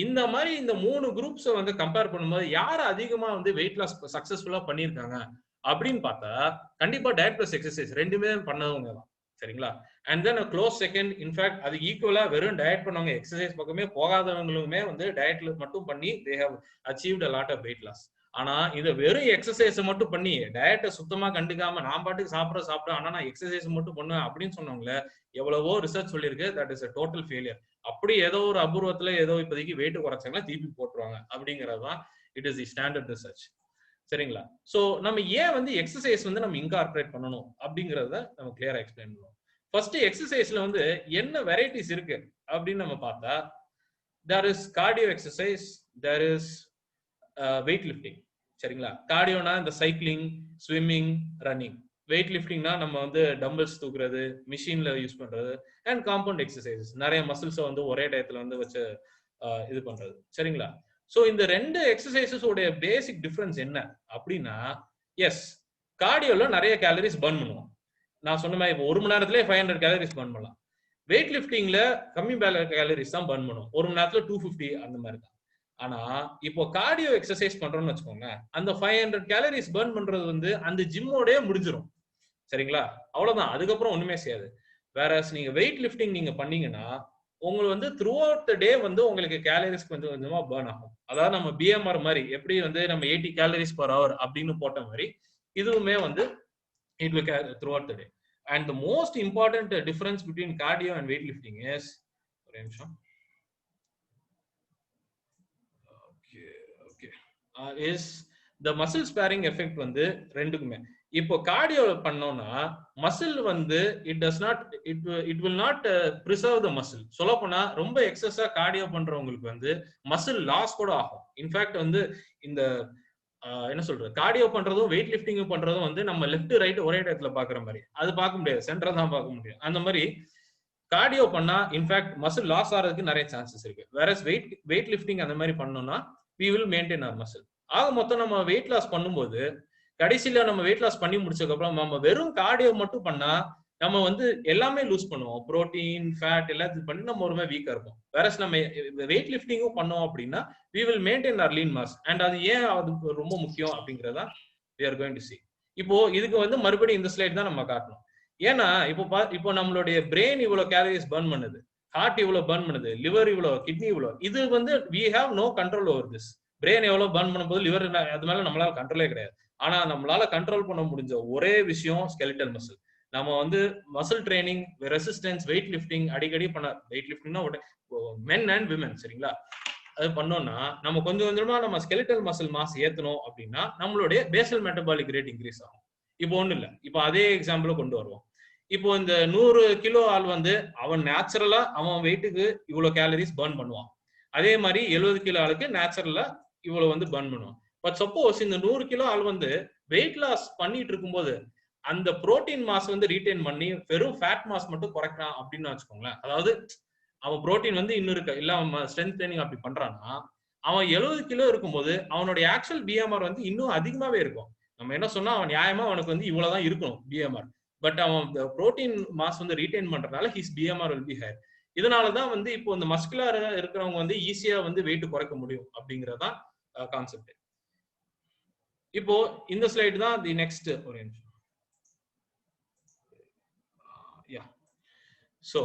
இந்த மாதிரி இந்த 3 குரூப்ஸை வந்து கம்பேர் பண்ணும்போது யார் அதிகமா வந்து வெயிட் லாஸ் சக்சஸ்ஃபுல்லா பண்ணியிருக்காங்க அப்படின்னு பார்த்தா கண்டிப்பா டயட் பிளஸ் எக்ஸசைஸ் ரெண்டுமே பண்ணவங்க தான். சரிங்களா? And then close second, in fact அது ஈக்குவலா வெறும் டயட் பண்ணவங்க எக்ஸசைஸ் பக்கமே போகாதவங்களுமே வந்து டயட்ல மட்டும் பண்ணி they have achieved a lot of weight loss. ஆனா இதை வெறும் எக்ஸசைஸ் மட்டும் பண்ணி டயட்டை சுத்தமா கண்டுக்காம நான் பாட்டுக்கு சாப்பிட ஆனா நான் எக்ஸசைஸ் மட்டும் பண்ணுவேன் அப்படின்னு சொன்னவங்கள எவ்வளவோ ரிசர்ச் சொல்லியிருக்கு, that is a total failure. அப்படி ஏதோ ஒரு அபூர்வத்துல ஏதோ இப்போதைக்கு வெயிட் குறைச்சாங்கன்னா திருப்பி போட்டுருவாங்க அப்படிங்கிறது தான் it is the standard research. சரிங்களா? சோ நம்ம ஏன் வந்து எக்ஸசைஸ் வந்து நம்ம இன்கார்பரேட் பண்ணணும் அப்படிங்கறத நம்ம கிளியரா எக்ஸ்பிளைன் பண்ணுவோம். ஃபர்ஸ்ட் எக்ஸசைஸ்ல வந்து என்ன வெரைட்டிஸ் இருக்கு அப்படின்னு நம்ம பார்த்தா, there is cardio exercise, there is weight lifting. சரிங்களா? கார்டியோனா இந்த சைக்கிளிங், ஸ்விம்மிங், ரன்னிங். வெயிட் லிஃப்டிங்னா நம்ம வந்து டம்பிள்ஸ் தூக்குறது, மிஷின்ல யூஸ் பண்றது, அண்ட் காம்பவுண்ட் எக்ஸசைசஸ், நிறைய மசில்ஸை வந்து ஒரே டயத்துல வந்து வச்சு இது பண்றது. சரிங்களா? ஸோ இந்த 2 எக்ஸசைசஸ் உடைய பேசிக் டிஃபரன்ஸ் என்ன அப்படின்னா, எஸ் கார்டியோல நிறைய கேலரிஸ் பர்ன் பண்ணுவோம். நான் சொன்ன மாதிரி இப்போ 1 மணி நேரத்திலே 500 கேலரிஸ் பர்ன் பண்ணலாம். வெயிட் லிஃப்டிங்ல கம்மி கேலரிஸ் தான் பர்ன் பண்ணுவோம். 1 மணி நேரத்துல 250 அந்த மாதிரி தான். ஆனா இப்போ கார்டியோ எக்ஸசைஸ் பண்றோம்னு வச்சுக்கோங்க, அந்த 500 கேலரிஸ் பர்ன் பண்றது வந்து அந்த ஜிம்மோடயே முடிஞ்சிடும். சரிங்களா? அவ்வளவுதான், அதுக்கப்புறம் ஒண்ணுமே செய்யாது. வேற நீங்க வெயிட் லிஃப்டிங் நீங்க பண்ணீங்கன்னா உங்களுக்கு வந்து த்ரூ அவுட் த டே வந்து உங்களுக்கு கேலரிஸ் கொஞ்சம் கொஞ்சமா பர்ன் ஆகும். அதாவது நம்ம பிஎம்ஆர் மாதிரி எப்படி வந்து நம்ம 80 கேலரிஸ் பர் ஹவர் அப்படின்னு போட்ட மாதிரி இதுவுமே வந்து it will carry throughout the day. And the most important difference between cardio and weightlifting is is the muscle sparing effect வந்து ரெண்டுக்குமே. இப்போ கார்டியோ பண்ணோம்னா மசில் வந்து it will not preserve the muscle. சொல்ல போனா ரொம்ப எக்ஸஸா கார்டியோ பண்றவங்களுக்கு வந்து மசில் லாஸ் கூட ஆகும். இன்ஃபேக்ட் வந்து இந்த என்ன சொல்றது, கார்டியோ பண்றதும் வெயிட் லிஃப்டிங்கும் பண்றதும் வந்து நம்ம லெஃப்ட் ரைட் ஒரே இடத்துல பாக்குற மாதிரி அது பார்க்க முடியாது, சென்டரா தான் பார்க்க முடியும். அந்த மாதிரி கார்டியோ பண்ணா இன்ஃபேக்ட் மசில் லாஸ் ஆகிறதுக்கு நிறைய சான்சஸ் இருக்கு. வேற வெயிட் லிஃப்டிங் அந்த மாதிரி பண்ணோம்னா we will maintain our muscle. ஆக மொத்தம் நம்ம வெயிட் லாஸ் பண்ணும்போது கடைசியில நம்ம வெயிட் லாஸ் பண்ணி முடிச்சதுக்கு அப்புறம் நம்ம வெறும் கார்டியோ மட்டும் பண்ணா நம்ம வந்து எல்லாமே லூஸ் பண்ணுவோம், புரோட்டீன், ஃபேட் எல்லாத்தையும் பண்ணி நம்ம ஒரு மாதிரி வீக்கா இருக்கும். வேற நம்ம வெயிட் லிஃப்டிங்கும் பண்ணோம் அப்படின்னா we will maintain our lean mass. and அது ஏன் அது ரொம்ப முக்கியம் அப்படிங்கறத we are going to see. இப்போ இதுக்கு வந்து மறுபடியும் இந்த ஸ்லைட் தான் நம்ம காட்டணும். ஏன்னா இப்போ நம்மளுடைய பிரெயின் இவ்வளவு கேலரிஸ் பர்ன் பண்ணுது, ஹார்ட் இவ்வளவு பர்ன் பண்ணுது, லிவர் இவ்வளவு, கிட்னி இவ்வளவு. இது வந்து we have no control over this. Brain எவ்வளவு பர்ன் பண்ணும்போது லிவர் அது மேல நம்மளால கண்ட்ரோலே கிடையாது. ஆனா நம்மளால கண்ட்ரோல் பண்ண முடிஞ்ச ஒரே விஷயம் ஸ்கெலிட்டல் மசில். நம்ம வந்து muscle training, resistance, weight lifting அடிக்கடி பண்ண, வெயிட் லிஃப்டிங்னா மென் அண்ட் விமன், சரிங்களா? அது பண்ணோம்னா நம்ம கொஞ்சம் கொஞ்சமா நம்ம ஸ்கெலிட்டல் மசில் மாஸ் ஏத்தணும் அப்படின்னா நம்மளுடைய பேசல் மெட்டபாலிக் ரேட் இன்க்ரீஸ் ஆகும். இப்போ ஒண்ணு இல்ல, இப்போ அதே எக்ஸாம்பிள கொண்டு வருவோம். இப்போ இந்த 100 கிலோ ஆள் வந்து அவன் நேச்சுரலா அவன் வெயிட்டுக்கு இவ்வளவு கேலரிஸ் பர்ன் பண்ணுவான். அதே மாதிரி 70 கிலோ ஆளுக்கு நேச்சுரலா இவ்வளவு வந்து பர்ன் பண்ணுவான். பட் சப்போஸ் இந்த 100 கிலோ ஆள் வந்து வெயிட் லாஸ் பண்ணிட்டு இருக்கும்போது அந்த புரோட்டீன் மாஸ் வந்து ரீடைன் பண்ணி வெறும் ஃபேட் மாஸ் மட்டும் குறைக்கிறான் அப்படின்னு வச்சுக்கோங்களேன். அதாவது அவன் புரோட்டீன் வந்து இன்னும் இருக்கு இல்ல, அவன் ஸ்ட்ரென்த் ட்ரைனிங் அப்படி பண்றான்னா அவன் 70 கிலோ இருக்கும்போது அவனுடைய ஆக்சுவல் பிஎம்ஆர் வந்து இன்னும் அதிகமாவே இருக்கும். நம்ம என்ன சொன்னா அவன் நியாயமா அவனுக்கு வந்து இவ்வளவுதான் இருக்கணும் பிஎம்ஆர். பட் அவன் புரோட்டீன் மாஸ் வந்து ரீடைன் பண்றதுனால his PMR will be higher. இதனாலதான் வந்து இப்போ இந்த மஸ்குலர் இருக்கிறவங்க வந்து ஈஸியா வந்து வெயிட் குறைக்க முடியும் அப்படிங்கறதான் கான்செப்ட். இப்போ இந்த ஸ்லைடு தான் தி நெக்ஸ்ட். ஒரு நிமிஷம். சோ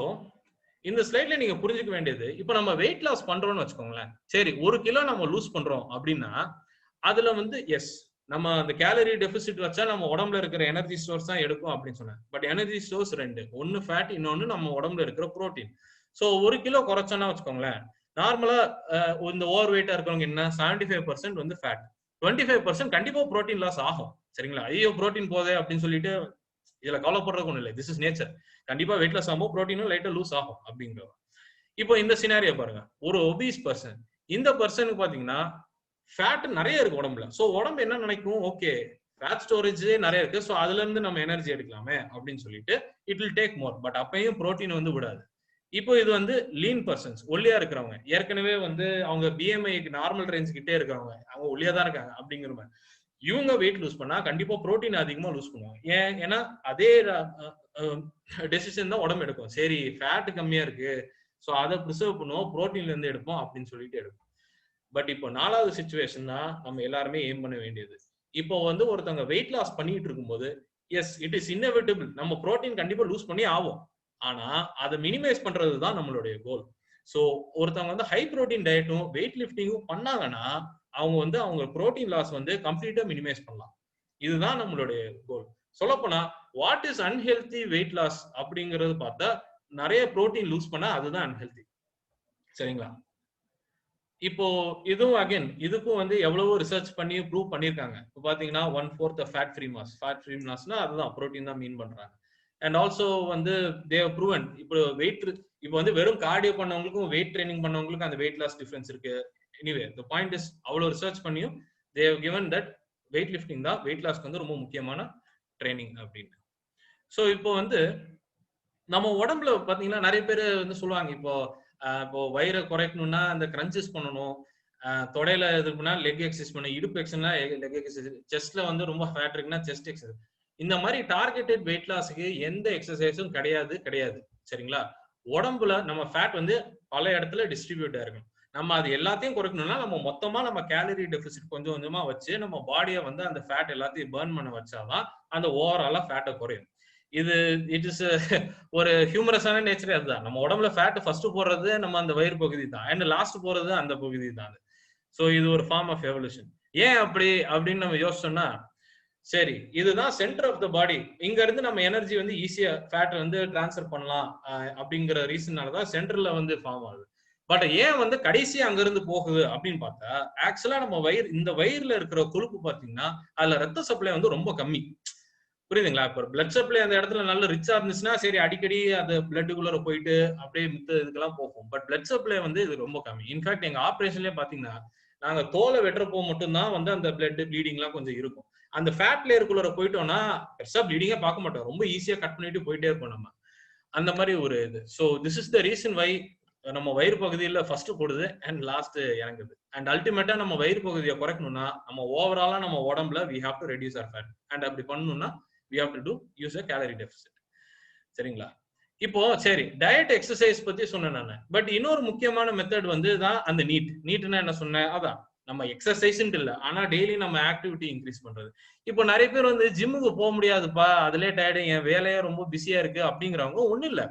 இந்த ஸ்லைட்ல நீங்க புரிஞ்சுக்க வேண்டியது, இப்போ நம்ம வெயிட் லாஸ் பண்றோம்னு வச்சுக்கோங்களேன். சரி, 1 கிலோ நம்ம லூஸ் பண்றோம் அப்படின்னா அதுல வந்து எஸ் நம்ம அந்த கேலரி டெபிசிட் வச்சா நம்ம உடம்புல இருக்கிற எனர்ஜி ஸ்டோர்ஸ் தான் எடுக்கும் அப்படின்னு சொன்னேன். பட் எனர்ஜி ஸ்டோர்ஸ் 2, ஒன்னு ஃபேட், இன்னொன்னு நம்ம உடம்புல இருக்கிற புரோட்டீன். சோ 1 கிலோ குறைச்சோம்னா வச்சுக்கோங்களேன், நார்மலா இந்த ஓவர் வெயிட்டா இருக்கிறவங்க என்ன 75% வந்து ஃபேட், 25% கண்டிப்பா புரோட்டீன் லாஸ் ஆகும். சரிங்களா? ஐயோ புரோட்டீன் போதே அப்படின்னு சொல்லிட்டு இதுல கவலைப்படுறதுக்கு ஒண்ணு இல்லை, திஸ் இஸ் நேச்சர். கண்டிப்பா வெயிட் லாஸ் ஆகும், புரோட்டீனும் லைட்டா லூஸ் ஆகும் அப்படிங்கிற. இப்போ இந்த சினாரியோ பாருங்க, ஒரு ஒபீஸ் பர்சன், இந்த பர்சனுக்கு பாத்தீங்கன்னா ஃபேட் நிறைய இருக்கு உடம்புல. சோ உடம்பு என்ன நினைக்கும், ஓகே ஃபேட் ஸ்டோரேஜ் நிறைய இருக்கு, சோ அதுல இருந்து நம்ம எனர்ஜி எடுக்கலாமே அப்படின்னு சொல்லிட்டு it will take more. But அப்பயும் புரோட்டீன் வந்து விடாது. இப்போ இது வந்து லீன் பர்சன்ஸ், ஒல்லியா இருக்கிறவங்க, ஏற்கனவே வந்து அவங்க பிஎம்ஐக்கு நார்மல் ரேஞ்ச் கிட்டே இருக்கிறவங்க, அவங்க ஒல்லியா தான் இருக்காங்க அப்படிங்கிற மாதிரி இவங்க வெயிட் லூஸ் பண்ணா கண்டிப்பா புரோட்டீன் அதிகமா லூஸ் பண்ணுவாங்க. ஏன்னா அதே டெசிஷன் தான் உடம்பு எடுக்கும். சரி ஃபேட் கம்மியா இருக்கு, சோ அதை ப்ரிசர்வ் பண்ணுவோம், புரோட்டீன்ல இருந்து எடுப்போம் அப்படின்னு சொல்லிட்டு எடுப்போம். பட் இப்போ 4வது சிச்சுவேஷன் தான் நம்ம எல்லாருமே எய்ம் பண்ண வேண்டியது. இப்போ வந்து ஒருத்தவங்க வெயிட் லாஸ் பண்ணிட்டு இருக்கும்போது எஸ் இட் இஸ் இன்எவிட்டபிள், நம்ம புரோட்டீன் கண்டிப்பா லூஸ் பண்ணி ஆகும். ஆனா அதை மினிமைஸ் பண்றது தான் நம்மளுடைய கோல். சோ ஒருத்தவங்க வந்து ஹை புரோட்டீன் டயட்டும் வெயிட் லிஃப்டிங்கும் பண்ணாங்கன்னா அவங்க வந்து அவங்க புரோட்டீன் லாஸ் வந்து கம்ப்ளீட்டா மினிமைஸ் பண்ணலாம். இதுதான் நம்மளுடைய கோல். சொல்லப்போனா what is unhealthy weight loss அப்படிங்கறது பார்த்தா நிறைய புரோட்டீன் லூஸ் பண்ணா அதுதான் அன்ஹெல்தி. சரிங்களா? இப்போ இதுவும் அகைன் இதுக்கும் வந்து எவ்வளவோ ரிசர்ச் பண்ணி ப்ரூவ் பண்ணிருக்காங்க. இப்போ பாத்தீங்கன்னா 1/4 fat free mass, fat free மாஸ்னா அதுதான் புரோட்டீன் தான் மீன் பண்றாங்க. அண்ட் ஆல்சோ வந்து தே ஹவ் ப்ரூவன் இப்போ வெயிட், இப்போ வந்து வெறும் கார்டியோ பண்ணவங்களுக்கும் வெயிட் ட்ரைனிங் பண்ணவங்களுக்கும் அந்த வெயிட் லாஸ் டிஃபரன்ஸ் இருக்கு. எனிவே தி பாயிண்ட் இஸ் அவ்வளவு ரிசர்ச் பண்ணியும் they have given that weight lifting தான் வெயிட் லாஸ்க்கு வந்து ரொம்ப முக்கியமான ட்ரைனிங் அப்படின்னு. ஸோ இப்போ வந்து நம்ம உடம்புல பாத்தீங்கன்னா நிறைய பேர் வந்து சொல்லுவாங்க, இப்போ வயிறை குறைக்கணும்னா அந்த கிரன்ச்சஸ் பண்ணணும், தொடையில இதுனா லெக் எக்ஸசைஸ் பண்ணணும், இடுப்பு எக்ஸசைஸ்னா லெக் எக்ஸசைஸ், செஸ்ட்ல வந்து ரொம்ப ஃபேட் இருக்குன்னா செஸ்ட் எக்ஸசைஸ். இந்த மாதிரி டார்கெட்டட் வெயிட் லாஸ்க்கு எந்த எக்ஸசைஸும் கிடையாது. சரிங்களா? உடம்புல நம்ம ஃபேட் வந்து பல இடத்துல டிஸ்ட்ரிபியூட் ஆயிருக்கும். நம்ம அது எல்லாத்தையும் குறைக்கணும்னா நம்ம மொத்தமா நம்ம கேலரி டெபிசிட் கொஞ்சம் கொஞ்சமா வச்சு நம்ம பாடியை வந்து அந்த ஃபேட் எல்லாத்தையும் பர்ன் பண்ண வச்சாதான் அந்த ஓவராலா ஃபேட்டை குறையும். இட் இஸ் ஒரு ஹியூமரஸான நேச்சரே அதுதான். நம்ம உடம்புல ஃபேட் ஃபர்ஸ்ட் போடுறது நம்ம அந்த வயிறு பகுதி தான், அண்ட் லாஸ்ட் போறது அந்த பகுதி தான். ஸோ இது ஒரு ஃபார்ம் ஆஃப் எவல்யூஷன். ஏன் அப்படின்னு நம்ம யோசிச்சோம்னா, சரி இதுதான் சென்டர் ஆஃப் த பாடி, இங்க இருந்து நம்ம எனர்ஜி வந்து ஈஸியா ஃபேட் வந்து டிரான்ஸ்ஃபர் பண்ணலாம் அப்படிங்கிற ரீசன்னாலதான் சென்டர்ல வந்து ஃபார்ம் ஆகுது. பட் ஏன் வந்து கடைசியா அங்க இருந்து போகுது அப்படின்னு பார்த்தா, ஆக்சுவலா நம்ம இந்த வயிறுல இருக்கிற கொழுப்பு பாத்தீங்கன்னா அதுல ரத்த சப்ளை வந்து ரொம்ப கம்மி. புரியுதுங்களா? இப்ப பிளட் சப்ளை அந்த இடத்துல நல்ல ரிச்சா இருந்துச்சுன்னா சரி அடிக்கடி அந்த பிளட்டுக்குள்ள போயிட்டு அப்படியே மித்த இதுக்கெல்லாம் போகும். பட் பிளட் சப்ளை வந்து இது ரொம்ப கம்மி. இன்ஃபேக்ட் எங்க ஆபரேஷன்லயே பாத்தீங்கன்னா நாங்க தோலை வெட்டுறப்போ மட்டும்தான் வந்து அந்த பிளட் ப்ளீடிங் எல்லாம் கொஞ்சம் இருக்கும். அந்த ஃபேட் லேயருக்குள்ள போயிட்டோம்னா பெருசா ப்ளீடிங்கே பார்க்க மாட்டோம், ரொம்ப ஈஸியா கட் பண்ணிட்டு போயிட்டே இருப்போம் நம்ம. அந்த மாதிரி ஒரு இது. So this is the reason why நம்ம வயிறு பகுதியில ஃபர்ஸ்ட் போடுது அண்ட் லாஸ்ட் இறங்குது. அண்ட் அல்டிமேட்டா நம்ம வயிறு பகுதியை குறைக்கணும்னா நம்ம ஓவராலா நம்ம உடம்புல we have to reduce our fat. And அப்படி பண்ணணும்னா we have to use a calorie deficit. சரிங்களா? இப்போ சரி டயட் எக்ஸசைஸ் பத்தி சொன்னேன் நான். பட் இன்னொரு முக்கியமான மெத்தட் வந்து தான் அந்த நீட்னா என்ன சொன்னேன், அதான் நம்ம எக்ஸசைஸ்ன்னு இல்ல, ஆனா டெய்லி நம்ம ஆக்டிவிட்டி இன்க்ரீஸ் பண்றது. இப்போ நிறைய பேர் வந்து ஜிம்முக்கு போக முடியாதுப்பா, அதுலயே டயர்டு, என் வேலையே ரொம்ப பிஸியா இருக்கு அப்படிங்கிறவங்க ஒண்ணும் இல்ல,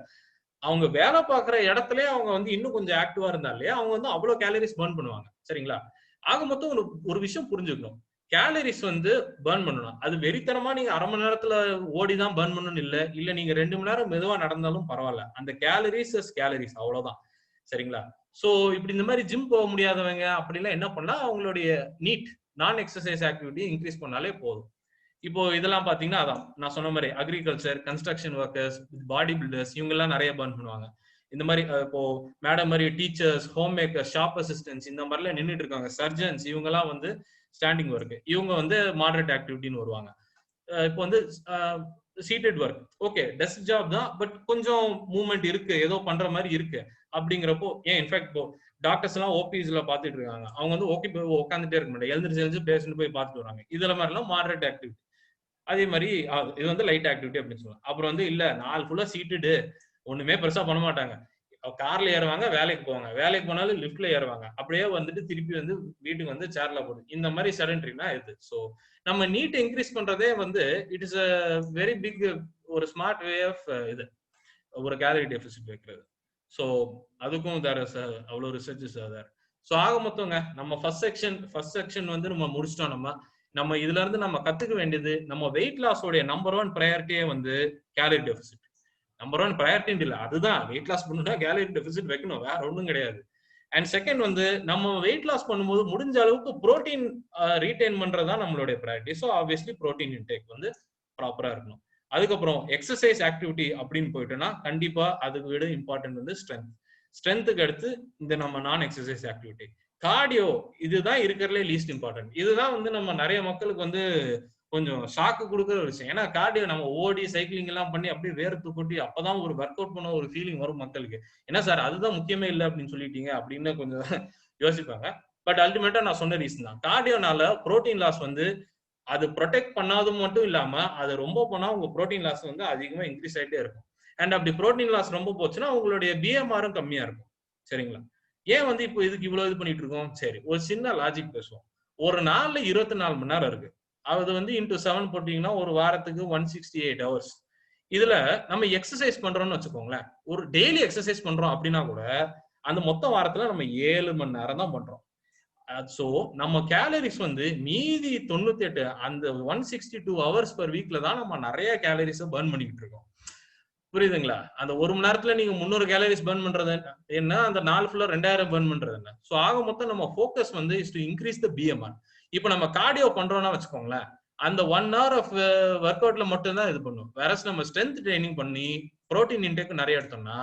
அவங்க வேலை பார்க்குற இடத்துல அவங்க வந்து இன்னும் கொஞ்சம் ஆக்டிவா இருந்தாலே அவங்க வந்து அவ்வளவு கேலரிஸ் பர்ன் பண்ணுவாங்க. சரிங்களா? ஆக மொத்தம் ஒரு விஷயம் புரிஞ்சுக்கணும், கேலரிஸ் வந்து பர்ன் பண்ணணும். அது வெறித்தனமா நீங்க 1/2 மணி நேரத்துல ஓடிதான் பர்ன் பண்ணணும் இல்ல நீங்க 2 மணி நேரம் மெதுவா நடந்தாலும் பரவாயில்ல, அந்த கேலரிஸ் அவ்வளவுதான். சரிங்களா? சோ இப்படி இந்த மாதிரி ஜிம் போக முடியாதவங்க அப்படிலாம் என்ன பண்ணா அவங்களுடைய நான் எக்ஸசைஸ் ஆக்டிவிட்டி இன்க்ரீஸ் பண்ணாலே போதும். இப்போ இதெல்லாம் பாத்தீங்கன்னா அதான் நான் சொன்ன மாதிரி agriculture, construction workers, body builders இவங்க எல்லாம் நிறைய பர்ன் பண்ணுவாங்க. இந்த மாதிரி இப்போ மேடம் மாதிரி teachers, home makers, shop assistance இந்த மாதிரிலாம் நின்றுட்டு இருக்காங்க, சர்ஜன்ஸ், இவங்க எல்லாம் வந்து ஸ்டாண்டிங் ஒர்க், இவங்க வந்து மாடரேட் ஆக்டிவிட்டின்னு வருவாங்க. இப்போ வந்து seated work, okay desk job தான், பட் கொஞ்சம் மூவ்மெண்ட் இருக்கு, ஏதோ பண்ற மாதிரி இருக்கு அப்படிங்கிறப்போ, ஏன் இன்ஃபேக்ட் இப்போ டாக்டர்ஸ் எல்லாம் ஓபிஸ்ல பாத்துட்டு இருக்காங்க, அவங்க வந்து ஓகே உட்காந்துட்டே இருக்க மாட்டாங்க, எழுந்திரிச்சு பேஷண்ட் போய் பார்த்துட்டு வராங்க. இதுல மாதிரிலாம் மாடரேட் ஆக்டிவிட்டி. அதே மாதிரி இது வந்து லைட் ஆக்டிவிட்டி அப்படின்னு சொல்லுவாங்க. அப்புறம் வந்து இல்ல நாள் ஃபுல்லா சீட்டடு, ஒண்ணுமே பெருசா பண்ண மாட்டாங்க, கார்ல ஏறுவாங்க, வேலைக்கு போவாங்க, வேலைக்கு போனாலும் லிப்ட்ல ஏறுவாங்க, அப்படியே வந்துட்டு திருப்பி வந்து வீட்டுக்கு வந்து சேர்ல போடுது, இந்த மாதிரி செடன்ட்ரினா இது. ஸோ நம்ம நீட் இன்க்ரீஸ் பண்றதே வந்து it is a very big ஒரு ஸ்மார்ட் வே ஆஃப் இது ஒரு கேலரி டெபிசிட் வைக்கிறது. ஸோ அதுக்கும் அவ்வளோ ரிசர்ச்சஸ் தேர். ஸோ ஆக மொத்தங்க நம்ம ஃபர்ஸ்ட் செக்ஷன் வந்து நம்ம முடிச்சிட்டோம். நம்ம இதுல இருந்து நம்ம கத்துக்க வேண்டியது, நம்ம வெயிட் லாஸோடைய நம்பர் 1 ப்ரையாரிட்டியே வந்து கேலரி டெபிசிட். நம்பர் 1 ப்ரையாரிட்டி இல்ல, அதுதான் வெயிட் லாஸ் பண்ணணும்னா கேலரி டெபிசிட் வைக்கணும், வேற ஒன்றும் கிடையாது. அண்ட் செகண்ட் வந்து நம்ம வெயிட் லாஸ் பண்ணும்போது முடிஞ்ச அளவுக்கு புரோட்டீன் ரீடைன் பண்றதுதான் நம்மளுடைய priority. So obviously protein intake வந்து ப்ராப்பரா இருக்கணும். அதுக்கப்புறம் எக்ஸசைஸ் ஆக்டிவிட்டி அப்படின்னு போயிட்டோம்னா கண்டிப்பா அதுக்கு விட இம்பார்ட்டன்ட் வந்து ஸ்ட்ரென்த்துக்கு அடுத்து இந்த நம்ம நான் எக்ஸசைஸ் ஆக்டிவிட்டி. கார்டியோ இதுதான் இருக்கிறதுலே லீஸ்ட் இம்பார்ட்டன்ட். இதுதான் வந்து நம்ம நிறைய மக்களுக்கு வந்து கொஞ்சம் ஷாக்கு கொடுக்குற ஒரு விஷயம். ஏன்னா கார்டியோ நம்ம ஓடி சைக்கிளிங் எல்லாம் பண்ணி அப்படியே வேர்த்து கொட்டி அப்பதான் ஒரு ஒர்க் அவுட் பண்ண ஒரு ஃபீலிங் வரும் மக்களுக்கு. என்ன சார் அதுதான் முக்கியமே இல்லை அப்படின்னு சொல்லிட்டீங்க அப்படின்னு கொஞ்சம் யோசிப்பாங்க. பட் அல்டிமேட்டா நான் சொன்ன ரீசன் தான், கார்டியோனால புரோட்டீன் லாஸ் வந்து அது ப்ரொடெக்ட் பண்ணாது மட்டும் இல்லாம அது ரொம்ப போனா உங்க புரோட்டீன் லாஸ் வந்து அதிகமா இன்க்ரீஸ் ஆயிட்டே இருக்கும். அண்ட் அப்படி புரோட்டீன் லாஸ் ரொம்ப போச்சுன்னா உங்களுடைய பிஎம்ஆரும் கம்மியா இருக்கும். சரிங்களா? ஏன் வந்து இப்போ இதுக்கு இவ்வளவு இது பண்ணிட்டு இருக்கோம்? சரி ஒரு சின்ன லாஜிக் பேசுவோம். ஒரு நாள்ல 24 மணி நேரம் இருக்கு, அது வந்து இன்டூ 7 போட்டீங்கன்னா ஒரு வாரத்துக்கு 168 hours. இதுல நம்ம எக்ஸசைஸ் பண்றோம்னு வச்சுக்கோங்களேன், ஒரு டெய்லி எக்ஸசைஸ் பண்றோம் அப்படின்னா கூட அந்த மொத்த வாரத்துல நம்ம 7 மணி நேரம் தான் பண்றோம். சோ நம்ம கேலரிஸ் வந்து மீதி 98 அந்த 162 hours per weekல தான் நம்ம நிறைய கேலரிஸ் பர்ன் பண்ணிக்கிட்டு இருக்கோம். புரியுதுங்களா? அந்த 1 மணி நேரத்துல நீங்க 300 கேலரிஸ் பர்ன் பண்றது என்ன, அந்த நாள் ஃபுல்லா 2000 பர்ன் பண்றது என்ன? சோ ஆக மொத்தம் நம்ம ஃபோக்கஸ் வந்து is to increase the PMR. இப்போ நம்ம கார்டியோ பண்றோம்னா வச்சுக்கோங்களேன், அந்த 1 hour ஆஃப் ஒர்க் அவுட்ல மட்டும் தான் இது பண்ணும். வேற நம்ம ஸ்ட்ரென்த் ட்ரைனிங் பண்ணி புரோட்டீன் இன்டேக் நிறைய எடுத்தோம்னா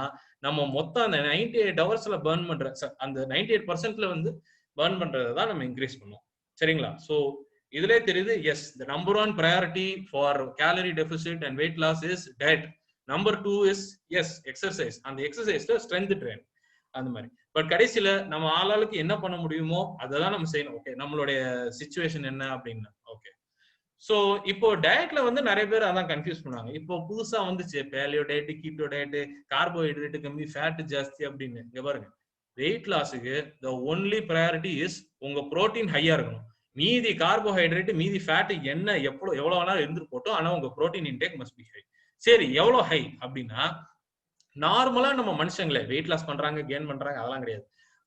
நம்ம மொத்தம் அந்த 98 ஹவர்ஸ்ல பர்ன் பண்ற அந்த 98% வந்து பர்ன் பண்றதை தான் நம்ம இன்க்ரீஸ் பண்ணுவோம். சரிங்களா? ஸோ இதுல தெரியுது S the number one priority for calorie deficit and weight loss is diet. Number 2 is yes exercise. அந்த எக்ஸசைஸ்ல strength train அந்த மாதிரி. பட் கடைசியில நம்ம ஆளாளுக்கு என்ன பண்ண முடியுமோ அதெல்லாம் நம்ம செய்யணும். ஓகே, நம்மளுடைய சிச்சுவேஷன் என்ன அப்படின்னு. ஓகே, சோ இப்போ டயட்ல வந்து நிறைய பேர் அதான் கன்ஃபியூஸ் பண்ணுவாங்க. இப்போ புதுசா வந்துச்சு paleo diet, keto diet, carbohydrate கம்மி, ஃபேட் ஜாஸ்தி அப்படின்னு. இங்க பாருங்க, வெயிட் லாஸுக்கு the only priority is உங்க புரோட்டீன் ஹையா இருக்கணும். மீதி கார்போஹைட்ரேட், மீதி ஃபேட் என்ன எவ்வளவு வேணாலும் இருந்துட்டு போட்டோம், ஆனா உங்க protein intake must be high. சரி, எவ்வளவு ஹை அப்படின்னா, நார்மலா நம்ம மனுஷங்களே வெயிட் லாஸ் பண்றாங்க, கெயின் பண்றாங்க, அதெல்லாம் கிடையாது.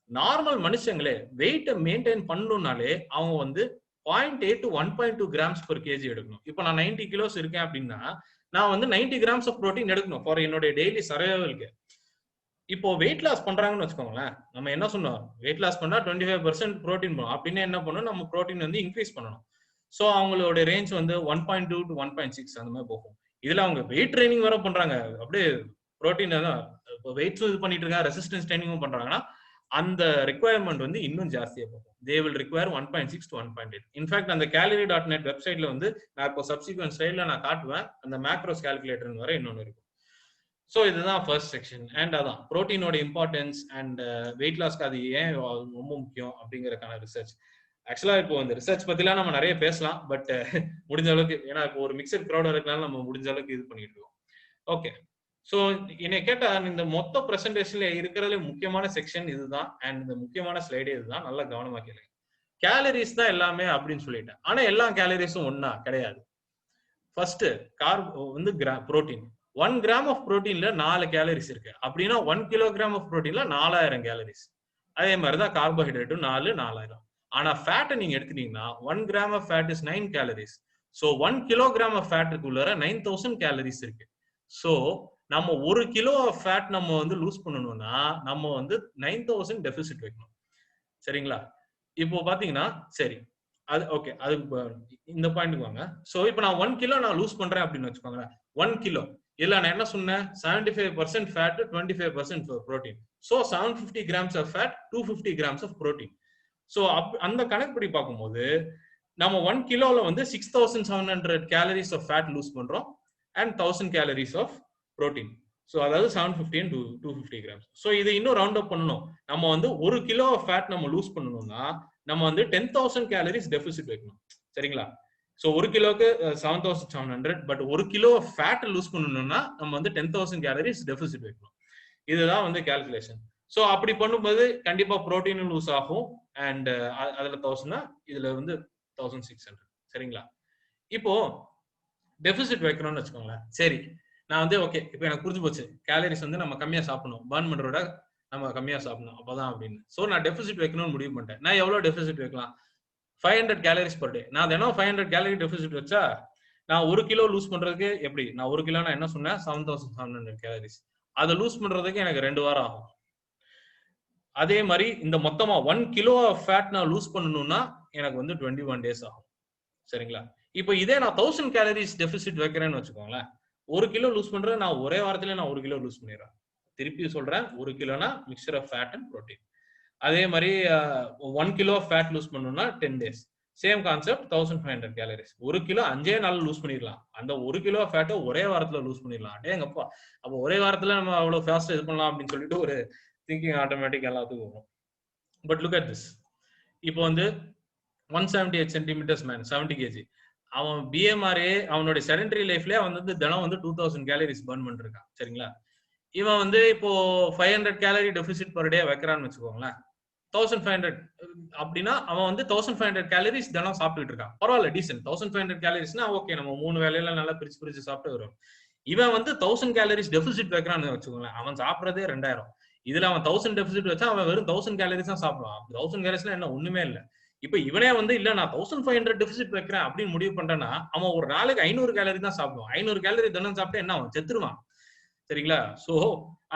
நார்மல் மனுஷங்களே வெயிட்டை மெயின்டைன் பண்ணணும்னாலே அவங்க வந்து 0.8 to 1.2 grams per kg எடுக்கணும். இப்போ நான் 90 kilos இருக்கேன் அப்படின்னா நான் வந்து 90 grams of protein எடுக்கணும் ஃபார் என்னோட டெய்லி சர்வைவலுக்கு. இப்போ வெயிட் லாஸ் பண்றாங்கன்னு வச்சுக்கோங்களேன், நம்ம என்ன சொன்னோம், வெயிட் லாஸ் பண்ணா 25% ப்ரோட்டீன் போகணும். அப்படின்னா என்ன பண்ணணும், நம்ம ப்ரோட்டீன் வந்து இன்க்ரீஸ் பண்ணணும். ஸோ அவங்களோட ரேஞ்ச் வந்து 1.2 to 1.6 அந்த மாதிரி போகும். இதுல அவங்க வெயிட் ட்ரைனிங் வர பண்றாங்க, அப்படியே ப்ரோட்டீன் வெயிட்ஸும் இது பண்ணிட்டு இருக்காங்க, ரெசிஸ்டன்ஸ் ட்ரைனிங்கும் பண்றாங்கன்னா அந்த ரெக்குவயர்மெண்ட் வந்து இன்னும் ஜாஸ்தியா போகும். They will require 1.6 to 1.8. In fact அந்த calorie.net வெப்சைட்ல வந்து நான் இப்போ சப்சிக்வென்ட் ஸ்லைட்ல நான் காட்டுவேன், அந்த மேக்ரோஸ் கால்குலேட்டர் வர இன்னொன்னு இருக்கும். ஸோ இதுதான் ஃபர்ஸ்ட் செக்ஷன். அண்ட் அதான் ப்ரோட்டீனோட இம்பார்ட்டன்ஸ் அண்ட் வெயிட் லாஸ்க்கு அது ஏன் ரொம்ப முக்கியம் அப்படிங்கறதுக்கான ரிசர்ச். ஆக்சுவலா இப்போ இந்த ரிசர்ச் பத்திலாம் நம்ம நிறைய பேசலாம், பட் முடிஞ்ச அளவுக்கு, ஏன்னா இப்போ ஒரு மிக்சட் க்ரௌட் இருக்கனால நம்ம முடிஞ்ச அளவுக்கு இது பண்ணிட்டு இருக்கோம். ஓகே, ஸோ என்னை கேட்டா இந்த மொத்த பிரசன்டேஷன்ல இருக்கிறதுல முக்கியமான செக்ஷன் இதுதான். அண்ட் இந்த முக்கியமான ஸ்லைடே இதுதான். நல்லா கவனமா கேளுங்க. கேலரிஸ் தான் எல்லாமே அப்படின்னு சொல்லிட்டேன், ஆனா எல்லா கேலரிஸும் ஒன்னா கிடையாது. ஃபர்ஸ்ட் வந்து புரோட்டீன். 1 gram ஆஃப் புரோட்டீன்ல 4 கேலரிஸ் இருக்கு அப்படின்னா 1 kilogram ஆஃப் புரோட்டீன்ல 4000 கேலரிஸ். அதே மாதிரிதான் கார்போஹைட்ரேட்டும் 4000. ஆனா ஃபேட்டை நீங்க எடுத்துட்டீங்கன்னா 1 gram of fat is 9 calories. So 1 kilogram of ஃபேட்டுக்குள்ள 9000 கேலரிஸ் இருக்கு. ஸோ நம்ம 1 கிலோ ஆஃப் ஃபேட் நம்ம வந்து லூஸ் பண்ணணும்னா நம்ம வந்து 9000 டெபிசிட் வைக்கணும். சரிங்களா? இப்போ பாத்தீங்கன்னா சரி, அது ஓகே, அது இந்த பாயிண்ட்க்கு வாங்க. ஸோ இப்போ நான் 1 கிலோ நான் லூஸ் பண்றேன் அப்படின்னு வச்சுக்கோங்களேன். 1 கிலோ இல்ல நான் என்ன சொன்னேன், 75% fat, 25% protein. So 750 grams of fat, 250 grams of protein. So அந்த கணக்குப்படி பார்க்கும்போது நம்ம 1 கிலோல வந்து 6700 கேலரிஸ் ஆஃப் ஃபேட் லூஸ் பண்றோம் and 1000 calories of protein. So அதாவது 750 and 250 grams. ஸோ இதை இன்னும் ரவுண்ட் அப் பண்ணணும். நம்ம வந்து 1 கிலோ ஆஃப் ஃபேட் நம்ம லூஸ் பண்ணணும்னா நம்ம வந்து 10,000 கேலரிஸ் டெபிசிட் வைக்கணும். சரிங்களா? ஸோ 1 கிலோக்கு 7700, பட் 1 கிலோ ஃபேட் லூஸ் பண்ணணும்னா நம்ம வந்து 10,000 கேலரிஸ் டெபிசிட் வைக்கணும். இதுதான் வந்து கால்குலேஷன். ஸோ அப்படி பண்ணும்போது கண்டிப்பா புரோட்டீனும் லூஸ் ஆகும். அண்ட் அதுல 1000, இதுல வந்து 1600. சரிங்களா? இப்போ டெபிசிட் வைக்கணும்னு வச்சுக்கோங்களேன். சரி, நான் வந்து ஓகே, இப்போ எனக்கு புரிஞ்சு போச்சு, கேலரிஸ் வந்து நம்ம கம்மியா சாப்பிடணும், பர்ன் பண்றோட நம்ம கம்மியா சாப்பிடணும் அப்பதான் அப்படின்னு. ஸோ நான் டெபிசிட் வைக்கணும்னு முடிவு பண்ணிட்டேன். நான் எவ்வளவு டெபிசிட் வைக்கலாம்? 500 கேலரிஸ் பர் டே. நான் தினம் 500 கேலரி டெபிசிட் வச்சா நான் 1 கிலோ லூஸ் பண்றதுக்கு எப்படி, நான் 1 கிலோ நான் என்ன சொன்னேன், 7700 கேலரிஸ். அதை லூஸ் பண்றதுக்கு எனக்கு 2 வாரம் ஆகும். அதே மாதிரி இந்த மொத்தமா 1 கிலோ ஃபேட் நான் லூஸ் பண்ணணும்னா எனக்கு வந்து 21 டேஸ் ஆகும். சரிங்களா? இப்போ இதே நான் 1000 கேலரிஸ் டெபிசிட் வைக்கிறேன்னு வச்சுக்கோங்களேன், 1 கிலோ லூஸ் பண்றது நான் ஒரே வாரத்துல நான் 1 கிலோ லூஸ் பண்ணிடுறேன். திருப்பி சொல்றேன், 1 கிலோனா mixture of fat and protein. அதே மாதிரி 1 கிலோ ஃபேட் லூஸ் பண்ணணும்னா 10 days. Same concept, 1500 calories. 1 kilo 5 நாள் லூஸ் பண்ணிடலாம். அந்த 1 கிலோ ஃபேட்டை ஒரே வாரத்துல லூஸ் பண்ணிடலாம். அடேங்கப்பா, அப்போ ஒரே வாரத்துல நம்ம அவ்வளவு ஃபாஸ்டா இது பண்ணலாம் அப்படின்னு சொல்லிட்டு ஒரு திங்கிங் ஆட்டோமேட்டிக் எல்லாத்துக்கும் வரும். But look at this. இப்போ வந்து 178 சென்டிமீட்டர்ஸ் மேன், 70 kg. அவன் பிஎம்ஆர்ஏ அவனுடைய செடன்டரி லைஃப்லயே அவன் வந்து தினம் வந்து 2000 கேலரிஸ் பர்ன் பண்ணிருக்கான். சரிங்களா? இவன் வந்து இப்போ 500 கேலரி டெபிசிட் பர் டே வைக்கிறான்னு வச்சுக்கோங்களேன். 1500 அப்படின்னா அவன் வந்து 1500 கேலரிஸ் தினம் சாப்பிட்டுட்டு இருக்கான். பரவாயில்ல, டீசென்ட். 1500 கேலரிஸ்னா ஓகே, நம்ம 3 வேலையில நல்லா பிரிச்சு சாப்பிட்டு வரும். இவன் வந்து 1000 கேலரிஸ் டெபிசிட் வைக்கிறான்னு வச்சுக்கோங்களேன். அவன் சாப்பிட்றதே 2000. இதுல அவன் 1000 டெபிசிட் வச்சா அவன் வெறும் 1000 கேலரிஸ் தான் சாப்பிடுவான். 1000 கேலரிஸ்ல என்ன ஒண்ணுமே இல்லை. இப்ப இவனே வந்து இல்ல நான் 1500 டெபிசிட் வைக்கிறேன் அப்படின்னு முடிவு பண்றேன்னா அவன் ஒரு நாளைக்கு 500 கேலரி தான் சாப்பிடுவான். 500 கேலரி தினம் சாப்பிட்டு என்ன அவன் செத்துருவான். சரிங்களா? சோ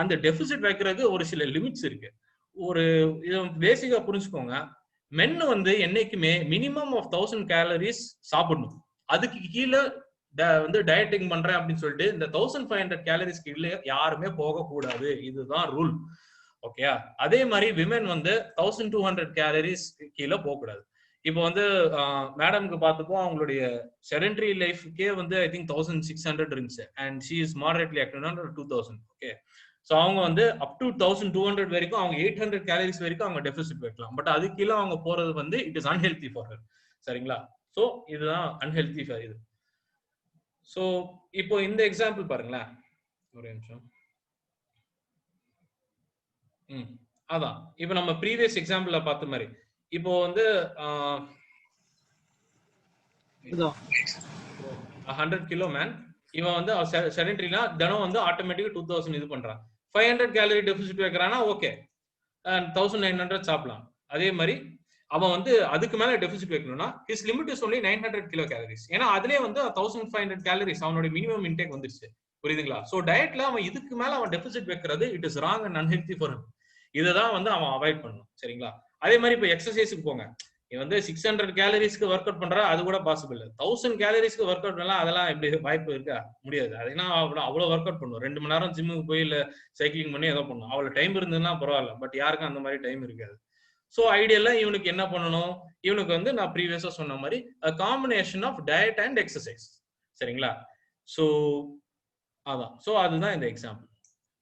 அந்த டெபிசிட் வைக்கிறதுக்கு ஒரு சில லிமிட்ஸ் இருக்கு. ஒரு இது பேசிக்கா புரிஞ்சுக்கோங்க. மென்னு வந்து என்னைக்குமே மினிமம் ஆஃப் 1000 கேலரிஸ் சாப்பிடணும். அதுக்கு கீழே வந்து டயட்டிங் பண்றேன் அப்படின்னு சொல்லிட்டு இந்த 1500 கேலரிஸ் கீழே யாருமே போக கூடாது. இதுதான் ரூல். ஓகே. அதே மாதிரி விமென் வந்து 1200 கேலரிஸ் கீழே போக கூடாது. இப்போ வந்து மேடம்க்கு பார்த்துப்போம் அவங்களுடைய செடென்டரி லைஃப்க்கே வந்து ஐ திங்க் 1600 இருந்துச்சு and she is moderately active 2000. Okay, so அவங்க வந்து அப் டு 1200 வரைக்கும் அவங்க 800 கேலரிஸ் வரைக்கும் அவங்க டெபிசிட் வைக்கலாம். பட் அது கீழே அவங்க போறது வந்து it is unhealthy for her. சரிங்களா? ஸோ இதுதான் அன்ஹெல்தி ஃபார் இது. ஸோ இப்போ இந்த எக்ஸாம்பிள் பாருங்களேன், ஒரு நிமிஷம். அதான் இப்போ நம்ம ப்ரீவியஸ் எக்ஸாம்பிள்ல பார்த்த மாதிரி இப்போ வந்து 100 கிலோ மேன் இவன் வந்து செடென்டரினா தினம் வந்து ஆட்டோமேட்டிக்கா 2000 இது பண்றான். 500 கேலரி டெபிசிட் வைக்கிறானா ஓகே 1900 சாப்பிடலாம். அதே மாதிரி அவன் வந்து அதுக்கு மேல டெபிசிட் வைக்கணும்னா his limit is only 900 kilo calories. ஏன்னா அதுலயே வந்து 1500 கேலரிஸ் அவனோட மினிமம் இன்டேக் வந்துருச்சு. புரியுதுங்களா? சோ டயட்ல அவன் இதுக்கு மேல அவன் டெபிசிட் வைக்கிறது it is wrong and unhealthy for him. இதுதான் வந்து அவன் அவாய்ட் பண்ணணும். சரிங்களா? அதே மாதிரி இப்போ எக்ஸசைஸுக்கு போங்க. நீ வந்து 600 கேலரிஸ்க்கு ஒர்க் அவுட் பண்ற அது கூட பாசிபிள். 1000 கேலரிஸ்க்கு ஒர்க் அவுட் பண்ணலாம் அதெல்லாம் எப்படி வாய்ப்பு இருக்கா? முடியாது. அதுனா அவ்வளவு ஒர்க் அவுட் பண்ணும். 2 மணி நேரம் ஜிம்முக்கு போய் இல்ல சைக்கிளிங் பண்ணி ஏதோ பண்ணும். அவ்வளவு டைம் இருந்ததுன்னா பரவாயில்ல. பட் யாருக்கும் அந்த மாதிரி டைம் இருக்காது. ஸோ ஐடியலா இவனுக்கு என்ன பண்ணணும்? இவனுக்கு வந்து நான் ப்ரீவியஸா சொன்ன மாதிரி combination of diet and exercise. சரிங்களா? ஸோ அதான். ஸோ அதுதான் இந்த எக்ஸாம்பிள்.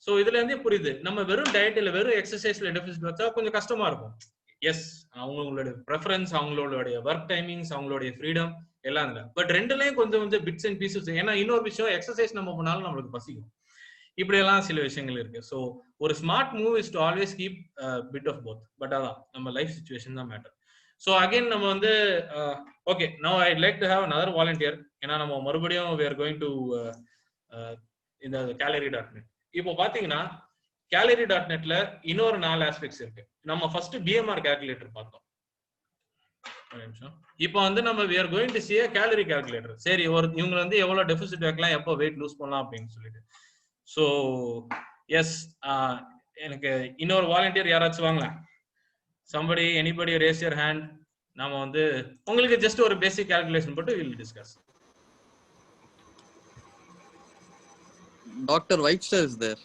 ஸோ இதுல இருந்தே புரியுது நம்ம வெறும் டயட் இல்ல வெறும் எக்ஸசைஸ்ல டெபிசிட் வச்சா கொஞ்சம் கஷ்டமா இருக்கும். எஸ், அவங்களோட ப்ரெஃபரன்ஸ், அவங்களுடைய ஒர்க் டைமிங்ஸ், அவங்களுடைய ஃப்ரீடம் எல்லாம் இல்லை. பட் ரெண்டுலயும் கொஞ்சம் கொஞ்சம் பிட்ஸ் அண்ட் பீசஸ். ஏன்னா இன்னொரு விஷயம், எக்ஸசைஸ் நம்ம பண்ணாலும் நம்மளுக்கு பசிக்கும். இப்படி எல்லாம் சில விஷயங்கள் இருக்கு. ஸோ ஒரு smart move is to always keep bit of both. But அதான் நம்ம லைஃப் சிச்சுவேஷன் தான் மேட்டர். ஸோ அகைன் நம்ம வந்து okay now I like to have another volunteer. ஏன்னா நம்ம மறுபடியும் we are going to இந்த calorie.net. இப்போ பாத்தீங்கன்னா calorie.netல இன்னொரு 4 ஆஸ்பெக்ட்ஸ் இருக்கு. நம்ம ஃபர்ஸ்ட் BMR கால்குலேட்டர் பார்த்தோம். இப்போ வந்து நம்ம we are going to see a calorie calculator. சரி, இவங்க வந்து எவ்வளவு டெபிசிட் வைக்கலாம், எப்போ வெயிட் லூஸ் பண்ணலாம் அப்படின்னு சொல்லிட்டு. ஸோ எஸ், எனக்கு இன்னொரு வாலண்டியர் யாராச்சும் வாங்கலாம். somebody anybody raise your hand. நாம வந்து உங்களுக்கு ஜஸ்ட் ஒரு பேசிக் கால்குலேஷன் போட்டு we'll discuss. Dr. Whitester is there.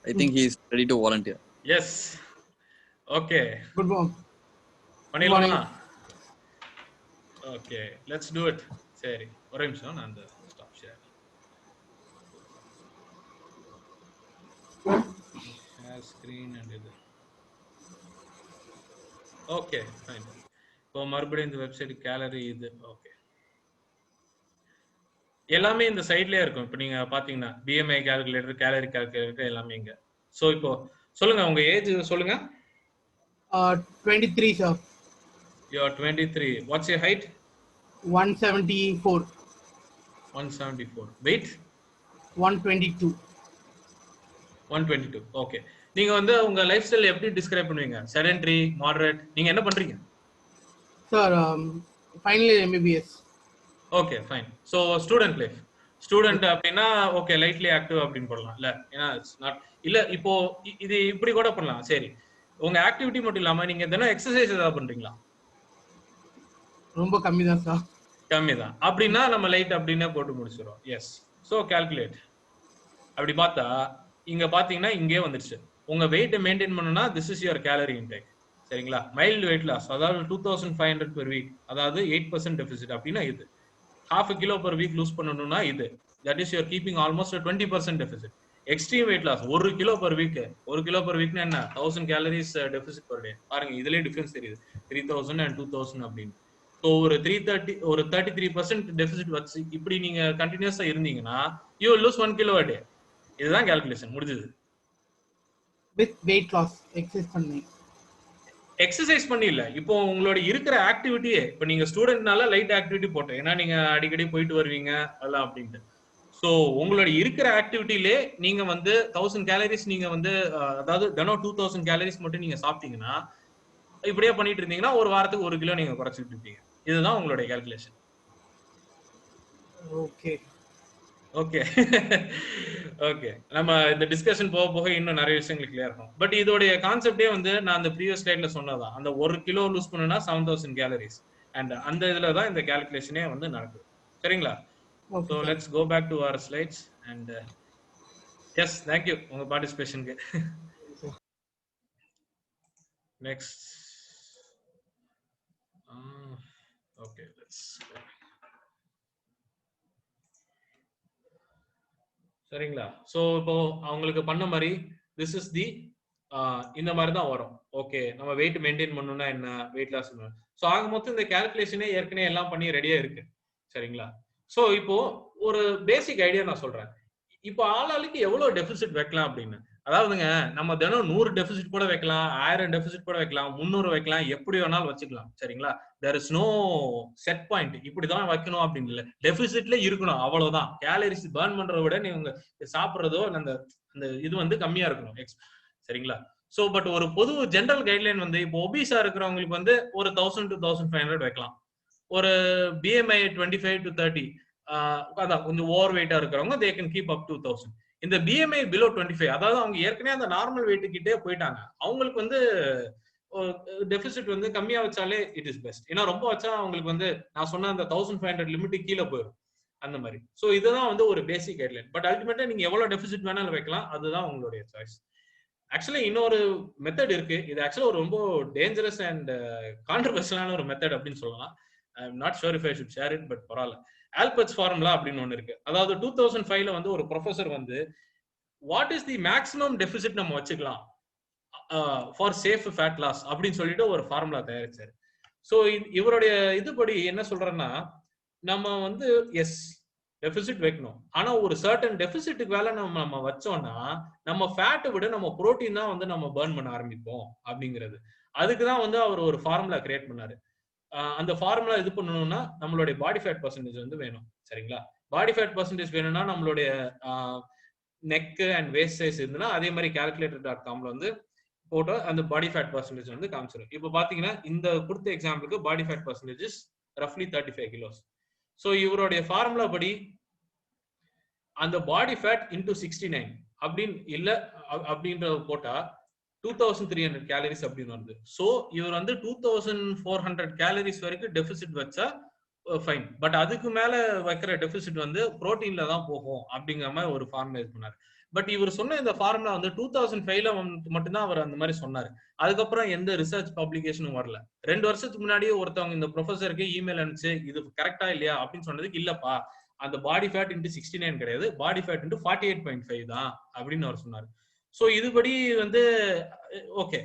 I think he is ready to volunteer. Yes. Okay. Good morning. பண்ணிடலாமா? Okay, let's do it. சரி, ஒரு நிமிஷம் நான் அந்த ஸ்டாப் ஷேர் ஸ்கிரீன் அண்ட் இது. Okay fine. இப்போ மறுபடியும் இந்த வெப்சைட் கேலரி இது ஓகே எல்லாமே இந்த சைட்லயே இருக்கும். இப்போ நீங்க பாத்தீங்கன்னா BMI கால்குலேட்டர், கேலரி கால்குலேட்டர் எல்லாமே இங்க. சோ இப்போ சொல்லுங்க உங்க ஏஜ் சொல்லுங்க. 23 sir. You are 23. What's your height? 174. 174. Weight? 122. 122. Okay. நீங்க வந்து உங்க லைஃப் ஸ்டைல் எப்படி டிஸ்கிரைப் பண்ணுவீங்க? Sedentary, moderate? நீங்க என்ன பண்றீங்க? Sir, finally MBBS. Okay fine. So student life. Student அப்படின்னா ஓகே லைட்லி ஆக்டிவ் அப்படின்னு போடலாம் இல்ல? ஏன்னா இட்ஸ் நாட் இல்ல. இப்போ இது இப்படி கூட பண்ணலாம். சரி, உங்க ஆக்டிவிட்டி மட்டும் இல்லாம நீங்க தினம் எக்ஸசைஸ் ஏதாவது பண்றீங்களா? ரொம்ப கம்மி தான் சார். கம்மி தான் அப்படின்னா நம்ம லைட் அப்படின்னே போட்டு முடிச்சிடும். எஸ். So calculate. அப்படி பார்த்தா இங்க பாத்தீங்கன்னா இங்கே வந்துருச்சு. உங்க வெயிட்டை மெயின்டைன் பண்ணணும்னா this is your gallery intake. சரிங்களா? மைல்டு வெயிட் லாஸ் அதாவது 2500 per week, அதாவது 8% டெபிசிட் அப்படின்னா இது. 1/2 kilo per week லூஸ் பண்ணணும்னா இது. That is you are keeping almost 20% deficit. Extreme weight loss 1 kilo per week. 1 kilo per weekனா என்ன? 1000 கேலரிஸ் டெபிசிட் per day. பாருங்க இதுலயே டிஃபரன்ஸ் தெரியுது. 3000 and 2000 அப்படின்னு. ஸோ ஒரு 33% டெபிசிட் வச்சு இப்படி நீங்க கண்டினியூஸா இருந்தீங்கன்னா you will lose 1 kilo a day. இதுதான் கால்குலேஷன் முடிஞ்சது. வித் வெயிட் லாஸ் எக்ஸசைஸ் பண்ணி இல்ல. இப்போ உங்களோட இருக்கிற ஆக்டிவிட்டியே இப்போ நீங்க ஸ்டூடெண்ட்னால லைட் ஆக்டிவிட்டி போட்டேன். ஏன்னா நீங்க அடிக்கடி போயிட்டு வருவீங்க அதெல்லாம் அப்படின்ட்டு. ஸோ உங்களோட இருக்கிற ஆக்டிவிட்டிலே நீங்க வந்து 1000 கேலரிஸ் நீங்க வந்து அதாவது தினம் 2000 கேலரிஸ் மட்டும் நீங்க சாப்பிட்டீங்கன்னா இப்படியே பண்ணிட்டு இருந்தீங்கன்னா ஒரு வாரத்துக்கு 1 கிலோ நீங்க குறைச்சிட்டு இருப்பீங்க. இதுதான் உங்களுடைய கால்குலேஷன். Okay okay okay. நம்ம இந்த டிஸ்கஷன் போக போக இன்னும் நிறைய விஷயங்கள் கிளியர் ஆகும். பட் இதோடைய கான்செப்டே வந்து நான் அந்த ப்ரீவியஸ் ஸ்லைட்ல சொன்னதான். அந்த 1 கிலோ லூஸ் பண்ணுனா 7000 கேலரிஸ் அண்ட் அந்த இதுல தான் இந்த கால்குலேஷனே வந்து நடக்குது. சரிங்களா? So let's go back to our slides and yes thank you உங்க பார்ட்டிசிபேஷனுக்கு. நெக்ஸ்ட் ஓகே, சரிங்களா? சோ இப்போ அவங்களுக்கு பண்ண மாதிரி திஸ் இஸ் தி இந்த மாதிரி தான் வரும். ஓகே, நம்ம வெயிட் மெயின்டைன் பண்ணணும்னா என்ன, வெயிட் லாஸ் பண்ணணும். ஸோ ஆக மொத்தம் இந்த கால்குலேஷனே ஏற்கனவே எல்லாம் பண்ணி ரெடியா இருக்கு. சரிங்களா? ஸோ இப்போ ஒரு பேசிக் ஐடியா நான் சொல்றேன். இப்போ ஆளாளுக்கு எவ்வளவு டெபிசிட் வைக்கலாம் அப்படின்னு. அதாவதுங்க, நம்ம தினம் 100 டெபிசிட் கூட வைக்கலாம், 1000 டெபிசிட் கூட வைக்கலாம், 300 வைக்கலாம், எப்படி வேணாலும் வச்சுக்கலாம். சரிங்களா? There is no set point, இப்படிதான் வைக்கணும் அப்படின்னு இல்ல. டெபிசிட்ல இருக்கணும், அவ்வளவுதான். கேலரிஸ் பர்ன் பண்றதை விட நீங்க சாப்பிடுறதோ அந்த அந்த இது வந்து கம்மியா இருக்கணும். சரிங்களா? சோ பட் ஒரு பொது ஜெனரல் கைட்லைன் வந்து இப்போ ஒபிஸா இருக்கிறவங்களுக்கு வந்து ஒரு 1000 to 1500 வைக்கலாம். ஒரு BMI 25 to 30 அதான் கொஞ்சம் ஓவர் வெயிட்டா இருக்கிறவங்க they can keep up to 1000. இந்த BMI below 25, அதாவது அவங்க ஏற்கனவே அந்த நார்மல் வெயிட் கிட்டே போயிட்டாங்க, அவங்களுக்கு வந்து டெபிசிட் வந்து கம்மியா வச்சாலே இட் இஸ் பெஸ்ட். ஏன்னா ரொம்ப வச்சா அவங்களுக்கு வந்து நான் சொன்ன அந்த 1500 லிமிட் கீழே போயிடும் அந்த மாதிரி. சோ இதுதான் வந்து ஒரு பேசிக் கைட்லைன். பட் அல்டிமேட்டா நீங்க எவ்வளவு டெபிசிட் வேணாலும் வைக்கலாம், அதுதான் உங்களுடைய சாய்ஸ். ஆக்சுவலி இன்னொரு மெத்தட் இருக்கு. இது ஆக்சுவலா ஒரு ரொம்ப டேஞ்சரஸ் அண்ட் கான்ட்ரோவர்ஷியலான ஒரு மெத்தட் அப்படின்னு சொல்லலாம். ஐ am not sure if I should share it, but பரவாயில்ல. ஆல்பர்ட்ஸ் ஃபார்முலா அப்படின்னு ஒன்று இருக்கு. அதாவது 2005ல வந்து ஒரு ப்ரொஃபசர் வந்து what is the maximum deficit நம்ம வச்சுக்கலாம் ஃபார் சேஃப் ஃபேட் லாஸ் அப்படின்னு சொல்லிட்டு ஒரு ஃபார்முலா தயாரிச்சாரு. ஸோ இவருடைய இதுபடி என்ன சொல்றேன்னா, நம்ம வந்து எஸ் டெபிசிட் வைக்கணும், ஆனா ஒரு சர்டன் டெபிசிட்டுக்கு வேலை நம்ம வச்சோம்னா நம்ம ஃபேட்டை விட நம்ம புரோட்டீன் தான் வந்து நம்ம பர்ன் பண்ண ஆரம்பிப்போம் அப்படிங்கிறது. அதுக்குதான் வந்து அவர் ஒரு ஃபார்முலா கிரியேட் பண்ணாரு. அந்த ஃபார்முலா இது பண்ணணும்னா நம்மளுடைய பாடி ஃபேட் பர்சன்டேஜ் வந்து வேணும். சரிங்களா? பாடி ஃபேட் பர்சன்டேஜ் வேணும்னா நம்மளுடைய நெக் அண்ட் வேஸ்ட் சைஸ் இருந்துன்னா அதே மாதிரி calculator.comல வந்து போட்டோ அந்த பாடி ஃபேட் பர்சன்டேஜ் வந்து காமிச்சிடும். இப்போ பாத்தீங்கன்னா இந்த கொடுத்த எக்ஸாம்பிளுக்கு பாடி ஃபேட் பர்சன்டேஜ் இஸ் ரஃப்லி 35 kilos. ஸோ இவருடைய ஃபார்முலா படி அந்த பாடி ஃபேட் இன்டூ 69 அப்படின்னு இல்ல அப்படின்ற போட்டா 2300 கேலரிஸ் அப்படின்னு வருது. ஸோ இவர் வந்து 2400 கேலரிஸ் வரைக்கும் டெபிசிட் வச்சா ஃபைன். பட் அதுக்கு மேல வைக்கிற டெபிசிட் வந்து புரோட்டீன்ல தான் போகும் அப்படிங்கிற மாதிரி ஒரு ஃபார்முலா இது பண்ணாரு. பட் இவர் சொன்ன இந்த ஃபார்முலா வந்து 2005ல மட்டும்தான் அவர் அந்த மாதிரி சொன்னாரு. அதுக்கப்புறம் எந்த ரிசர்ச் பப்ளிகேஷனும் வரல. 2 வருஷத்துக்கு முன்னாடியே ஒருத்தவங்க இந்த ப்ரொஃபஸருக்கு இமெயில் அனுப்பிச்சு இது கரெக்டா இல்லையா அப்படின்னு சொன்னதுக்கு இல்லப்பா அந்த பாடி ஃபேட் இன்ட்டு 69 கிடையாது, பாடி ஃபேட் இன்ட்டு 48.5 தான் அப்படின்னு அவர் சொன்னாரு. ஸோ இதுபடி வந்து ஓகே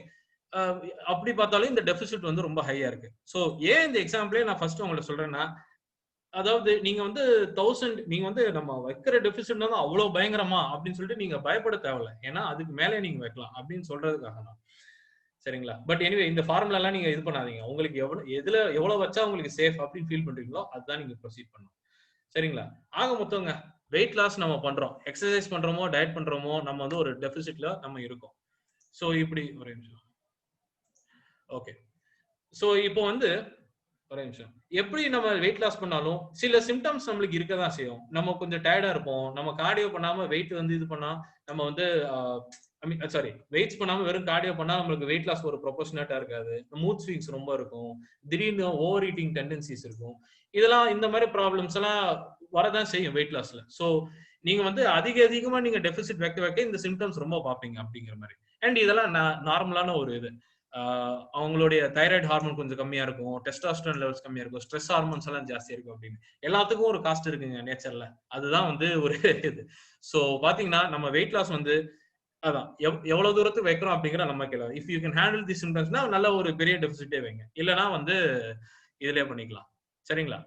அப்படி பார்த்தாலும் இந்த டெபிசிட் வந்து ரொம்ப ஹையா இருக்கு. ஸோ ஏன் இந்த எக்ஸாம்பிளே நான் ஃபர்ஸ்ட் உங்களுக்கு சொல்றேன்னா, அதாவது நீங்க வந்து 1000 நீங்க வந்து நம்ம வைக்கிற டெபிசிட் வந்து அவ்வளவு பயங்கரமா அப்படின்னு சொல்லிட்டு நீங்க பயப்பட தேவையில்ல. ஏன்னா அதுக்கு மேலே நீங்க வைக்கலாம் அப்படின்னு சொல்றதுக்காக தான். சரிங்களா? பட் எனிவே இந்த ஃபார்முலா எல்லாம் நீங்க இது பண்ணாதீங்க. உங்களுக்கு எவ்வளவு வச்சா உங்களுக்கு சேஃப் அப்படின்னு ஃபீல் பண்றீங்களோ அதுதான் நீங்க ப்ரொசீட் பண்ணணும். சரிங்களா? ஆக மொத்தங்க வெயிட் லாஸ் நம்ம பண்றோம், எக்ஸசைஸ் பண்றோமோ டயட் பண்றோமோ நம்ம வந்து ஒரு டெபிசிட்ல நம்ம இருக்கோம். ஸோ இப்படி ஒரு நிமிஷம். ஓகே, ஸோ இப்போ வந்து ஒரு நிமிஷம். எப்படி நம்ம வெயிட் லாஸ் பண்ணாலும் சில சிம்டம்ஸ் நம்மளுக்கு இருக்கதான் செய்யும். நம்ம கொஞ்சம் டயர்டா இருப்போம். நம்ம கார்டியோ பண்ணாம வெயிட் வந்து இது பண்ணா நம்ம வந்து வெயிட்ஸ் பண்ணாம வெறும் கார்டியோ பண்ணா நம்மளுக்கு வெயிட் லாஸ் ஒரு ப்ரொபோர்ஷனேட்டா இருக்காது. மூட் ஸ்விங்ஸ் ரொம்ப இருக்கும், திடீர்னு ஓவர் ஈட்டிங் டெண்டன்சிஸ் இருக்கும். இதெல்லாம் இந்த மாதிரி ப்ராப்ளம்ஸ் எல்லாம் வரதான் செய்யும் வெயிட் லாஸ்ல. ஸோ நீங்க வந்து அதிகமா நீங்க டெபிசிட் வைக்க இந்த சிம்டம்ஸ் ரொம்ப பார்ப்பீங்க அப்படிங்கிற மாதிரி. அண்ட் இதெல்லாம் நார்மலான ஒரு இது. அவங்களுடைய தைராய்டு ஹார்மோன் கொஞ்சம் கம்மியா இருக்கும், டெஸ்டாஸ்டரோன் லெவல்ஸ் கம்மியா இருக்கும், ஸ்ட்ரெஸ் ஹார்மோன்ஸ் எல்லாம் ஜாஸ்தியா இருக்கும் அப்படின்னு எல்லாத்துக்கும் ஒரு காஸ்ட் இருக்குங்க நேச்சர்ல. அதுதான் வந்து ஒரு இது. ஸோ பாத்தீங்கன்னா நம்ம வெயிட் லாஸ் வந்து அதான் எவ்வளவு தூரத்துக்கு வைக்கிறோம் அப்படிங்கிற நம்ம கேள்வி. If you can handle the சிம்டம்ஸ்னா நல்ல ஒரு பெரிய டெபிசிட்டே வைங்க, இல்லைன்னா வந்து இதுலயே பண்ணிக்கலாம். சரிங்களா?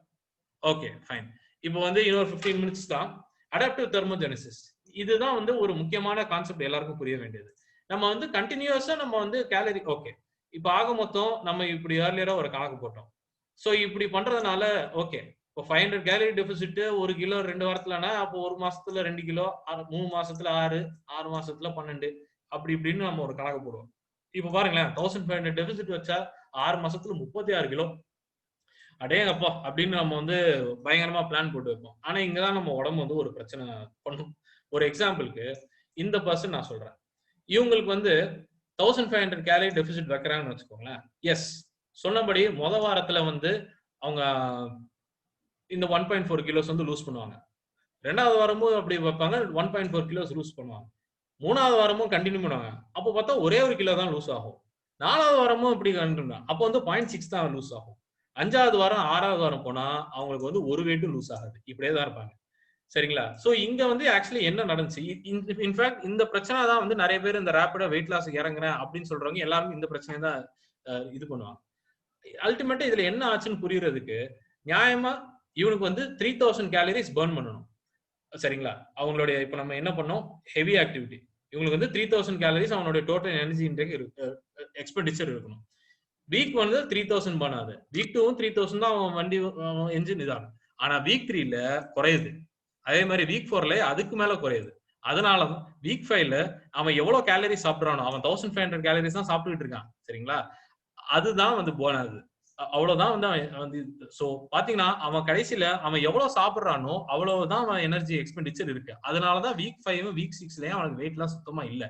Okay fine. இப்போ வந்து இன்னொரு 15 minutes தான் அடாப்டிவ் தெர்மோஜெனிசிஸ். இதுதான் வந்து ஒரு முக்கியமான கான்செப்ட், எல்லாருக்கும் புரிய வேண்டியது. நம்ம வந்து கண்டினியூஸா நம்ம வந்து கேலரி ஓகே இப்போ ஆக மொத்தம் நம்ம இப்படி ஏர்லியரா ஒரு கணக்கு போட்டோம். ஸோ இப்படி பண்றதுனால ஓகே இப்போ 500 கேலரி டெபிசிட் 1 கிலோ 2 வாரத்துலனா அப்போ 1 மாசத்துல 2 கிலோ, 3 மாசத்துல 6 மாசத்துல 12 அப்படி இப்படின்னு நம்ம ஒரு கணக்கு போடுவோம். இப்போ பாருங்களேன் 1500 டெபிசிட் வச்சா 6 மாசத்துல 36 கிலோ. அடேங்கப்பா அப்படின்னு நம்ம வந்து பயங்கரமா பிளான் போட்டு வைப்போம். ஆனா இங்கதான் நம்ம உடம்பு வந்து ஒரு பிரச்சனை பண்ணும். ஒரு எக்ஸாம்பிளுக்கு இந்த பர்சன் நான் சொல்றேன், இவங்களுக்கு வந்து 1500 கேலரி டெபிசிட் வைக்கிறாங்கன்னு வச்சுக்கோங்களேன். எஸ் சொன்னபடி வாரத்துல வந்து அவங்க இந்த 1.4 கிலோஸ் வந்து லூஸ் பண்ணுவாங்க. 2வது வாரமும் அப்படி வைப்பாங்க, 1.4 கிலோஸ் லூஸ் பண்ணுவாங்க. 3வது வாரமும் கண்டினியூ பண்ணுவாங்க. அப்போ பார்த்தா ஒரே 1 கிலோ தான் லூஸ் ஆகும். 4வது வாரமும் இப்படி கண்டினியூ, அப்போ வந்து 0.6 தான் லூஸ் ஆகும். 5வது வாரம் 6வது வாரம் போனா அவங்களுக்கு வந்து ஒரு வெயிட்டும் லூஸ் ஆகாது, இப்படியே தான் இருப்பாங்க. சரிங்களா? சோ இங்க வந்து ஆக்சுவலி என்ன நடந்துச்சு, இன்ஃபேக்ட் இந்த பிரச்சனை தான் வந்து நிறைய பேர் இந்த ரேபிடா வெயிட் லாஸ் இறங்குறேன் அப்படின்னு சொல்றவங்க எல்லாரும் இந்த பிரச்சனையை தான் இது பண்ணுவாங்க. அல்டிமேட்டா இதுல என்ன ஆச்சுன்னு புரியறதுக்கு, நியாயமா இவனுக்கு வந்து 3000 கேலரிஸ் பர்ன் பண்ணணும். சரிங்களா? அவங்களுடைய இப்ப நம்ம என்ன பண்ணோம், ஹெவி ஆக்டிவிட்டி, இவங்களுக்கு வந்து 3000 கேலரிஸ் அவனுடைய டோட்டல் எனர்ஜி இன்டேக் எக்ஸ்பெண்டிச்சர் இருக்கணும். வீக் வந்து 3000 பர்ன் ஆகுது, வீக் 2 3000 தான் அவன் வண்டி என்ஜின் இதாகும். ஆனா வீக் 3ல குறையுது, அதே மாதிரி வீக் 4ல அதுக்கு மேல குறையுது. அதனால வீக் 5ல அவன் எவ்வளவு கேலரிஸ் சாப்பிடுறானோ, அவன் 1500 கேலரிஸ் தான் சாப்பிட்டுட்டு இருக்கான். சரிங்களா? அதுதான் வந்து போன் ஆகுது, அவ்வளவுதான் வந்து அவன் வந்து. சோ பாத்தீங்கன்னா அவன் கடைசியில அவன் எவ்வளவு சாப்பிடுறானோ அவ்வளவுதான் அவன் எனர்ஜி எக்ஸ்பெண்டிச்சர் இருக்கு. அதனாலதான் வீக் 5 வீக் 6லயும் அவனுக்கு வெயிட் எல்லாம் சுத்தமா இல்ல.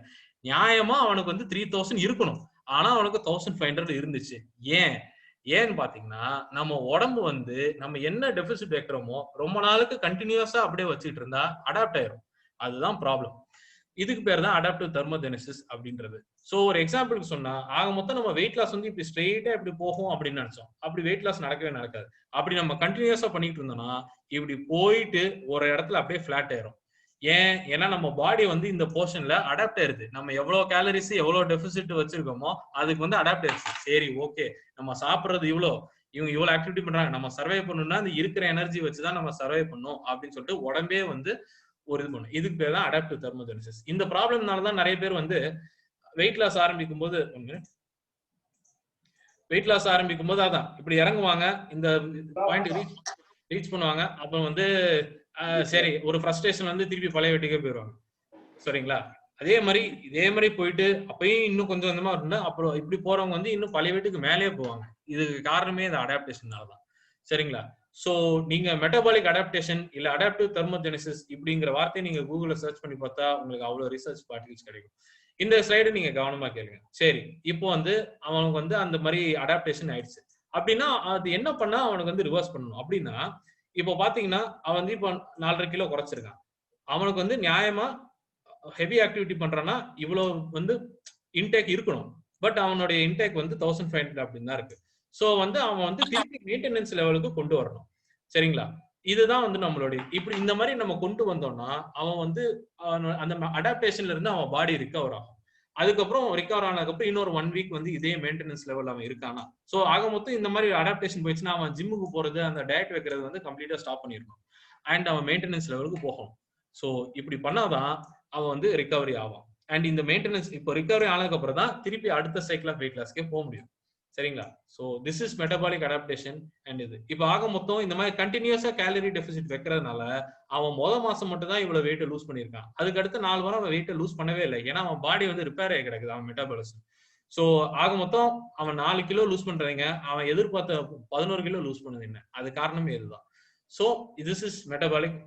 நியாயமா அவனுக்கு வந்து 3000 இருக்கணும், ஆனா அவனுக்கு 1500 இருந்துச்சு. ஏன்னு பாத்தீங்கன்னா நம்ம உடம்பு வந்து நம்ம என்ன டெபிசிட் வைக்கிறோமோ ரொம்ப நாளுக்கு கண்டினியூஸா அப்படியே வச்சுட்டு இருந்தா அடாப்ட் ஆயிரும். அதுதான் ப்ராப்ளம். இதுக்கு பேர் தான் அடாப்டிவ் தெர்மோஜெனிசிஸ் அப்படின்றது. சோ ஒரு எக்ஸாம்பிளுக்கு சொன்னா, ஆக மொத்தம் நம்ம வெயிட் லாஸ் வந்து இப்படி ஸ்ட்ரெயிட்டா இப்படி போகும் அப்படின்னு நினைச்சோம். அப்படி வெயிட் லாஸ் நடக்கவே நடக்காது. அப்படி நம்ம கண்டினியூஸா பண்ணிட்டு இருந்தோம்னா இப்படி போயிட்டு ஒரு இடத்துல அப்படியே பிளாட் ஆயிரும். ஏன்னா நம்ம பாடி வந்து இந்த போர்ஷன்ல அடாப்ட் ஆயிருது. நம்ம எவ்வளவு கேலரிஸ் எவ்வளவு டெபிசிட் வச்சிருக்கோமோ அதுக்கு வந்து அடாப்ட் ஆயிருச்சு. சரி ஓகே, நம்ம சாப்பிடுறது இவங்க இவ்வளவு ஆக்டிவிட்டி பண்றாங்க, நம்ம சர்வை பண்ணணும்னா அந்த இருக்கிற எனர்ஜி வச்சுதான் நம்ம சர்வை பண்ணணும் அப்படின்னு சொல்லிட்டு உடம்பே வந்து ஒரு இது பண்ணும். இதுக்கு பேர் தான் அடாப்டிவ் தெர்மோஜெனிசிஸ். இந்த ப்ராப்ளம்னால தான் நிறைய பேர் வந்து வெயிட் லாஸ் ஆரம்பிக்கும் போது அதான் இப்படி இறங்குவாங்க, இந்த பாயிண்ட் ரீச் பண்ணுவாங்க. அப்புறம் வந்து சரி ஒரு ஃப்ரஸ்ட்ரேஷன் வந்து திருப்பி பழைய வெயிட்டுக்கே போயிடுவாங்க. சரிங்களா? இதே மாதிரி போயிட்டு அப்பயும் இன்னும் கொஞ்சம் கொஞ்சமா இருந்தா அப்புறம் இப்படி போறவங்க வந்து இன்னும் பழைய வெயிட்டுக்கு மேலேயே போவாங்க. இதுக்கு காரணமே இந்த அடாப்டேஷனால தான். சரிங்களா? சோ நீங்க மெட்டபாலிக் அடாப்டேஷன் இல்ல அடாப்டிவ் தெர்மோஜெனிசிஸ் இப்படிங்கிற வார்த்தையை நீங்க கூகுள்ல சர்ச் பண்ணி பார்த்தா உங்களுக்கு அவ்வளவு ரிசர்ச் ஆர்டிகல்ஸ் கிடைக்கும். இந்த ஸ்லைடு நீங்க கவனமா கேளுங்க. சரி, இப்போ வந்து அவனுக்கு வந்து அந்த மாதிரி அடாப்டேஷன் ஆயிடுச்சு அப்படின்னா அது என்ன பண்ணா அவனுக்கு வந்து ரிவர்ஸ் பண்ணணும் அப்படின்னா, இப்போ பாத்தீங்கன்னா அவன் வந்து இப்போ 4.5 கிலோ குறைச்சிருக்கான். அவனுக்கு வந்து நியாயமா ஹெவி ஆக்டிவிட்டி பண்றான்னா இவ்வளவு வந்து இன்டேக் இருக்கணும். பட் அவனுடைய இன்டேக் வந்து 1500 அப்படின்னு தான் இருக்கு. சோ வந்து அவன் வந்து திருப்பி மெயின்டெனன்ஸ் லெவலுக்கு கொண்டு வரணும். சரிங்களா? இதுதான் வந்து நம்மளுடைய இப்படி இந்த மாதிரி நம்ம கொண்டு வந்தோம்னா அவன் வந்து அந்த அடாப்டேஷன்ல இருந்து அவன் பாடி ரிகவர் ஆகும். அதுக்கப்புறம் ரிகவர் ஆனதுக்கப்புறம் இன்னொரு 1 வீக் வந்து இதே மெயின்டெனன்ஸ் லெவல் அவன் இருக்கானா. சோ ஆக மொத்தம் இந்த மாதிரி அடாப்டேஷன் போயிடுச்சுன்னா அவன் ஜிம்முக்கு போறது அந்த டயட் வைக்கிறது வந்து கம்ப்ளீட்டா ஸ்டாப் பண்ணிருக்கணும். அண்ட் அவன் மெயின்டெனன்ஸ் லெவலுக்கு போகணும். சோ இப்படி பண்ணாதான் அவன் வந்து ரிகவரி ஆவான். அண்ட் இந்த மெயின்டெனன்ஸ் இப்போ ரிகவரி ஆனதுக்கு அப்புறம் தான் திருப்பி அடுத்த சைக்கிள் ஆஃப் வெயிட் லாஸ்க்கே போக முடியும். சரிங்களா? So this is metabolic adaptation. And இது இப்போ ஆக மொத்தம் இந்த மாதிரி கண்டினியூஸா கேலரி டெபிசிட் வைக்கிறதுனால அவன் மாசம் மட்டும் தான் இவ்வளவு வெயிட் லூஸ் பண்ணிருக்கான். அதுக்கு அடுத்து 4 வாரம் அவன் வெயிட் லூஸ் பண்ணவே இல்லை. ஏன்னா அவன் பாடி வந்து ரிப்பேர் ஆகி கிடக்குது, அவன் மெட்டாபாலிசம். சோ ஆக மொத்தம் அவன் 4 கிலோ லூஸ் பண்றீங்க, அவன் எதிர்பார்த்த 11 கிலோ லூஸ் பண்ணது என்ன, அது காரணமே இதுதான். So this is metabolic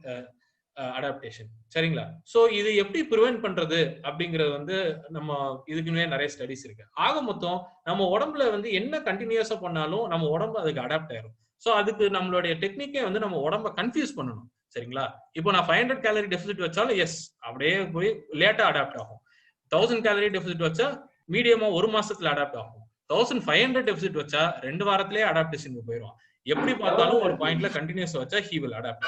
adaptation. சரிங்களா? சோ இது எப்படி ப்ரிவென்ட் பண்றது அப்படிங்கறது வந்து நம்ம இதுக்குன்னே நிறைய ஸ்டடிஸ் இருக்கு. ஆக மொத்தம் நம்ம உடம்புல வந்து என்ன கண்டினியூஸா பண்ணாலும் நம்ம உடம்பு அதுக்கு அடாப்ட் ஆயிரும். சோ அதுக்கு நம்மளுடைய டெக்னிக்கே வந்து நம்ம உடம்ப கன்ஃபியூஸ் பண்ணணும். சரிங்களா? இப்போ நான் 500 கேலரி டெபிசிட் வச்சாலும் எஸ் அப்படியே போய் லேட்டா அடாப்ட் ஆகும். 1000 கேலரி டெபிசிட் வச்சா மீடியமா 1 மாசத்துல அடாப்ட் ஆகும். 1500 டெபிசிட் வச்சா 2 வாரத்திலேயே அடாப்டேஷனுக்கு போயிடும். எப்படி பார்த்தாலும் ஒரு பாயிண்ட்ல கண்டினியூஸ் வச்சா he will adapt.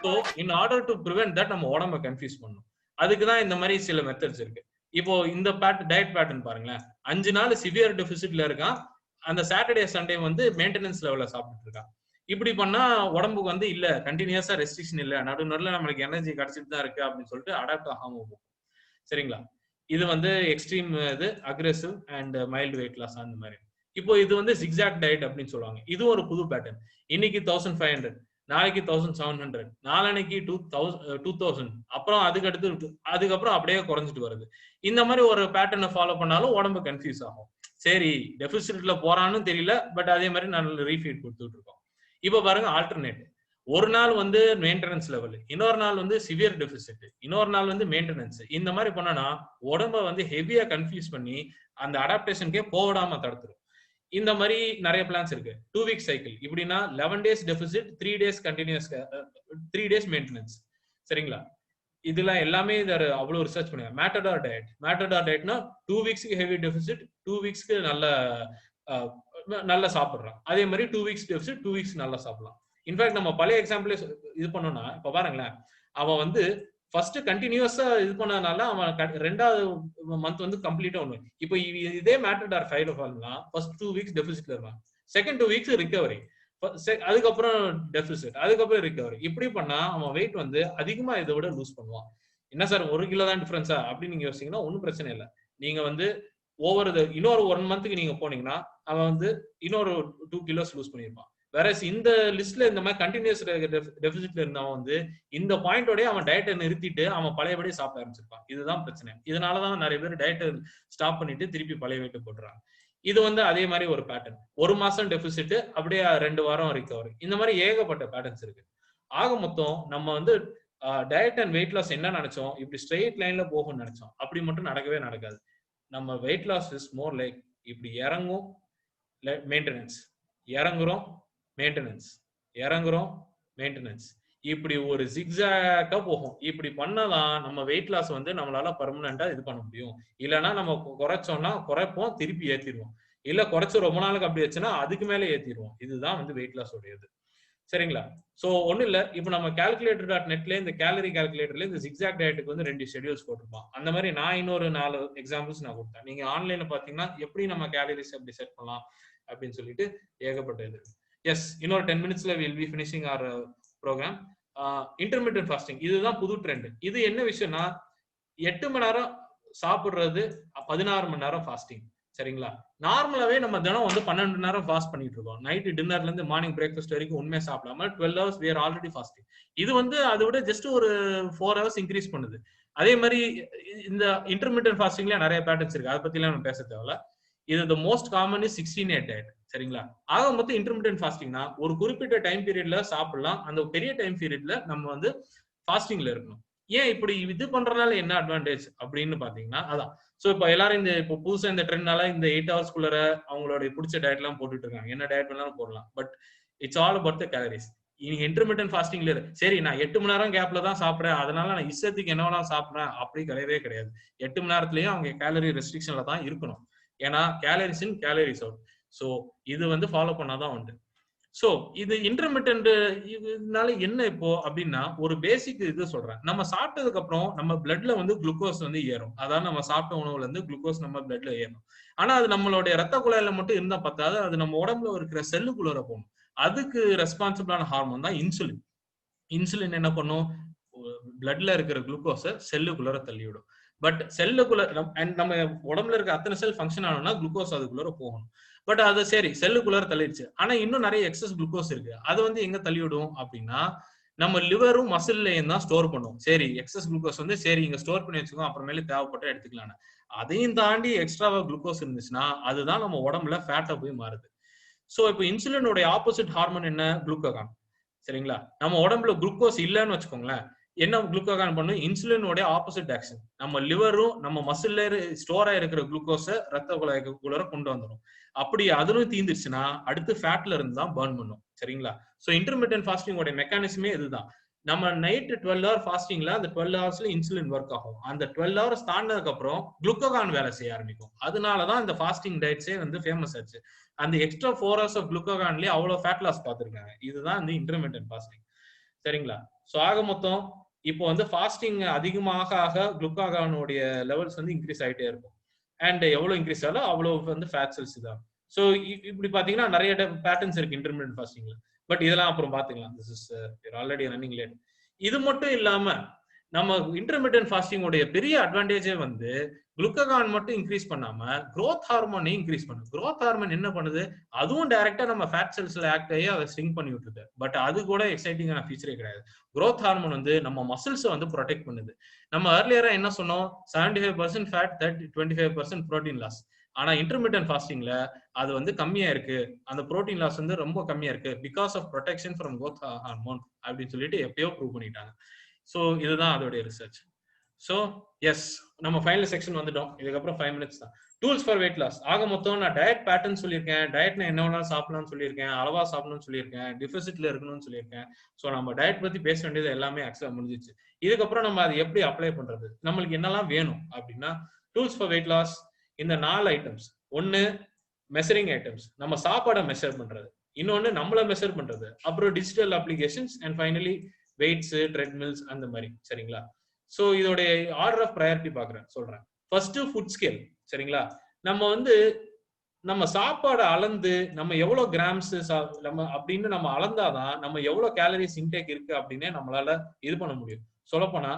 So in order to prevent that நம்ம உடம்ப கன்ஃபியூஸ் பண்ணணும். அதுக்கு தான் இந்த மாதிரி சில மெத்தட்ஸ் இருக்கு. இப்போ இந்த டயட் பேட்டர்ன் பாருங்களேன். 5 நாள் சிவியர் டெபிசிட்ல இருக்கான், அந்த சாட்டர்டே சண்டே வந்து மெயின்டெனன்ஸ் லெவல்ல சாப்பிட்டு இருக்கான். இப்படி பண்ணா உடம்புக்கு வந்து இல்ல கண்டினியூஸா ரெஸ்ட்ரிக்ஷன் இல்ல, நடுநடுல நம்மளுக்கு எனர்ஜி கிடைச்சிட்டு தான் இருக்கு அப்படின்னு சொல்லிட்டு அடாப்ட் ஆகாம போகும். சரிங்களா? இது வந்து எக்ஸ்ட்ரீம் இது aggressive and mild weight loss அந்த மாதிரி. இப்போ இது வந்து ஜிக்ஸாக் டயட் அப்படின்னு சொல்லுவாங்க. இது ஒரு புது பேட்டர்ன். இன்னைக்கு 1500, நாளைக்கு 1700, நாளைக்கு 2000, அப்புறம் அதுக்கப்புறம் அப்படியே குறைஞ்சிட்டு வருது. இந்த மாதிரி ஒரு பேட்டர்னை ஃபாலோ பண்ணாலும் உடம்பு கன்ஃபியூஸ் ஆகும். சரி டெபிசிட்ல போறான்னு தெரியல, பட் அதே மாதிரி நான் ரீஃபீட் கொடுத்துட்டு இருக்கோம். இப்போ பாருங்க ஆல்டர்னேட். ஒரு நாள் வந்து மெயின்டெனன்ஸ் லெவல், இன்னொரு நாள் வந்து சிவியர் டெபிசிட், இன்னொரு நாள் வந்து மெயின்டெனன்ஸ். இந்த மாதிரி பண்ணனா உடம்ப வந்து ஹெவியா கன்ஃபியூஸ் பண்ணி அந்த அடாப்டேஷனுக்கே போடாம தடுத்துரும். இந்த மாதிரி நிறைய பிளான்ஸ் இருக்கு. 2 வீக் சைக்கிள் இப்படின்னா 11 days deficit, 3 days continuous, 3 days maintenance. சரிங்களா? இதுல எல்லாமே அவ்வளவு ரிசர்ச் பண்ணுங்க. மேட்டடார் டயட்னா 2 வீக்ஸ்க்கு ஹெவி டெபிசிட், 2 வீக்ஸ்க்கு நல்ல நல்லா சாப்பிடுறான். அதே மாதிரி 2 வீக்ஸ் டெபிசிட் 2 வீக்ஸ் நல்லா சாப்பிடலாம். இன்ஃபேக்ட் நம்ம பழைய எக்ஸாம்பிள் இது பண்ணோம்னா இப்ப பாருங்களேன், அவன் வந்து ஃபர்ஸ்ட் கண்டினியூஸா இது பண்ணதுனால அவன் ரெண்டாவது மந்த் வந்து கம்ப்ளீட்டா ஒண்ணு. இப்போ இதே மேட்டர் ஃபைல் ஃபால்னா ஃபர்ஸ்ட் 2 வீக்ஸ் டெபிசிட்ல இருக்கான், செகண்ட் 2 வீக்ஸ் ரிகவரி, அதுக்கப்புறம் டெபிசிட், அதுக்கப்புறம் ரிகவரி. இப்படி பண்ணா அவன் வெயிட் வந்து அதிகமா இதை விட லூஸ் பண்ணுவான். என்ன சார் 1 கிலோ தான் டிஃபரன்ஸா அப்படின்னு நீங்க யோசிச்சீங்கன்னா ஒன்றும் பிரச்சனை இல்லை. நீங்க வந்து இன்னொரு 1 மந்த்துக்கு நீங்க போனீங்கன்னா அவன் வந்து இன்னொரு 2 கிலோஸ் லூஸ் பண்ணிருப்பான். வேற இந்த லிஸ்ட்ல இந்த மாதிரி கண்டினியூஸ் டெபிசிட்ல இருந்தவன் வந்து இந்த பாயிண்டோடய அவன் டயட்டை நிறுத்திட்டு அவன் பழையபடி சாப்பிட ஆரம்பிச்சிருப்பான். இதுதான் பிரச்சனை. இதனாலதான் நிறைய பேர் டயட்டை ஸ்டாப் பண்ணிட்டு திருப்பி பழைய வெயிட் போடுறாங்க. இது வந்து அதே மாதிரி ஒரு பேட்டர்ன். 1 மாசம் டெபிசிட், அப்படியே 2 வாரம் ரிகவரி, இந்த மாதிரி ஏகப்பட்ட பேட்டர்ன்ஸ் இருக்கு. ஆக மொத்தம் நம்ம வந்து டயட் அண்ட் வெயிட் லாஸ் என்ன நினைச்சோம், இப்படி ஸ்ட்ரெயிட் லைன்ல போகும்னு நினைச்சோம். அப்படி மட்டும் நடக்கவே நடக்காது. நம்ம weight loss is more like இப்படி இறங்கும் மெயின்டெனன்ஸ், இறங்குறோம் மெயின்டெனன்ஸ், இறங்குறோம் மெயின்டெனன்ஸ், இப்படி ஒரு ஜிக்ஸாக்கா போகும். இப்படி பண்ணதான் நம்ம வெயிட் லாஸ் வந்து நம்மளால பர்மனண்டா இது பண்ண முடியும். இல்லைன்னா நம்ம குறைச்சோம்னா குறைப்போம், திருப்பி ஏத்திடுவோம். இல்ல குறைச்சு ரொம்ப நாளுக்கு அப்படி வச்சுன்னா அதுக்கு மேல ஏத்திடுவோம். இதுதான் வந்து வெயிட் லாஸ் உடையது. சரிங்களா? சோ ஒண்ணு இல்ல, இப்ப நம்ம calculator.netல இந்த கேலரி கால்குலேட்டர்ல இந்த ஜிக்ஸாக் டயட்டுக்கு வந்து 2 ஷெட்யூல்ஸ் போட்டிருப்பான். அந்த மாதிரி நான் இன்னொரு 4 எக்ஸாம்பிள்ஸ் நான் கொடுத்தேன். நீங்க ஆன்லைன்ல பாத்தீங்கன்னா எப்படி நம்ம கேலரிஸ் எப்படி செட் பண்ணலாம் அப்படின்னு சொல்லிட்டு ஏகப்பட்ட இது. எஸ், இன்னொரு 10 மினிட்ஸ்ல will be finishing our program. Intermediate fasting இதுதான் புது ட்ரெண்ட். இது என்ன விஷயம்னா 8 மணி நேரம் சாப்பிடுறது, 16 மணி நேரம் ஃபாஸ்டிங். சரிங்களா? நார்மலாவே நம்ம தினம் வந்து 12 மணி நேரம் ஃபாஸ்ட் பண்ணிட்டு இருக்கோம். நைட் டின்னர்ல இருந்து மார்னிங் பிரேக்ஃபாஸ்ட் வரைக்கும் உண்மையா சாப்பிடாம 12 hours we are already fasting. இது வந்து அதை விட ஜஸ்ட் ஒரு 4 hours இன்க்ரீஸ் பண்ணுது. அதே மாதிரி இந்த இன்டர்மீடியட் ஃபாஸ்டிங்ல நிறைய பேட்டர்ன்ஸ் இருக்கு, அதை பத்தி எல்லாம் நம்ம பேச தேவையில்ல. இது the most common is 16/8 diet. சரிங்களா? ஆக மொத்தம் இன்டர்மீடியட் ஃபாஸ்டிங்னா ஒரு குறிப்பிட்ட டைம் பீரியட்ல சாப்பிடலாம், அந்த பெரிய டைம் பீரியட்ல நம்ம வந்து ஃபாஸ்டிங்ல இருக்கணும். ஏன் இப்படி இது பண்றதுனால என்ன அட்வான்டேஜ் அப்படின்னு பாத்தீங்கன்னா அதான். சோ இப்ப எல்லாரும் இப்போ புதுசா இந்த ட்ரெண்ட்னால இந்த 8 hours குள்ளர அவங்களோட பிடிச்ச டயட் எல்லாம் போட்டுட்டு இருக்காங்க. என்ன டயட் வேணாலும் போடலாம், but it's all about the calories. நீங்க இன்டர்மீடியட் ஃபாஸ்டிங்ல சரி நான் 8 மணி நேரம் கேப்ல தான் சாப்பிடுறேன், அதனால நான் இஷ்டத்துக்கு என்ன வேணாலும் சாப்பிடுறேன் அப்படி கிடையவே கிடையாது. 8 மணி நேரத்திலயும் அவங்க கேலரி ரெஸ்ட்ரிக்ஷன்ல தான் இருக்கணும். ஏன்னா கேலரிஸ் இன் கேலரிஸ் அவுட். சோ இது வந்து ஃபாலோ பண்ணாதான் உண்டு. சோ இது இன்டர்மிட்டன்ட் இதனால என்ன இப்போ அப்படின்னா ஒரு பேசிக் இது சொல்றேன். நம்ம சாப்பிட்டதுக்கு அப்புறம் நம்ம பிளட்ல வந்து குளுக்கோஸ் வந்து ஏறும். அதாவது நம்ம சாப்பிட்ட உணவுல இருந்து குளுக்கோஸ் நம்ம பிளட்ல ஏறும். ஆனா அது நம்மளுடைய ரத்த குழாயில மட்டும் இருந்தா பத்தாது, அது நம்ம உடம்புல இருக்கிற செல்லுக்குள்ள போகணும். அதுக்கு ரெஸ்பான்சிபிளான ஹார்மோன் தான் இன்சுலின். இன்சுலின் என்ன பண்ணும், பிளட்ல இருக்கிற குளுக்கோஸை செல்லுக்குள்ள தள்ளிவிடும். பட் செல்லுக்குள்ள நம்ம உடம்புல இருக்க அத்தனை செல் ஃபங்க்ஷன் ஆகணும்னா குளுக்கோஸ் அதுக்குள்ள போகணும். பட் அது சரி செல்லுக்குள்ளார தள்ளிடுச்சு, ஆனா இன்னும் நிறைய எக்ஸஸ் குளுக்கோஸ் இருக்கு. அது வந்து எங்க தள்ளி விடும் அப்படின்னா நம்ம லிவரும் மசில்லையும் தான் ஸ்டோர் பண்ணும். சரி எக்ஸஸ் குளுக்கோஸ் வந்து சரி இங்க ஸ்டோர் பண்ணி வச்சுக்கோ, அப்புறமேல தேவைப்பட்ட எடுத்துக்கலாம். அதையும் தாண்டி எக்ஸ்ட்ராவா குளுக்கோஸ் இருந்துச்சுன்னா அதுதான் நம்ம உடம்புல ஃபேட்டா போய் மாறுது. சோ இப்போ இன்சுலினுடைய ஆப்போசிட் ஹார்மோன் என்ன, குளுக்கோகான். சரிங்களா? நம்ம உடம்புல குளுக்கோஸ் இல்லைன்னு வச்சுக்கோங்களேன், என்ன குளுக்கோகான் பண்ணும், இன்சுலினோட ஆப்போசிட் ஆக்ஷன். நம்ம லிவரும் நம்ம மசில்ல ஸ்டோரா இருக்கிற குளுக்கோஸை ரத்த குழாய்க்குள்ள கொண்டு வந்துடும். அப்படி அதுவும் தீந்துருச்சுன்னா அடுத்து ஃபேட்ல இருந்து தான் பர்ன் பண்ணும். சரிங்களா? சோ இன்டர்மிட்டன்ட் ஃபாஸ்டிங்கோட மெக்கானிசமே இதுதான். நம்ம நைட் 12 hour ஃபாஸ்டிங்ல அந்த 12 hours இன்சுலின் ஒர்க் ஆகும். அந்த 12 hours தாண்டதுக்கு அப்புறம் குளுக்கோகான் வேலை செய்ய ஆரம்பிக்கும். அதனாலதான் இந்த ஃபாஸ்டிங் டயட்ஸே வந்து ஃபேமஸ் ஆச்சு. அந்த எக்ஸ்ட்ரா 4 hours ஆஃப் குளுக்கோகான்லயே அவ்வளவு ஃபேட் லாஸ் பார்த்திருக்காங்க. இதுதான் இந்த இன்டர்மிட்டன்ட் ஃபாஸ்டிங். சரிங்களா? சோ ஆக மொத்தம் இப்போ வந்து ஃபாஸ்டிங் அதிகமாக ஆக குளுக்கோகானுடைய லெவல்ஸ் வந்து இன்க்ரீஸ் ஆகிட்டே இருக்கும். அண்ட் எவ்வளவு இன்க்ரீஸ் ஆகும் அவ்வளவு வந்து ஃபேட் செல்ஸ் தான். ஸோ இப்படி பாத்தீங்கன்னா நிறைய பேட்டர்ன்ஸ் இருக்கு இன்டர்மீடியட் ஃபாஸ்டிங்ல. பட் இதெல்லாம் அப்புறம் பாத்துக்கலாம். This is already running late. இது மட்டும் இல்லாம நம்ம இன்டர்மீடியட் ஃபாஸ்டிங் உடைய பெரிய அட்வான்டேஜே வந்து குளுக்கோகான் மட்டும் இன்க்ரீஸ் பண்ணாம growth ஹார்மோனையும் இன்க்ரீஸ் பண்ணுது. growth ஹார்மோன் என்ன பண்ணுது, அதுவும் டைரக்டா நம்ம ஃபேட் செல்ஸ்ல ஆக்ட் ஆகி அதை ஸ்ட்ரிங் பண்ணி விட்டுருது. பட் அது கூட எக்ஸைட்டிங்கான ஃபீச்சரே கிடையாது. growth ஹார்மோன் வந்து நம்ம மசில்ஸை வந்து ப்ரொடெக்ட் பண்ணுது. நம்ம ஏர்லியரா என்ன சொன்னோம், 75% ஃபேட் 25% ப்ரோட்டீன் லாஸ். ஆனா இன்டர்மீடியட் ஃபாஸ்டிங்ல அது வந்து கம்மியா இருக்கு, அந்த ப்ரோட்டீன் லாஸ் வந்து ரொம்ப கம்மியா இருக்கு because of protection from growth hormone அப்படின்னு சொல்லிட்டு எப்பயோ ப்ரூவ் பண்ணிட்டாங்க. ஸோ இதுதான் அதோடைய ரிசர்ச். ஸோ எஸ், நம்ம ஃபைனல் செக்ஷன் வந்துட்டோம். இதுக்கப்புறம் 5 minutes தான். Tools for weight loss. ஆக மொத்தம் நான் டயட் பேட்டர்ன் சொல்லியிருக்கேன், டயட்னா என்ன வேணாலும் சாப்பிடலாம்னு சொல்லியிருக்கேன், அளவா சாப்பிடணும்னு சொல்லியிருக்கேன், டிஃபிசிட்ல இருக்கணும்னு சொல்லியிருக்கேன். ஸோ நம்ம டயட் பத்தி பேச வேண்டியது எல்லாமே ஆக்சுவலா முடிஞ்சிச்சு. இதுக்கப்புறம் நம்ம அதை எப்படி அப்ளை பண்றது, நம்மளுக்கு என்னெல்லாம் வேணும் அப்படின்னா டூல்ஸ் ஃபார் வெயிட் லாஸ் இந்த 4 ஐட்டம்ஸ். 1 மெஷரிங் ஐட்டம்ஸ், நம்ம சாப்பாடை மெஷர் பண்றது, இன்னொன்னு நம்மள மெஷர் பண்றது, அப்புறம் digital applications, and finally weights, treadmills அந்த மாதிரி. சரிங்களா? ஸோ இதோடைய ஆர்டர் ஆஃப் ப்ரையாரிட்டி சொல்றேன். First food scale. சரிங்களா? நம்ம வந்து நம்ம சாப்பாடு அளந்து நம்ம எவ்வளவு கிராம்ஸ் நம்ம அப்படின்னு நம்ம அளந்தாதான் நம்ம எவ்வளவு கேலரிஸ் இன்டேக் இருக்கு அப்படின்னு நம்மளால இது பண்ண முடியும், சொல்லப்போனா.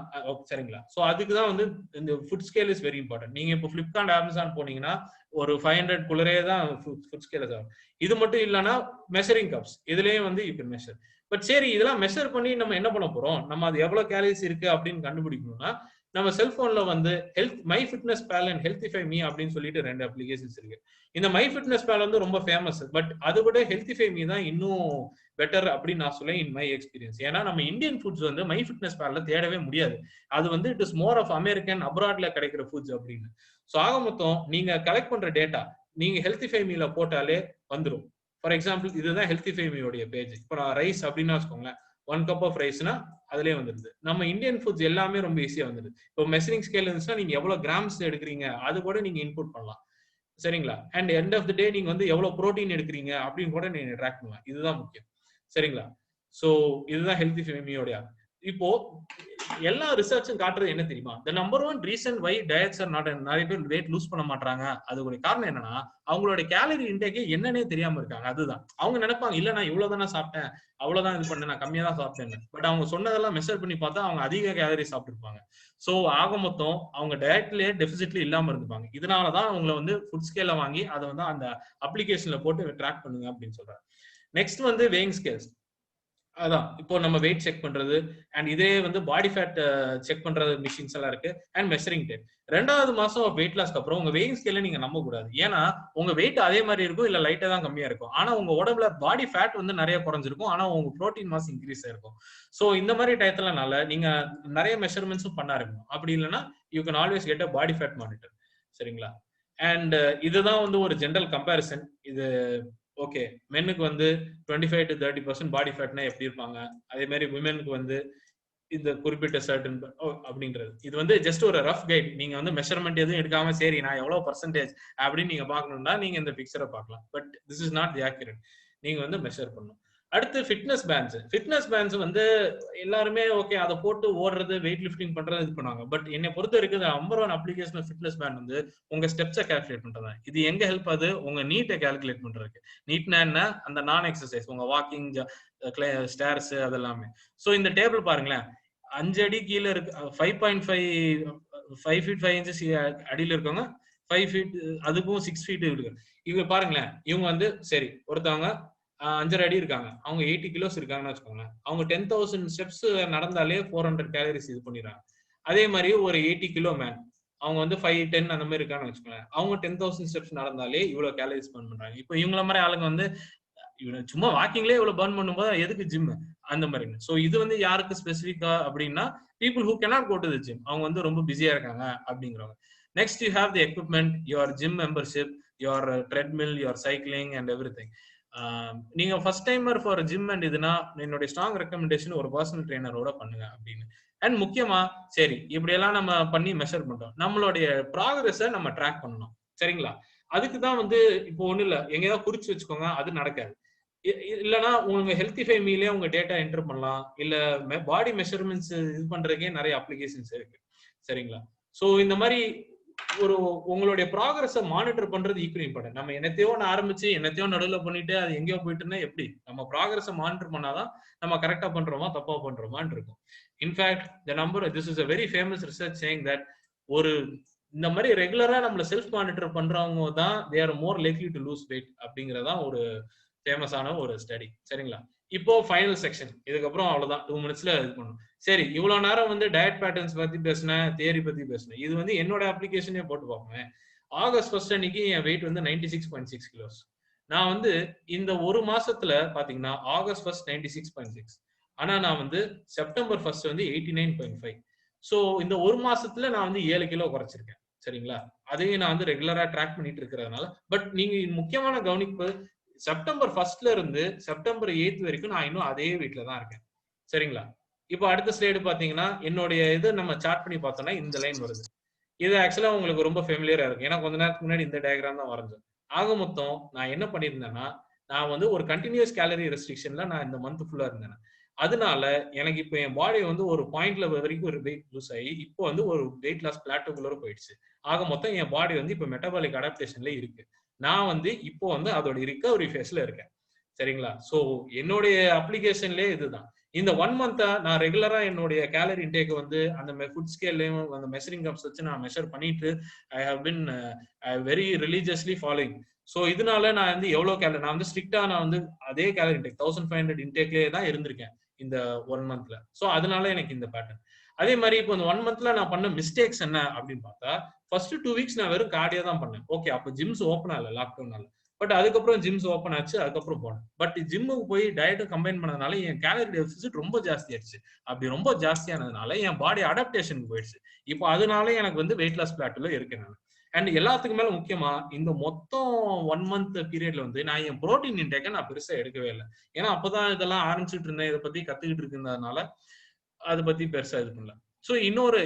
சரிங்களா? ஸோ அதுக்குதான் வந்து இந்த food scale is very important. நீங்க இப்போ பிளிப்கார்ட், அமேசான் போனீங்கன்னா ஒரு 500 குள்ளரே தான் ஃபுட் ஸ்கேல் ஆகும். இது மட்டும் இல்லைன்னா மெஷரிங் கப்ஸ், இதுலயே வந்து யூ கேன் மெஷர். பட் சரி, இதெல்லாம் மெஷர் பண்ணி நம்ம என்ன பண்ண போறோம்? நம்ம அது எவ்வளவு கேலரிஸ் இருக்கு அப்படின்னு கண்டுபிடிக்கணும்னா நம்ம செல்போன்ல வந்து மை ஃபிட்னஸ் பேல் அண்ட் ஹெல்த்திஃபை மீ அப்படின்னு சொல்லிட்டு 2 அப்ளிகேஷன்ஸ் இருக்கு. இந்த மை ஃபிட்னஸ் பேல் வந்து ரொம்ப ஃபேமஸ். பட் அதை விட ஹெல்த்திஃபை மீ தான் இன்னும் பெட்டர் அப்படின்னு நான் சொல்லேன் இன் மை எக்ஸ்பீரியன்ஸ். ஏன்னா நம்ம இந்தியன் ஃபுட்ஸ் வந்து மை ஃபிட்னஸ் பேல்ல தேடவே முடியாது. அது வந்து it is more of American, அப்ராட்ல கிடைக்கிற ஃபுட்ஸ் அப்படின்னு. ஸோ ஆக மொத்தம் நீங்க கலெக்ட் பண்ற டேட்டா நீங்க ஹெல்த்திஃபை மீல போட்டாலே வந்துடும். ஃபார் எக்ஸாம்பிள் இதுதான் ஹெல்த்திஃபை மீயோடைய பேஜ். இப்போ நான் ரைஸ் அப்படின்னு வச்சுக்கோங்களேன், 1 கப் ஆஃப் ரைஸ்னா அதுலேயே வந்துடுது. நம்ம இந்தியன் ஃபுட்ஸ் எல்லாமே ரொம்ப ஈஸியா வந்துடுது. இப்போ மெஷரிங் ஸ்கேல் இருந்துச்சுன்னா நீங்க எவ்வளவு கிராம்ஸ் எடுக்கிறீங்க அது கூட நீங்க இன்புட் பண்ணலாம். சரிங்களா? அண்ட் எண்ட் ஆஃப் த டே நீங்க வந்து எவ்வளவு ப்ரோட்டீன் எடுக்கிறீங்க அப்படின்னு கூட நீங்க ட்ராக் பண்ணலாம். இதுதான் முக்கியம். சரிங்களா? ஸோ இதுதான் ஹெல்த்திஃபை மீயோடைய. இப்போ எல்லா ரிசர்ச்சும் காட்டுறது என்ன தெரியுமா? the number one reason why diets are not, நிறைய பேர் வெயிட் லூஸ் பண்ண மாட்டாங்க, அதுக்கு காரணம் என்னன்னா அவங்களோட கேலரி இன்டேக்கே என்னன்னே தெரியாம இருக்காங்க. அதுதான் அவங்க நினைப்பாங்க, இல்ல நான் இவ்வளவுதானே சாப்பிட்டேன், அவ்வளவுதான் இது பண்ணேன், நான் கம்மியா தான் சாப்பிட்டேன். பட் அவங்க சொன்னதெல்லாம் மெஷர் பண்ணி பார்த்தா அவங்க அதிக கேலரி சாப்பிட்டுருப்பாங்க. ஸோ ஆக மொத்தம் அவங்க டயட்லயே டெபிசிட்ல இல்லாம இருந்துப்பாங்க. இதனாலதான் அவங்களை வந்து ஃபுட் ஸ்கேல வாங்கி அதை வந்து அந்த அப்ளிகேஷன்ல போட்டு ட்ராக் பண்ணுங்க அப்படின்னு சொல்றாங்க. நெக்ஸ்ட் வந்து வேயிங் ஸ்கேல்ஸ். அதான் இப்போ நம்ம வெயிட் செக் பண்றது அண்ட் இதே வந்து பாடி ஃபேட் செக் பண்றது மிஷின்ஸ் எல்லாம் இருக்கு, அண்ட் மெஷரிங் டேப். 2வது மாசம் வெயிட் லாஸ்க்கு அப்புறம் உங்க வெயிங் ஸ்கேல நீங்க நம்ப கூடாது. ஏன்னா உங்க வெயிட் அதே மாதிரி இருக்கும், இல்ல லைட்டா தான் கம்மியா இருக்கும். ஆனா உங்க உடம்புல பாடி ஃபேட் வந்து நிறைய குறைஞ்சிருக்கும், ஆனா உங்க ப்ரோட்டீன் மாஸ் இன்க்ரீஸ் ஆயிருக்கும். ஸோ இந்த மாதிரி டயத்துலனால நீங்க நிறைய மெஷர்மெண்ட்ஸும் பண்ண இருக்கணும். அப்படி இல்லைன்னா you can always get a body fat monitor. சரிங்களா? அண்ட் இதுதான் வந்து ஒரு ஜென்ரல் கம்பேரிசன். இது ஓகே, மென்னுக்கு வந்து 25 to 30% பாடி ஃபேட்னா எப்படி இருப்பாங்க, அதே மாதிரி விமெனுக்கு வந்து இந்த குறிப்பிட்ட சர்டன் அப்படின்றது. இது வந்து ஜஸ்ட் ஒரு ரஃப் கைட். நீங்க வந்து மெஷர்மெண்ட் எதுவும் எடுக்காம சரி நான் எவ்வளவு பர்சன்டேஜ் அப்படின்னு நீங்க பாக்கணும்னா நீங்க இந்த பிக்சரை பார்க்கலாம். But this is not the accurate. நீங்க வந்து மெஷர் பண்ணணும். அடுத்து ஃபிட்னஸ் பேண்ட்ஸ். ஃபிட்னஸ் பேண்ட்ஸ் வந்து எல்லாருமே ஓகே அதை போட்டு ஓடுறது, வெயிட் லிஃப்டிங் பண்றது இது பண்ணுவாங்க. பட் என்னை பொறுத்த வரைக்கும் நம்பர் 1 அப்ளிகேஷன் ஃபிட்னஸ் பேண்ட் வந்து உங்க ஸ்டெப்ஸை கால்குலேட் பண்றது. இது எங்க ஹெல்ப் ஆகுது? உங்க நீட்டை கால்குலேட் பண்றதுக்கு. நீட்னா என்ன? அந்த நான் எக்ஸசைஸ், உங்க வாக்கிங், ஸ்டேர்ஸ் அதெல்லாமே. ஸோ இந்த டேபிள் பாருங்களேன், 5 அடி கீழே இருக்கு, 5 feet 5 inches அடியில் இருக்கவங்க 5 feet, அதுக்கும் 6 feet இருக்கு. இவங்க பாருங்களேன், இவங்க வந்து சரி ஒருத்தவங்க 5.5 அடி இருக்காங்க, அவங்க 80 kilos இருக்காங்கன்னு வச்சுக்கோங்களேன். அவங்க 10,000 ஸ்டெப்ஸ் நடந்தாலே 400 கேலரிஸ் இது பண்ணிடுறாங்க. அதே மாதிரி ஒரு 80 கிலோ மேன், அவங்க வந்து 5-10 அந்த மாதிரி இருக்கான்னு வச்சுக்கோங்களேன், அவங்க 10,000 ஸ்டெப்ஸ் நடந்தாலே இவ்வளவு கேலரிஸ் பர்ன் பண்றாங்க. இப்போ இவங்கள மாதிரி ஆளுங்க வந்து சும்மா வாக்கிங்லேயே இவ்வளவு பர்ன் பண்ணும்போது எதுக்கு ஜிம் அந்த மாதிரி. ஸோ இது வந்து யாருக்கு ஸ்பெசிஃபிக்கா அப்படின்னா people who cannot go to the gym, அவங்க வந்து ரொம்ப பிஸியா இருக்காங்க அப்படிங்கிறவங்க. Next you have the equipment, your gym membership, your treadmill, your cycling and everything. நீங்க first timer for gym and இதுனா என்னுடைய ஸ்ட்ராங் ரெக்கமெண்டேஷன் ஒரு பர்சனல் ட்ரெயினரோட பண்ணுங்க அப்படின்னு. அண்ட் முக்கியமா சரி இப்படியெல்லாம் நம்ம பண்ணி மெஷர் பண்றோம், நம்மளுடைய ப்ராக்ரஸை நம்ம ட்ராக் பண்ணணும். சரிங்களா? அதுக்கு தான் வந்து இப்போ ஒண்ணு இல்ல, எங்கேயாவது குறிச்சு வச்சுக்கோங்க, அது நடக்காது. இல்லைன்னா உங்க ஹெல்த்திஃபை மீலே உங்க டேட்டா என்டர் பண்ணலாம், இல்ல பாடி மெஷர்மெண்ட்ஸ் இது பண்றதுக்கே நிறைய அப்ளிகேஷன்ஸ் இருக்கு. சரிங்களா? ஸோ இந்த மாதிரி ஒரு உங்களுடைய ப்ராக்ரஸை மானிட்டர் பண்றது ஈக்குவலி இம்பார்ட்டன்ட். நம்ம என்னத்தையோ ஆரம்பிச்சு என்னத்தையோ நடுவில் பண்ணிட்டு அது எங்கேயோ போயிட்டுன்னா எப்படி? நம்ம ப்ராக்ரஸை மானிட்டர் பண்ணாதான் நம்ம கரெக்டா பண்றோமா தப்பா பண்றோமான்னு இருக்கும். In fact the number, this is a very famous research saying that ஒரு இந்த மாதிரி ரெகுலரா நம்மள செல்ஃப் மானிட்டர் பண்றவங்க தான் they are more likely to lose weight அப்படிங்கறதான் ஒரு ஃபேமஸான ஒரு ஸ்டடி. சரிங்களா? இப்போ ஃபைனல் செக்ஷன், இதுக்கப்புறம் அவ்வளவுதான், 2 minutesல இது பண்ணும். சரி, இவ்வளவு நேரம் வந்து டயட் பேட்டர்ன்ஸ் பத்தி பேசினேன், தியரி பத்தி பேசினேன். இது வந்து என்னோட அப்ளிகேஷனே போட்டு பார்ப்பேன். ஆகஸ்ட் 1 அன்னைக்கு என் வெயிட் வந்து 96.6 kilos. நான் வந்து இந்த ஒரு மாசத்துல பாத்தீங்கன்னா ஆகஸ்ட் 1 96.6, ஆனா நான் வந்து செப்டம்பர் 1 வந்து 89.5. ஸோ இந்த ஒரு மாசத்துல நான் வந்து 7 கிலோ குறைச்சிருக்கேன். சரிங்களா? அதையும் நான் வந்து ரெகுலரா ட்ராக் பண்ணிட்டு இருக்கிறதுனால. பட் நீங்க முக்கியமான கவனிப்பு, செப்டம்பர் 1 இருந்து செப்டம்பர் 8 வரைக்கும் நான் இன்னும் அதே வீட்ல தான் இருக்கேன். சரிங்களா? இப்போ அடுத்த ஸ்லைடு பாத்தீங்கன்னா என்னுடைய இது நம்ம சார்ட் பண்ணி பார்த்தோம்னா இந்த லைன் வருது. இது ஆக்சுவலா உங்களுக்கு ரொம்ப ஃபெமிலியரா இருக்கு, ஏன்னா கொஞ்ச நேரத்துக்கு முன்னாடி இந்த டயக்ராம் தான் வரைஞ்சேன். ஆக மொத்தம் நான் என்ன பண்ணியிருந்தேன்னா, நான் வந்து ஒரு கண்டினியூஸ் கேலரி ரெஸ்ட்ரிக்ஷன்ல நான் இந்த மந்த் ஃபுல்லா இருந்தேன். அதனால எனக்கு இப்போ என் பாடி வந்து ஒரு பாயிண்ட்ல வரைக்கும் ஒரு வெயிட் லூஸ் ஆகி இப்போ வந்து ஒரு வெயிட் லாஸ் பிளாட்டோக்குள்ள போயிடுச்சு. ஆக மொத்தம் என் பாடி வந்து இப்போ மெட்டபாலிக் அடாப்டேஷன்ல இருக்கு. நான் வந்து இப்போ வந்து அதோட ரிகவரி ஃபேஸ்ல இருக்கேன். சரிங்களா? சோ என்னுடைய அப்ளிகேஷன்லயே இதுதான். இந்த 1 மந்த்தா நான் ரெகுலரா என்னுடைய கேலரி இன்டேக் வந்து அந்த ஃபுட் ஸ்கேல்லயும் அந்த மெஷரிங் கப்ஸ் வச்சு நான் மெஷர் பண்ணிட்டு I have been very religiously following. So இதனால நான் வந்து எவ்வளவு கேலரி நான் வந்து ஸ்ட்ரிக்டா நான் வந்து அதே கேலரி இன்டேக் 1500 இன்டேக்லயே தான் இருந்திருக்கேன் இந்த 1 மந்த்ல. சோ அதனால எனக்கு இந்த பேட்டர்ன். அதே மாதிரி இப்போ இந்த 1 மந்த்ல நான் பண்ண மிஸ்டேக்ஸ் என்ன அப்படின்னு பார்த்தா, ஃபர்ஸ்ட் 2 வீக்ஸ் நான் வெறும் கார்டியோ தான் பண்ணேன். ஓகே, அப்போ ஜிம்ஸ் ஓப்பன் ஆகல லாக்டவுனால. பட் அதுக்கப்புறம் ஜிம்ஸ் ஓப்பன் ஆச்சு, அதுக்கப்புறம் போனேன். பட் ஜிம்முக்கு போய் டயட்டை கம்பைன் பண்ணதுனால என் கேலரி டெபிசிட் ரொம்ப ஜாஸ்தி ஆயிடுச்சு. அப்படி ரொம்ப ஜாஸ்தியானதுனால என் பாடி அடாப்டேஷனுக்கு போயிடுச்சு. இப்போ அதனால எனக்கு வந்து வெயிட் லாஸ் பிளாட்ல இருக்கேன் நான். அண்ட் எல்லாத்துக்கும் மேல முக்கியமா இந்த மொத்தம் 1 மந்த் பீரியட்ல வந்து நான் என் புரோட்டீன் இன்டேக்கை நான் பெருசா எடுக்கவே இல்லை. ஏன்னா அப்பதான் இதெல்லாம் ஆரம்பிச்சுட்டு இருந்தேன், இதை பத்தி கத்துக்கிட்டு இருக்கிறதுனால அதை பத்தி பெருசா இது பண்ணல. ஸோ இன்னொரு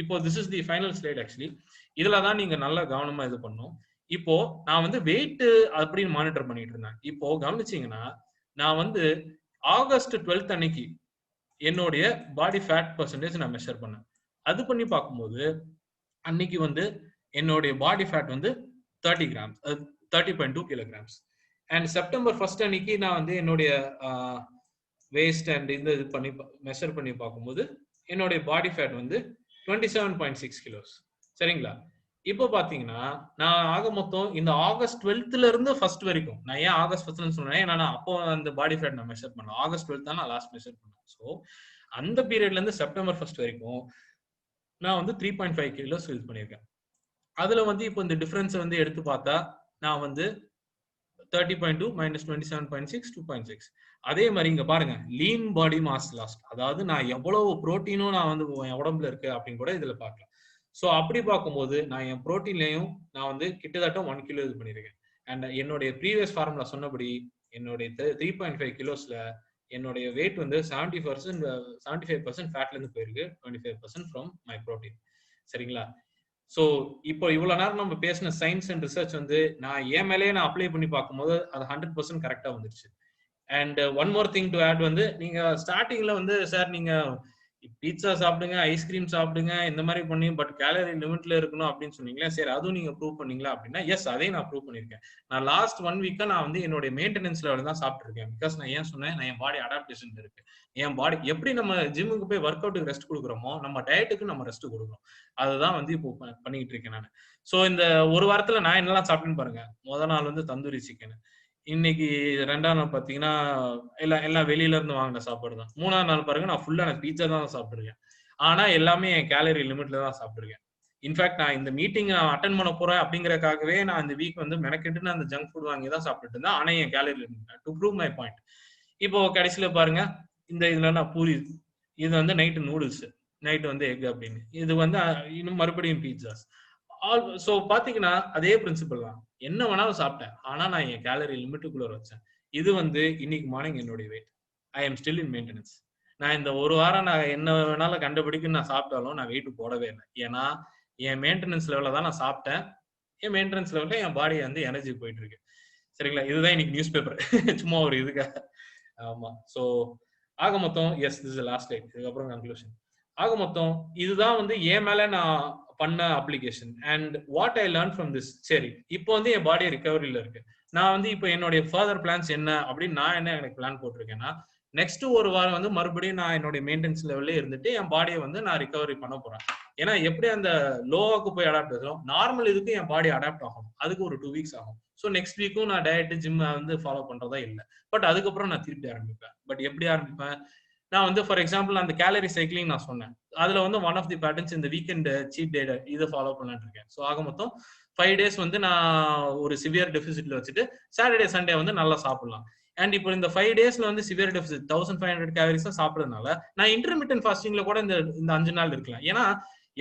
இப்போ this is the final slide actually. இதுலதான் நீங்க நல்லா கவனமா இது பண்ணும். இப்போ நான் வந்து வெயிட் அப்படின்னு மானிட்டர் பண்ணிட்டு இருந்தேன். இப்போ கவனிச்சீங்கன்னா நான் வந்து ஆகஸ்ட் 12th அன்னைக்கு என்னுடைய பாடி ஃபேட் பர்சன்டேஜ் நான் மெஷர் பண்ணேன். அது பண்ணி பார்க்கும்போது அன்னைக்கு வந்து என்னுடைய பாடி ஃபேட் வந்து 30 grams 30.2 kilograms. And September 1st அன்னைக்கு நான் வந்து என்னுடைய வேஸ்ட் அண்ட் இந்த இது பண்ணி மெஷர் பண்ணி பார்க்கும்போது என்னுடைய பாடி ஃபேட் வந்து 27.6 kilos. சரிங்களா? இப்போ பாத்தீங்கன்னா நான் ஆக மொத்தம் இந்த ஆகஸ்ட் 12th இருந்து 1st வரைக்கும், நான் ஏன் ஆகஸ்ட் 1st சொன்னேன், ஏன்னா அப்போ அந்த பாடி ஃபேட் நான் மெஷர் பண்ணேன். ஆகஸ்ட் 12th தான் நான் லாஸ்ட் மெஷர் பண்ணேன். ஸோ அந்த பீரியட்ல இருந்து செப்டம்பர் 1st வரைக்கும் நான் வந்து 3.5 kilos இது பண்ணியிருக்கேன். அதுல வந்து இப்போ இந்த டிஃபரன்ஸ் வந்து எடுத்து பார்த்தா நான் வந்து 30.2 minus 27.6 2.6. அதே மாதிரி இங்க பாருங்க, லீன் பாடி மாஸ் லாஸ், அதாவது நான் எவ்வளவு புரோட்டீனும் நான் வந்து என் உடம்புல இருக்கு அப்படின்னு கூட இதுல பார்க்கலாம். ஸோ அப்படி பார்க்கும்போது நான் என் புரோட்டீன்லையும் நான் வந்து கிட்டத்தட்ட 1 kilo இது பண்ணியிருக்கேன். அண்ட் என்னுடைய ப்ரீவியஸ் ஃபார்முலா சொன்னபடி என்னுடைய 3.5 kilosல என்னுடைய வெயிட் வந்து 75% ஃபேட்ல இருந்து போயிருக்கு, 25% ஃப்ரம் மை ப்ரோட்டீன். சரிங்களா? ஸோ இப்போ இவ்வளவு நேரம் நம்ம பேசின சயின்ஸ் அண்ட் ரிசர்ச் வந்து நான் என் மேலேயே நான் அப்ளை பண்ணி பார்க்கும்போது அது 100% கரெக்டா வந்துருச்சு. And one more thing to add வந்து, நீங்க ஸ்டார்டிங்ல வந்து சார் நீங்க பீட்சா சாப்பிடுங்க, ஐஸ்கிரீம் சாப்பிடுங்க, இந்த மாதிரி பண்ணி பட் கேலரி லிமிட்ல இருக்கணும் அப்படின்னு சொன்னீங்களா, சரி அதுவும் நீங்க ப்ரூவ் பண்ணீங்களா அப்படின்னா, எஸ் அதையும் நான் ப்ரூவ் பண்ணிருக்கேன். நான் லாஸ்ட் 1 வீக்கா நான் வந்து என்னுடைய மெயின்டெனன்ஸ் லெவல் தான் சாப்பிட்டுருக்கேன். பிகாஸ் நான் ஏன் சொன்னேன், நான் என் பாடி அடாப்டேஷன் இருக்கு. என் பாடி எப்படி நம்ம ஜிம்முக்கு போய் ஒர்க் அவுட்டுக்கு ரெஸ்ட் கொடுக்குறோமோ, நம்ம டயட்டுக்கு நம்ம ரெஸ்ட் கொடுக்குறோம். அதுதான் வந்து இப்போ பண்ணிட்டு இருக்கேன் நான். ஸோ இந்த ஒரு வாரத்துல நான் என்னெல்லாம் சாப்பிட்டேன்னு பாருங்க. முதல் நாள் வந்து தந்தூரி சிக்கன், இன்னைக்கு 2ஆம் நாள் பாத்தீங்கன்னா எல்லாம் வெளியில இருந்து வாங்கின சாப்பாடு தான். 3ஆம் நாள் பாருங்க நான் ஃபுல்லா எனக்கு பீட்சா தான் சாப்பிட்டுருக்கேன். ஆனா எல்லாமே என் கேலரி லிமிட்ல தான் சாப்பிட்டுருக்கேன். இன்ஃபேக்ட் நான் இந்த மீட்டிங் நான் அட்டன் பண்ண போறேன் அப்படிங்கறக்காகவே நான் இந்த வீக் வந்து மெனக்கெட்டு நான் அந்த ஜங்க் ஃபுட் வாங்கி தான் சாப்பிட்டு இருந்தேன். ஆனா என் calorie limit to prove my point. இப்போ கடைசியில பாருங்க, இந்த இதுல நான் பூரி, இது வந்து நைட்டு நூடுல்ஸ், நைட்டு வந்து எக் அப்படின்னு, இது வந்து இன்னும் மறுபடியும் பீட்சாஸ். ஸோ பாத்தீங்கன்னா அதே பிரின்சிபல் தான். என்ன வேணாலும் சாப்பிட்டேன், ஆனா நான் என் கேலரி லிமிட்டுக்குள்ள வச்சேன். இது வந்து இன்னைக்கு மார்னிங் என்னுடைய weight. I am still in maintenance. நான் இந்த ஒரு வாரம் நான் என்ன வேணாலும் கண்டுபிடிக்க நான் சாப்பிட்டாலும் நான் வெயிட் போடவே இல்லை. ஏன்னா என் மெயின்டெனன்ஸ் லெவலில் தான் நான் சாப்பிட்டேன். என் மெயின்டெனன்ஸ் லெவலில் என் பாடி வந்து எனர்ஜி போயிட்டு இருக்கு. சரிங்களா? இதுதான் இன்னைக்கு நியூஸ் பேப்பர், சும்மா ஒரு இதுக்காக. ஆமா. ஸோ ஆக மொத்தம் S this is last light, இதுக்கப்புறம் கன்க்ளூஷன். ஆக மொத்தம் இதுதான் வந்து என் மேல நான் பண்ண application and what I learn from this. சரி, இப்போ வந்து என் பாடி ரிகவரியில இருக்கு. நான் வந்து இப்போ என்னுடைய ஃபர்தர் பிளான்ஸ் என்ன அப்படின்னு நான் என்ன எனக்கு பிளான் போட்டிருக்கேன்னா, நெக்ஸ்ட் ஒரு வாரம் வந்து மறுபடியும் நான் என்னுடைய மெயின்டெனன்ஸ் லெவல்ல இருந்துட்டு என் பாடியை வந்து நான் ரிகவரி பண்ண போறேன். ஏன்னா எப்படி அந்த லோவாக்கு போய் அடாப்ட் ஆகும், நார்மல் இதுக்கு என் பாடி அடாப்ட் ஆகும், அதுக்கு ஒரு 2 வீக்ஸ் ஆகும். ஸோ நெக்ஸ்ட் வீக்கும் நான் டயட் ஜிம் வந்து ஃபாலோ பண்றதா இல்லை. பட் அதுக்கப்புறம் நான் திருப்பி ஆரம்பிப்பேன். பட் எப்படி ஆரம்பிப்பேன், நான் வந்து ஃபார் எக்ஸாம்பிள் அந்த கேலரி சைக்கிளிங் நான் சொன்னேன், அதுல வந்து ஒன் ஆஃப் தி பேட்டர்ன்ஸ் இந்த வீக்கெண்ட் சீட் டே இதை ஃபாலோ பண்ணலான்னு இருக்கேன். ஸோ ஆக மொத்தம் 5 days வந்து நான் ஒரு சிவியர் டெபிசிட்ல வச்சுட்டு சாட்டர்டே சண்டே வந்து நல்லா சாப்பிடலாம். அண்ட் இப்போ இந்த 5 daysல வந்து சிவியர் டெபிசிட் 1500 கேலரிஸ் சாப்பிடுறதுனால நான் இன்டர்மீடியன்ட் ஃபாஸ்டிங்ல கூட இந்த 5 நாள் இருக்கலாம். ஏன்னா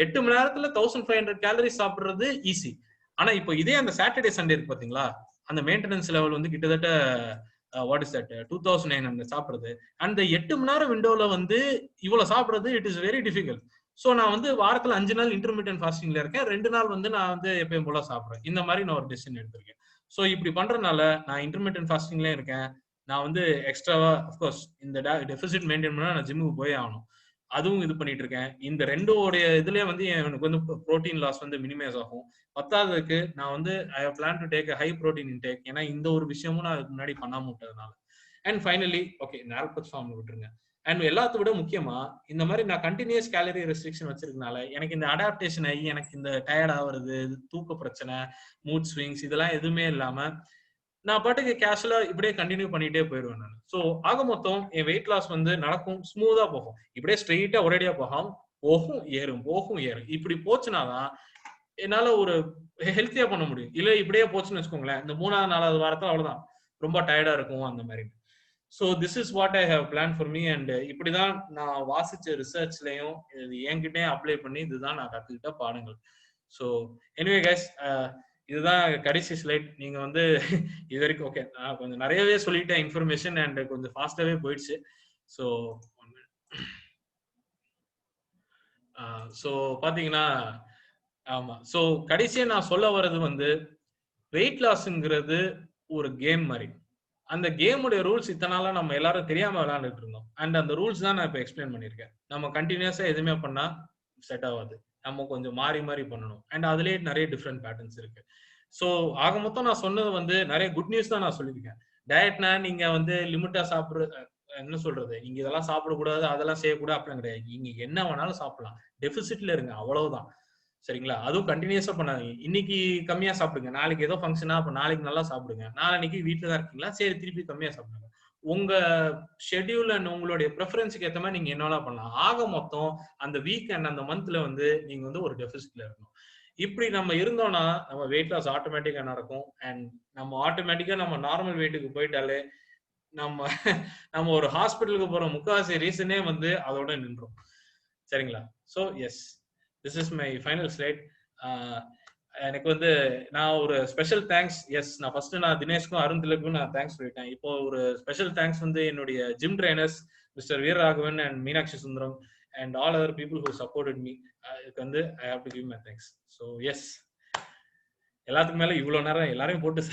8 மணி நேரத்துல 1500 கேலரிஸ் சாப்பிடுறது ஈஸி. ஆனா இப்போ இதே அந்த சாட்டர்டே சண்டே இருக்கு பாத்தீங்களா, அந்த மெயின்டெனன்ஸ் லெவல் வந்து கிட்டத்தட்ட வாட் இஸ் தட் 2900 சாப்பிடுறது. அந்த 8 மணி நேரம் விண்டோல வந்து இவ்வளவு சாப்பிடுறது it is very difficult. So நான் வந்து வாரத்துல 5 நாள் இன்டர்மீடியன்ட் ஃபாஸ்டிங்ல இருக்கேன், 2 நாள் வந்து நான் வந்து எப்பயும் போல சாப்பிடுறேன். இந்த மாதிரி நான் ஒரு டெசிஷன் எடுத்திருக்கேன். ஸோ இப்படி பண்றதுனால நான் இன்டர்மீடியன்ட் ஃபாஸ்டிங்லேயே இருக்கேன். நான் வந்து எக்ஸ்ட்ராவா அஃப்கோர்ஸ் இந்த டெபிசிட் மெயின்டைன் பண்ணா நான் ஜிம்முக்கு போய் ஆகணும். அதுவும் இது பண்ணிட்டு இருக்கேன். இந்த ரெண்டோடைய இதுலயே வந்து எனக்கு வந்து ப்ரோட்டீன் லாஸ் வந்து மினிமைஸ் ஆகும். பத்தாவதுக்கு நான் வந்து I have plan to take high protein intake. ஏன்னா இந்த ஒரு விஷயமும் நான் அதுக்கு முன்னாடி பண்ணாம விட்டதுனால. அண்ட் ஃபைனலி ஓகே நால்பத் ஃபார்ம் விட்டுருங்க. அண்ட் எல்லாத்த விட முக்கியமா இந்த மாதிரி நான் கண்டினியூஸ் கேலரி ரெஸ்ட்ரிக்ஷன் வச்சிருக்கனால எனக்கு இந்த அடாப்டேஷன் ஆகி எனக்கு இந்த டயர்ட் ஆகுறது, தூக்க பிரச்சனை, மூட் ஸ்விங்ஸ் இதெல்லாம் எதுவுமே இல்லாம நான் பாட்டுக்கு கேஷுவலா இப்படியே கண்டினியூ பண்ணிட்டே போயிடுவேன் நான். ஸோ ஆக மொத்தம் என் வெயிட் லாஸ் வந்து நடக்கும், ஸ்மூதா போகும். இப்படியே ஸ்ட்ரெயிட்டா ஒரேடியா போகும் ஏறும் இப்படி போச்சுனாதான் என்னால ஒரு ஹெல்த்தியா பண்ண முடியும். இல்ல இப்படியே போச்சுன்னு வச்சுக்கோங்களேன், இந்த 3வது 4வது வாரத்துல அவ்வளவுதான், ரொம்ப டயர்டா இருக்கும் அந்த மாதிரி. So this is what I have plan for me. And இப்படிதான் நான் வாசிச்ச ரிசர்ச்லயும் இது என்கிட்டயும் அப்ளை பண்ணி இதுதான் நான் கத்துக்கிட்ட பாடங்கள். ஸோ எனிவே கைஸ், இதுதான் கடைசி ஸ்லைட். நீங்க வந்து இது வரைக்கும் ஓகே நான் கொஞ்சம் நிறையவே சொல்லிட்டேன் இன்ஃபர்மேஷன் அண்ட் கொஞ்சம் ஃபாஸ்டாவே போயிடுச்சு. ஸோ ஸோ பாத்தீங்கன்னா ஆமா, ஸோ கடைசியா நான் சொல்ல வர்றது வந்து வெயிட் லாஸ்ங்கிறது ஒரு கேம் மாதிரி. அந்த கேமுடைய ரூல்ஸ் இத்தனால நம்ம எல்லாரும் தெரியாம விளையாண்டுட்டு இருந்தோம். அண்ட் அந்த ரூல்ஸ் தான் நான் இப்ப எக்ஸ்பிளைன் பண்ணிருக்கேன். நம்ம கண்டினியூஸா எதுவுமே பண்ணா செட் ஆகாது, நம்ம கொஞ்சம் மாறி மாறி பண்ணணும். அண்ட் அதுலயே நிறைய டிஃப்ரெண்ட் பேட்டர்ன்ஸ் இருக்கு. ஸோ ஆக மொத்தம் நான் சொன்னது வந்து நிறைய குட் நியூஸ் தான் நான் சொல்லியிருக்கேன். டயட்னா நீங்க வந்து லிமிட்டா சாப்பிடுற என்ன சொல்றது, நீங்க இதெல்லாம் சாப்பிடக்கூடாது அதெல்லாம் செய்யக்கூடாது அப்படிலாம் கிடையாது. நீங்க என்ன வேணாலும் சாப்பிடலாம், டெபிசிட்ல இருங்க அவ்வளவுதான். சரிங்களா? அதுவும் கண்டினியூஸா பண்ணாதீங்க. இன்னைக்கு கம்மியா சாப்பிடுங்க, நாளைக்கு ஏதோ ஃபங்க்ஷனா அப்ப நாளைக்கு நல்லா சாப்பிடுங்க, நாளைக்கு வீட்டுல தான் இருக்கீங்களா சரி திருப்பி கம்மியா சாப்பிடுங்க. உங்க ஷெட்யூல் அண்ட் உங்களுடைய ப்ரெஃபரன்ஸுக்கு ஏற்ற மாதிரி நீங்க என்னெல்லாம் பண்ணலாம். ஆக மொத்தம் அந்த வீக் அண்ட் அந்த மந்த்ல வந்து நீங்க வந்து ஒரு டெபிசிட்ல இருக்கணும். இப்படி நம்ம இருந்தோம்னா நம்ம வெயிட் லாஸ் ஆட்டோமேட்டிக்கா நடக்கும். அண்ட் நம்ம ஆட்டோமேட்டிக்கா நம்ம நார்மல் வெயிட்டுக்கு போயிட்டாலே நம்ம ஒரு ஹாஸ்பிட்டலுக்கு போற முக்காவாசி ரீசனே வந்து அதோட நின்றோம். சரிங்களா? So yes, this is my final slide. எனக்கு வந்து நான் ஒரு ஸ்பெஷல் தேங்க்ஸ், எஸ் நான் ஃபர்ஸ்ட் நான் தினேஷ்க்கும் அருந்திலுக்கும் நான் தேங்க்ஸ் சொல்லிட்டேன். இப்போ ஒரு ஸ்பெஷல் தேங்க்ஸ் வந்து என்னுடைய gym trainers mister Veeraraghavan and Meenakshi Sundaram and all other people who supported me. இதுக்கு வந்து I have to give my thanks. So yes, எல்லாத்துக்கு மேல இவ்வளவு நேரம் எல்லாரையும் போட்டு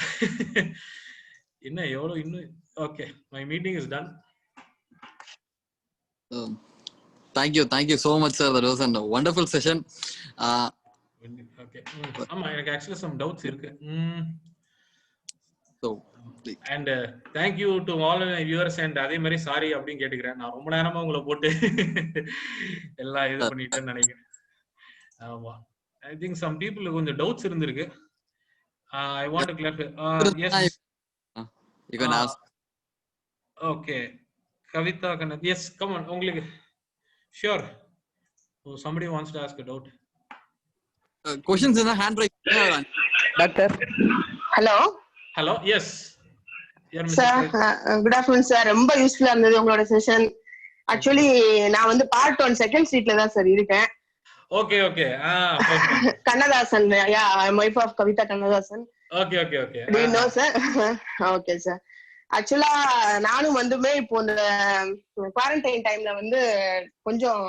என்ன எவ்வளவு இன்னும் okay, my meeting is done. Thank you so much sir, that was a wonderful session. Okay, ஆமா எனக்கு actually some doubts இருக்கு. So and thank you to all my viewers and அதே மாதிரி சாரி அப்படினு கேட்டுக்கிறேன். நான் ரொம்ப நேரமா உங்களை போட்டு எல்லாம் இது பண்ணிட்டேன்னு நினைக்கிறேன். ஆமா, I think some people கொஞ்சம் doubts இருந்திருக்கு. I want to clarify. Yes, you can ask. Okay, Kavita Kanath, yes, come on, உங்களுக்கு sure. So somebody wants to ask a doubt. Questions in the hand raise. Doctor. Hello, yes. Sir, good afternoon sir. ரொம்ப யூஸ்ஃபுல்லா இருந்தது உங்களோட session. Actually நான் வந்து part 1 second ஸ்ட்ரீட்ல தான் sir இருக்கேன். Okay. Kannadasan, yeah, I'm wife of Kavita Kannadasan. Okay. Do you know sir? Okay sir. ஆக்சுவலா நானும் வந்துமே இப்போ இந்த குவாரண்டைன் டைம்ல வந்து கொஞ்சம்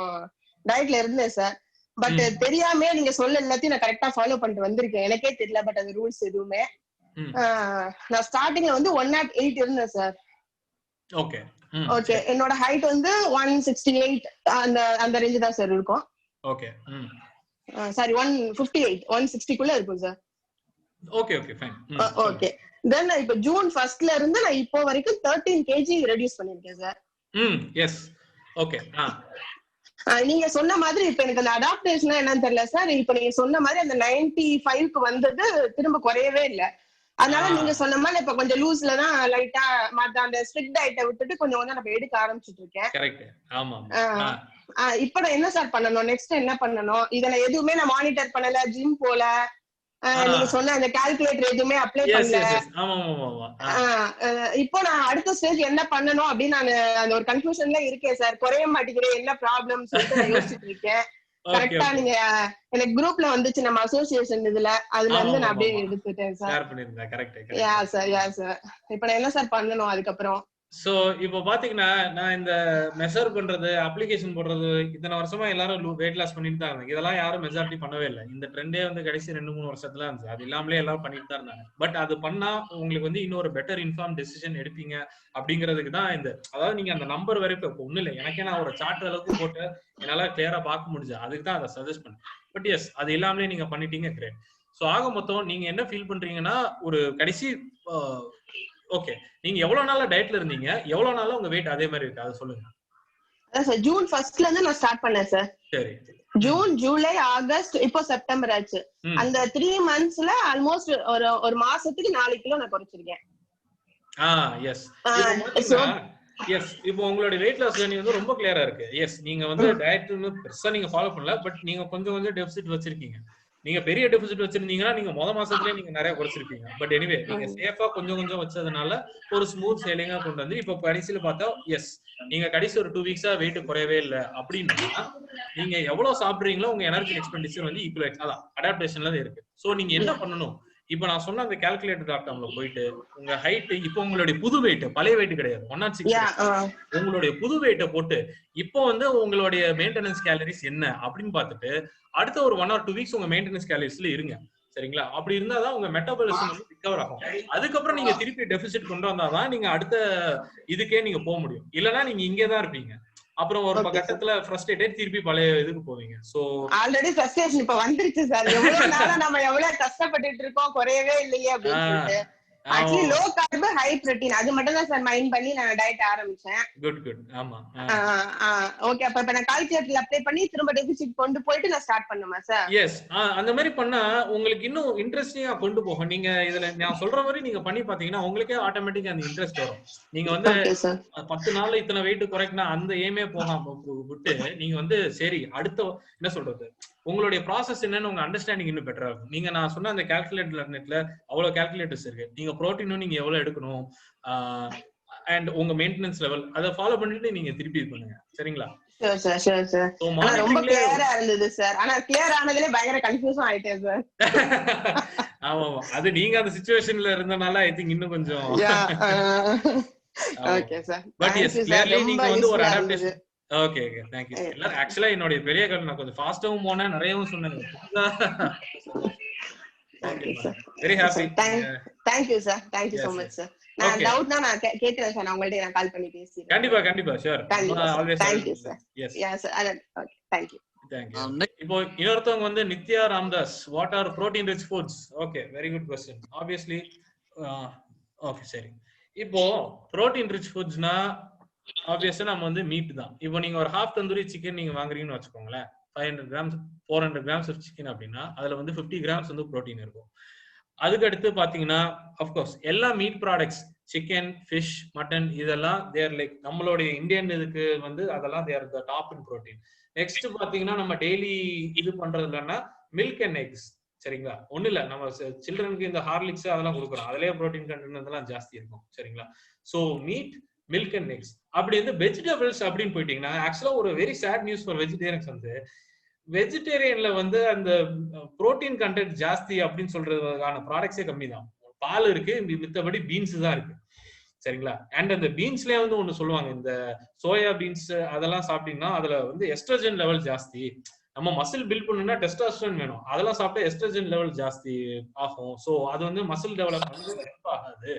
டயட்ல இருந்தேன் சார். பட் தெரியாம நீங்க சொல்ல எல்லாத்தையும் நான் கரெக்டா ஃபாலோ பண்ணிட்டு வந்திருக்கேன். எனக்கே தெரியல பட் அது ரூல்ஸ் எதுவுமே. நான் ஸ்டார்டிங்ல வந்து 108 இருந்தேன் சார். ஓகே, என்னோட ஹைட் வந்து 168 அந்த ரேஞ்ச் தான் சார் இருக்கும். ஓகே, சாரி 158 160 இருக்கும் sir. Okay fine. Okay, then இப்போ ஜூன் 1st இருந்து நான் இப்போ வரைக்கும் 13 kg ரெடியூஸ் பண்ணிருக்கேன் சார். Yes, okay. நீங்க சொன்ன மாதிரி இப்ப எனக்கு அந்த அடாப்டேஷனா என்னன்னு தெரியல சார். இப்ப நீங்க சொன்ன மாதிரி அந்த 95க்கு வந்தது திரும்ப குறையவே இல்லை. அதனால நீங்க சொன்ன மாதிரி இப்ப கொஞ்சம் லூஸ்ல தான் லைட்டா மத்த அந்த ஸ்ட்ரிக்ட் டயட்டை விட்டுட்டு கொஞ்சம் கொஞ்சம் நம்ம எடுக்க ஆரம்பிச்சுட்டு இருக்கேன். கரெக்ட், ஆமா. இப்ப நான் என்ன சார் பண்ணணும், நெக்ஸ்ட் என்ன பண்ணணும்? இதுல எதுவுமே நான் மானிட்டர் பண்ணல, ஜிம் போல, நீங்க சொன்ன அந்த கால்குலேட்டர் எதுவுமே அப்ளை பண்ணல. இப்போ நான் அடுத்த ஸ்டேஜ் என்ன பண்ணணும் அப்படின்னு நான் அந்த ஒரு கன்ஃபியூஷன்ல இருக்கேன் சார். குறைய மாட்டேங்கிறேன், என்ன ப்ராப்ளம் சொல்லிட்டு நான் யோசிச்சுட்டு இருக்கேன். கரெக்டா நீங்க எனக்கு குரூப்ல வந்துச்சு நம்ம அசோசியேஷன் இதுல, அதுல இருந்து நான் அப்படியே எடுத்துட்டேன் சார். யா சார். இப்ப நான் என்ன சார் பண்ணணும் அதுக்கப்புறம்? சோ இப்போ பாத்தீங்கன்னா நான் இந்த மெஷர் பண்றது அப்ளிகேஷன் போடுறது இத்தனை வருஷமா எல்லாரும் வெயிட் லாஸ் பண்ணிட்டு தான் இருந்தாங்க. இதெல்லாம் யாரும் மெஜாரிட்டி பண்ணவே இல்லை. இந்த ட்ரெண்டே வந்து கடைசி 2-3 வருஷத்துல இருந்துச்சு. அது இல்லாமலே எல்லாரும் பண்ணிட்டு தான் இருந்தாங்க. பட் அது பண்ணா உங்களுக்கு வந்து இன்னொரு பெட்டர் இன்ஃபார்ம் டெசிஷன் எடுப்பீங்க அப்படிங்கிறதுக்கு தான் இந்த, அதாவது நீங்க அந்த நம்பர் வரைக்கும் இப்போ ஒண்ணு இல்லை, எனக்கே நான் ஒரு சார்ட் அளவுக்கு போட்டு என்னால கிளியரா பார்க்க முடிஞ்சு, அதுக்கு தான் அதை சஜஸ்ட் பண்ணேன். பட் எஸ் அது இல்லாமலே நீங்க பண்ணிட்டீங்க, கிரேட். ஸோ ஆக மொத்தம் நீங்க என்ன ஃபீல் பண்றீங்கன்னா, ஒரு கடைசி ஓகே நீங்க எவ்வளவு நாளா டயட்ல இருந்தீங்க, எவ்வளவு நாளா உங்க வெயிட் அதே மாதிரி இருக்கு, அதை சொல்லுங்க. அதான் சார் ஜூன் 1st இருந்து நான் ஸ்டார்ட் பண்ணேன் சார். சரி. ஜூன், ஜூலை, ஆகஸ்ட், இப்போ செப்டம்பர் ஆச்சு. அந்த 3 monthsல ஆல்மோஸ்ட் ஒரு மாசத்துக்கு 4 கிலோ நான் குறைச்சிருக்கேன். எஸ் எஸ் இப்போ உங்களுடைய வெயிட் லாஸ் ஜர்னி வந்து ரொம்ப கிளியரா இருக்கு. எஸ் நீங்க வந்து டயட்னு பெருசா நீங்க ஃபாலோ பண்ணல, பட் நீங்க கொஞ்சம் கொஞ்சம் டெபிசிட் வச்சிருக்கீங்க. நீங்க பெரிய டெபிசிட் வச்சிருந்தீங்கன்னா நீங்க மாசத்துலயே நீங்க நிறைய குறைச்சிருப்பீங்க. பட் எனிவே நீங்க சேஃபா கொஞ்சம் கொஞ்சம் வச்சதுனால ஒரு ஸ்மூத் சேலிங்கா கொண்டு வந்து இப்போ கடைசியில பார்த்தா எஸ் நீங்க கடைசி ஒரு 2 weeks வெயிட் குறையவே இல்லை அப்படின்னா நீங்க எவ்வளவு சாப்பிடுறீங்களோ உங்க எனர்ஜி எக்ஸ்பெண்டிச்சர் வந்து ஈக்குவல், அதான் அடாப்டேஷன்ல இருக்கு. சோ நீங்க என்ன பண்ணணும், இப்போ நான் சொன்ன அந்த கால்குலேட்டர்.comல போயிட்டு உங்க ஹைட், இப்போ உங்களுடைய புது வெயிட், பழைய வெயிட் கிடையாது 106, உங்களுடைய புது வெயிட்டை போட்டு இப்போ வந்து உங்களுடைய மெயின்டெனன்ஸ் கேலரிஸ் என்ன அப்படின்னு பார்த்துட்டு அடுத்த ஒரு 1 or 2 weeks உங்க மெயின்டெனன்ஸ் கேலரிஸ்ல இருங்க. சரிங்களா? அப்படி இருந்தாதான் உங்க மெட்டபாலிசம் வந்து ரிகவர் ஆகும். அதுக்கப்புறம் நீங்க திருப்பி டெபிசிட் கொண்டு வந்தாதான் நீங்க அடுத்த இதுக்கே நீங்க போக முடியும். இல்லைன்னா நீங்க இங்கே தான் இருப்பீங்க. அப்புறம் ஒரு கட்டத்துல ஃப்ரஸ்ட்ரேட்டட் திருப்பி பழைய இதுக்கு போவீங்க. சோ ஆல்ரெடி ஃப்ரஸ்ட்ரேஷன் இப்ப வந்துருச்சு சார். எவ்வளவு நாளா நம்ம எவ்வளவு கஷ்டப்பட்டுட்டு இருக்கோம், குறையவே இல்லையே அப்படின்னு சொல்லிட்டு. Actually low corp high protein அது மட்டும் தான் சார் மைண்ட் பண்ணி நான் டயட் ஆரம்பிச்சேன். Good good. ஆமா. ஓகே, அப்ப நான் கால்குலேட்டர்ல அப்ளை பண்ணி திரும்ப டெபிசிட் கொண்டு போயிட்டு நான் ஸ்டார்ட் பண்ணுமா சார்? எஸ், அந்த மாதிரி பண்ணா உங்களுக்கு இன்னும் இன்ட்ரெஸ்டிங்கா கொண்டு போகும். நீங்க இதுல நான் சொல்ற மாதிரி நீங்க பண்ணி பாத்தீங்கன்னா உங்களுக்கே ஆட்டோமேட்டிக்கா அந்த இன்ட்ரெஸ்ட் வரும். நீங்க வந்து 10 நாள்ல இத்தனை வெயிட் குறைக்கணும் அந்த எய்மே போகாம விட்டு நீங்க வந்து சரி அடுத்த என்ன சொல்றது உங்களுடைய ப்ராசஸ் என்னன்னு உங்க அண்டர்ஸ்டாண்டிங் இன்னும் பெட்டரா இருக்கும். நீங்க நான் சொன்ன அந்த கால்குலேட்டர் நெட்ல அவ்வளவு கால்குலேட்டர்ஸ் இருக்கு. நீங்க புரோட்டீனும் நீங்க எவ்வளவு எடுக்கணும் அண்ட் உங்க மெயின்டெனன்ஸ் லெவல் அதை ஃபாலோ பண்ணிட்டு நீங்க திருப்பி பண்ணுங்க. சரிங்களா? ரொம்ப கிளியரா இருந்தது சார். ஆனா கிளியர் ஆனதுல பயங்கர கன்ஃபியூஷன் ஆயிட்டேன் சார். ஆமா, அது நீங்க அந்த சிச்சுவேஷன்ல இருந்தனால ஐ திங்க் இன்னும் கொஞ்சம் okay sir. But yes clearly நீங்க வந்து ஒரு adaptation. Okay okay, thank you. எல்லாரும் ஆக்சுவலா என்னோட பெரிய கல் நான் கொஞ்சம் ஃபாஸ்டாவும் போனேன், நிறையவும் சொன்னேன். Very happy. thank you sir, thank you so much sir. நான் டவுட்னா நான் கேட்றேன் சார், நான் உங்கள்ட்ட நான் கால் பண்ணி பேசுறேன். கண்டிப்பா sure. Always. thank you sir. yes sir. okay, thank you. இப்போ இன்னொருத்தவங்க வந்து Nithya Ramdas, what are protein rich foods? Okay, very good question. Obviously okay சரி. இப்போ புரோட்டீன் ரிச் ஃபுட்ஸ்னா ஆப்வியஸா நம்ம வந்து மீட் தான். இப்போ நீங்க ஒரு ஹாஃப் தந்தூரி சிக்கன் நீங்க வாங்குறீங்கன்னு வச்சுக்கோங்களேன், 500 grams 400 grams of chicken அப்படின்னா அதுல வந்து 50 grams வந்து புரோட்டீன் இருக்கும். அதுக்கு அடுத்து பாத்தீங்கன்னா அஃப்கோர்ஸ் எல்லா meat products chicken, fish, mutton இதெல்லாம் தேர் லைக் நம்மளுடைய இந்தியன் இதுக்கு வந்து அதெல்லாம் they're the top in protein. Next பாத்தீங்கன்னா நம்ம டெய்லி இது பண்றது இல்லைன்னா மில்க் அண்ட் எக்ஸ். சரிங்களா? ஒண்ணு இல்ல, நம்ம சில்ட்ரனுக்கு இந்த ஹார்லிக்ஸ் அதெல்லாம் கொடுக்குறோம், அதுலயே புரோட்டீன் கண்டென்ட் அதெல்லாம் ஜாஸ்தி இருக்கும். சரிங்களா? So meet, milk and X. அப்படி வந்து வெஜிடபிள்ஸ் அப்படின்னு போயிட்டீங்கன்னா ஆக்சுவலா ஒரு very sad news for vegetarians வந்து வெஜிடேரியன்ல வந்து அந்த புரோட்டீன் கண்டென்ட் ஜாஸ்தி அப்படின்னு சொல்றதுக்கான ப்ராடக்ட்ஸே கம்மி தான். பால் இருக்கு, மித்தபடி பீன்ஸ் தான் இருக்கு. சரிங்களா? அண்ட் அந்த பீன்ஸ்லயே வந்து ஒண்ணு சொல்லுவாங்க, இந்த சோயா பீன்ஸ் அதெல்லாம் சாப்பிட்டீங்கன்னா அதுல வந்து எஸ்ட்ரோஜன் லெவல் ஜாஸ்தி. நம்ம மசில் பில்ட் பண்ணணும்னா டெஸ்டோஸ்டெரான் வேணும், அதெல்லாம் சாப்பிட்டா எஸ்ட்ரோஜன் லெவல் ஜாஸ்தி ஆகும். சோ அது வந்து மசில் டெவலப் பண்ணது ஹெல்ப் ஆகாது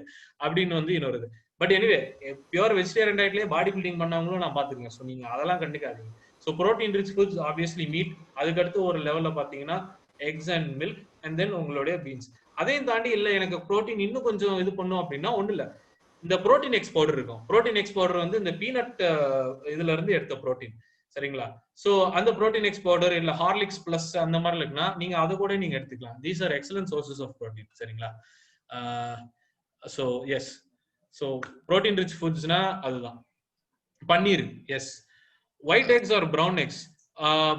அப்படின்னு வந்து இன்னொரு. பட் எனிவே பியூர் வெஜிடேரியன் டயட்லயே பாடி பில்டிங் பண்ணவங்களும் நான் பாத்துக்கேன். ஸோ நீங்க அதெல்லாம் கண்டுக்காதீங்க. So protein rich foods obviously meat, அதுக்கடுத்து ஒரு லெவல்ல பாத்தீங்கன்னா eggs and milk, and then உங்களுடைய பீன்ஸ். அதையும் தாண்டி இல்ல எனக்கு ப்ரோட்டீன் இன்னும் கொஞ்சம் இது பண்ணும் அப்படின்னா ஒண்ணு இல்ல, இந்த ப்ரோட்டீன் எக்ஸ் பவுடர் இருக்கும். ப்ரோட்டீன் எக்ஸ் பவுடர் வந்து இந்த பீனட் இதுல இருந்து எடுத்த ப்ரோட்டீன். சரிங்களா? சோ அந்த ப்ரோட்டீன் எக்ஸ் பவுடர் இல்ல ஹார்லிக்ஸ் பிளஸ் அந்த மாதிரி இருக்குன்னா நீங்க அதை கூட நீங்க எடுத்துக்கலாம். These are excellent sources of protein. சரிங்களா? So yes, so protein rich ஃபுட்ஸ்னா அதுதான். Paneer, yes. White eggs or brown eggs?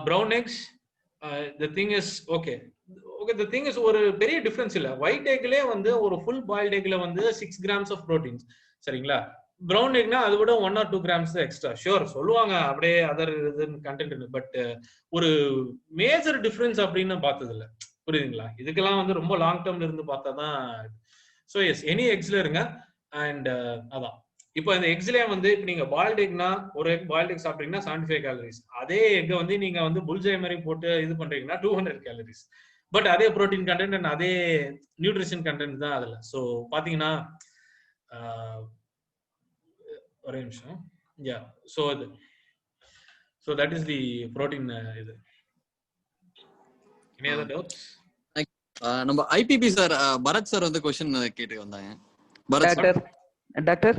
Brown eggs the thing is okay the thing is ஒரு பெரிய டிஃபரன்ஸ் இல்லை. ஒயிட் எக்லே வந்து ஒரு ஃபுல் பாயில்ட் எக்ல வந்து 6 grams ஆஃப் ப்ரோட்டீன்ஸ். சரிங்களா? ப்ரௌன் எக்னா அதை விட 1 or 2 grams எக்ஸ்ட்ரா. ஷூர் சொல்லுவாங்க அப்படியே அதர் கண்டென்ட், பட் ஒரு மேஜர் டிஃபரன்ஸ் அப்படின்னு பார்த்தது இல்லை. புரியுதுங்களா? இதுக்கெல்லாம் வந்து ரொம்ப லாங் டேர்ம்ல இருந்து பார்த்தா தான். ஸோ எஸ், எனி எக்ஸ்ல இருங்க. அண்ட் அதான் இப்போ இந்த எக்ஸ்லயே வந்து இப்போ நீங்க பாயில்ட் எக்னா ஒரு எக் பாயில்ட் எக் சாப்பிட்டீங்கன்னா 75 கேலரிஸ். அதே எக் வந்து நீங்க வந்து புல்ஜே மாதிரி போட்டு இது பண்றீங்கன்னா 200 கேலரிஸ். பட் அதே புரோட்டீன் கண்டென்ட் அண்ட் அதே நியூட்ரிஷன் கண்டென்ட் தான் அதுல. ஸோ பாத்தீங்கன்னா ஒரே நிமிஷம். யா ஸோ அது so that is the protein இது. Any other doubts? நம்ம ஐபிபி சார் பரத் சார் வந்து क्वेश्चन கேட்டு வந்தாங்க. Bharath doctor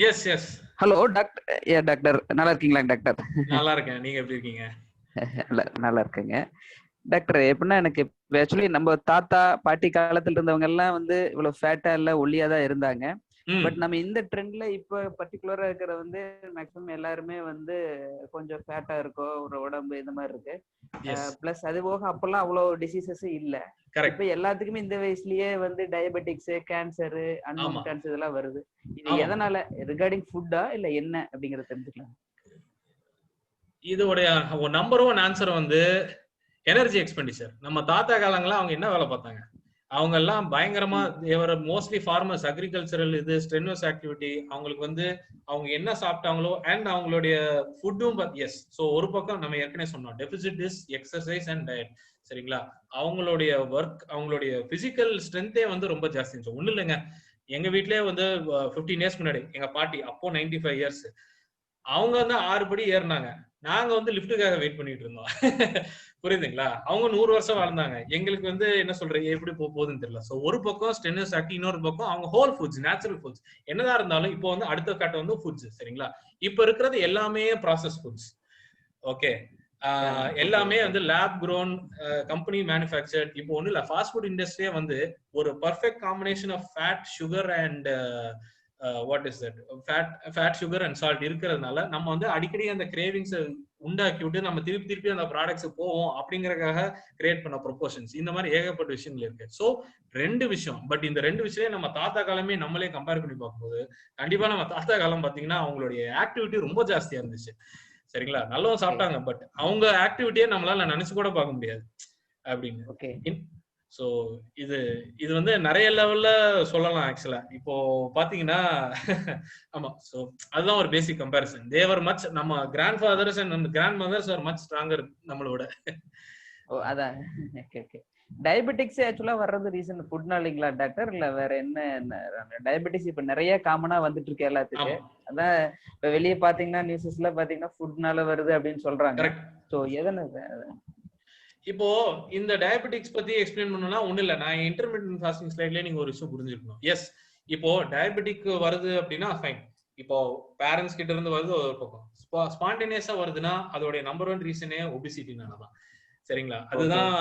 yes yes hello doctor. Doctor நல்லா இருக்கீங்களா டாக்டர்? நல்லா இருக்கேன். நீங்க எப்படி இருக்கீங்க? நல்லா இருக்கேங்க டாக்டர். எப்படின்னா எனக்கு ஆக்சுவலி நம்ம தாத்தா பாட்டி காலத்துல இருந்தவங்க எல்லாம் வந்து இவ்வளவு ஃபேட்டா இல்ல ஒல்லியா தான் இருந்தாங்க. பட் நம்ம இந்த ட்ரெண்ட்ல இப்ப பர்டிகுலரா இருக்கிற வந்து மேக்ஸிமம் எல்லாருமே வந்து கொஞ்சம் ஃபேட்டா இருக்கோ ஒரு உடம்பு இந்த மாதிரி இருக்கு. பிளஸ் அது போக அப்பெல்லாம் அவ்வளவு டிசீசஸ் இல்ல. இப்ப எல்லாத்துக்குமே இந்த வயசுலயே வந்து டயபெட்டிக்ஸ், கேன்சர், அன்நோன் கேன்சர் இதெல்லாம் வருது. இது எதனால? ரிகார்டிங் ஃபுட்டா இல்ல என்ன அப்படிங்கறத தெரிஞ்சுக்கலாம். இதோடைய நம்பர் 1 ஆன்சர் வந்து எனர்ஜி எக்ஸ்பெண்டிச்சர். நம்ம தாத்தா காலங்கள அவங்க என்ன வேலை பார்த்தாங்க? அவங்க எல்லாம் பயங்கரமா மோஸ்ட்லி ஃபார்மர்ஸ், அக்ரிகல்ச்சரல் இது ஸ்ட்ரென்வஸ் ஆக்டிவிட்டி. அவங்களுக்கு வந்து அவங்க என்ன சாப்பிட்டாங்களோ அண்ட் அவங்களுடைய ஃபுட்டும் எஸ். ஸோ ஒரு பக்கம் நம்ம ஏற்கனவே சொன்னோம் deficit is exercise and diet. சரிங்களா? அவங்களுடைய ஒர்க், அவங்களுடைய பிசிக்கல் ஸ்ட்ரென்த்தே வந்து ரொம்ப ஜாஸ்தி இருந்துச்சு. ஒன்றும் இல்லைங்க, எங்க வீட்லயே வந்து 15 இயர்ஸ் முன்னாடி எங்க பாட்டி, அப்போ 95 இயர்ஸ், அவங்க வந்து 6 படி ஏறினாங்க. நாங்க வந்து லிஃப்ட்டுக்காக வெயிட் பண்ணிட்டு இருந்தோம். புரியுதுங்களா? அவங்க 100 வருஷம் வாழ்ந்தாங்க. எங்களுக்கு வந்து என்ன சொல்றது எப்படி போகுதுன்னு தெரியல. சோ ஒரு பக்கம் ஸ்ட்ரென்வஸ் ஆக்டிவிட்டி, இன்னொரு பக்கம் அவங்க ஹோல் ஃபுட்ஸ், நேச்சுரல் ஃபுட்ஸ். என்னதான் இருந்தாலும் இப்போ வந்து அடுத்த கட்ட வந்து ஃபுட்ஸ். சரிங்களா? இப்ப இருக்கிறது எல்லாமே ப்ராசஸ் ஃபுட்ஸ். ஓகே, எல்லாமே வந்து லேப் க்ரோன், கம்பெனி மேனுஃபேக்சர்ட். இப்போ ஒன்றும் இல்லை, ஃபாஸ்ட் ஃபுட் இண்டஸ்ட்ரியே வந்து ஒரு perfect combination of fat, sugar and what is that fat, sugar and salt இருக்கிறதுனால நம்ம வந்து அடிக்கடி அந்த கிரேவிங்ஸ் உண்டாக்கி விட்டு நம்ம திருப்பி அந்த ப்ராடக்ட்ஸ் போவோம் அப்படிங்கறதுக்காக கிரியேட் பண்ண ப்ரொபோஷன்ஸ். இந்த மாதிரி ஏகப்பட்ட விஷயங்கள் இருக்கு. ஸோ 2 விஷயம். பட் இந்த 2 விஷயம் நம்ம தாத்தா காலமே நம்மளே கம்பேர் பண்ணி பார்க்கும்போது கண்டிப்பா நம்ம தாத்தா காலம் பாத்தீங்கன்னா அவங்களுடைய ஆக்டிவிட்டி ரொம்ப ஜாஸ்தியா இருந்துச்சு. சரிங்களா? நல்லவங்க சாப்பிட்டாங்க, பட் அவங்க ஆக்டிவிட்டியே நம்மளால நினைச்சு கூட பார்க்க முடியாது அப்படின்னு. சோ இது வந்து நிறைய லெவல்ல சொல்லலாம் ஆக்சுவலா. இப்போ பாத்தீங்கன்னா ஆமா, சோ அதுதான் ஒரு பேசிக் கம்பேரிசன். தேவர் மச், நம்ம grandfathers and grandmothers are much stronger நம்மளோட. ஓ அதான். டயபெட்டிக்ஸ் ஆக்சுவலா வர்றது ரீசன் ஃபுட்னாலீங்களா டாக்டர், இல்ல வேற என்ன? டயபெட்டிக்ஸ் இப்ப நிறைய காமனா வந்துட்டு இருக்கு எல்லாத்துக்கும். அதான் இப்ப வெளியே பாத்தீங்கன்னா நியூஸஸ்ல பாத்தீங்கன்னா ஃபுட்னால வருது அப்படின்னு சொல்றாங்க. சோ எதனா இப்போ இந்த டயபெட்டிக்ஸ் பத்தி எக்ஸ்பிளைன் பண்ணணும்னா ஒண்ணு இல்ல, நான் இன்டர்மிட்டன்ட் ஃபாஸ்டிங் ஸ்லைட்லயே நீங்க ஒரு விஷயம் புரிஞ்சுக்கணும். எஸ், இப்போ டயபெட்டிக் வருது அப்படின்னா ஃபைன். இப்போ பேரண்ட்ஸ் கிட்ட இருந்து வருது ஒரு பக்கம், ஸ்பான்டேனியஸா வருதுன்னா அதோட நம்பர் 1 ரீசனே ஒபிசிட்டினால தான். சரிங்களா? அதுதான்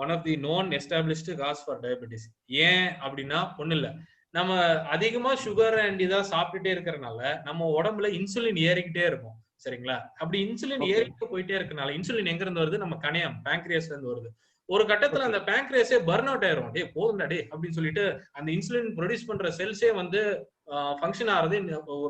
one of the known established cause for diabetes. ஏன் அப்படின்னா ஒண்ணு இல்ல, நம்ம அதிகமா சுகர் அண்ட் இதா சாப்பிட்டுட்டே இருக்கிறதுனால நம்ம உடம்புல இன்சுலின் ஏறிக்கிட்டே இருக்கும். சரிங்களா? அப்படி இன்சுலின் ஏறிட்டு போயிட்டே இருக்கனால, இன்சுலின் எங்க இருந்து வருது? நம்ம கணையம், பேங்க்ரியாஸ்ல இருந்து வருது. ஒரு கட்டத்துல அந்த பேங்க்ரியாஸே பர்ன் அவுட் ஆயிரும். டே போதும்டா டே அப்படின்னு சொல்லிட்டு அந்த இன்சுலின் ப்ரொடியூஸ் பண்ற செல்ஸே வந்து ஃபங்க்ஷன் ஆறது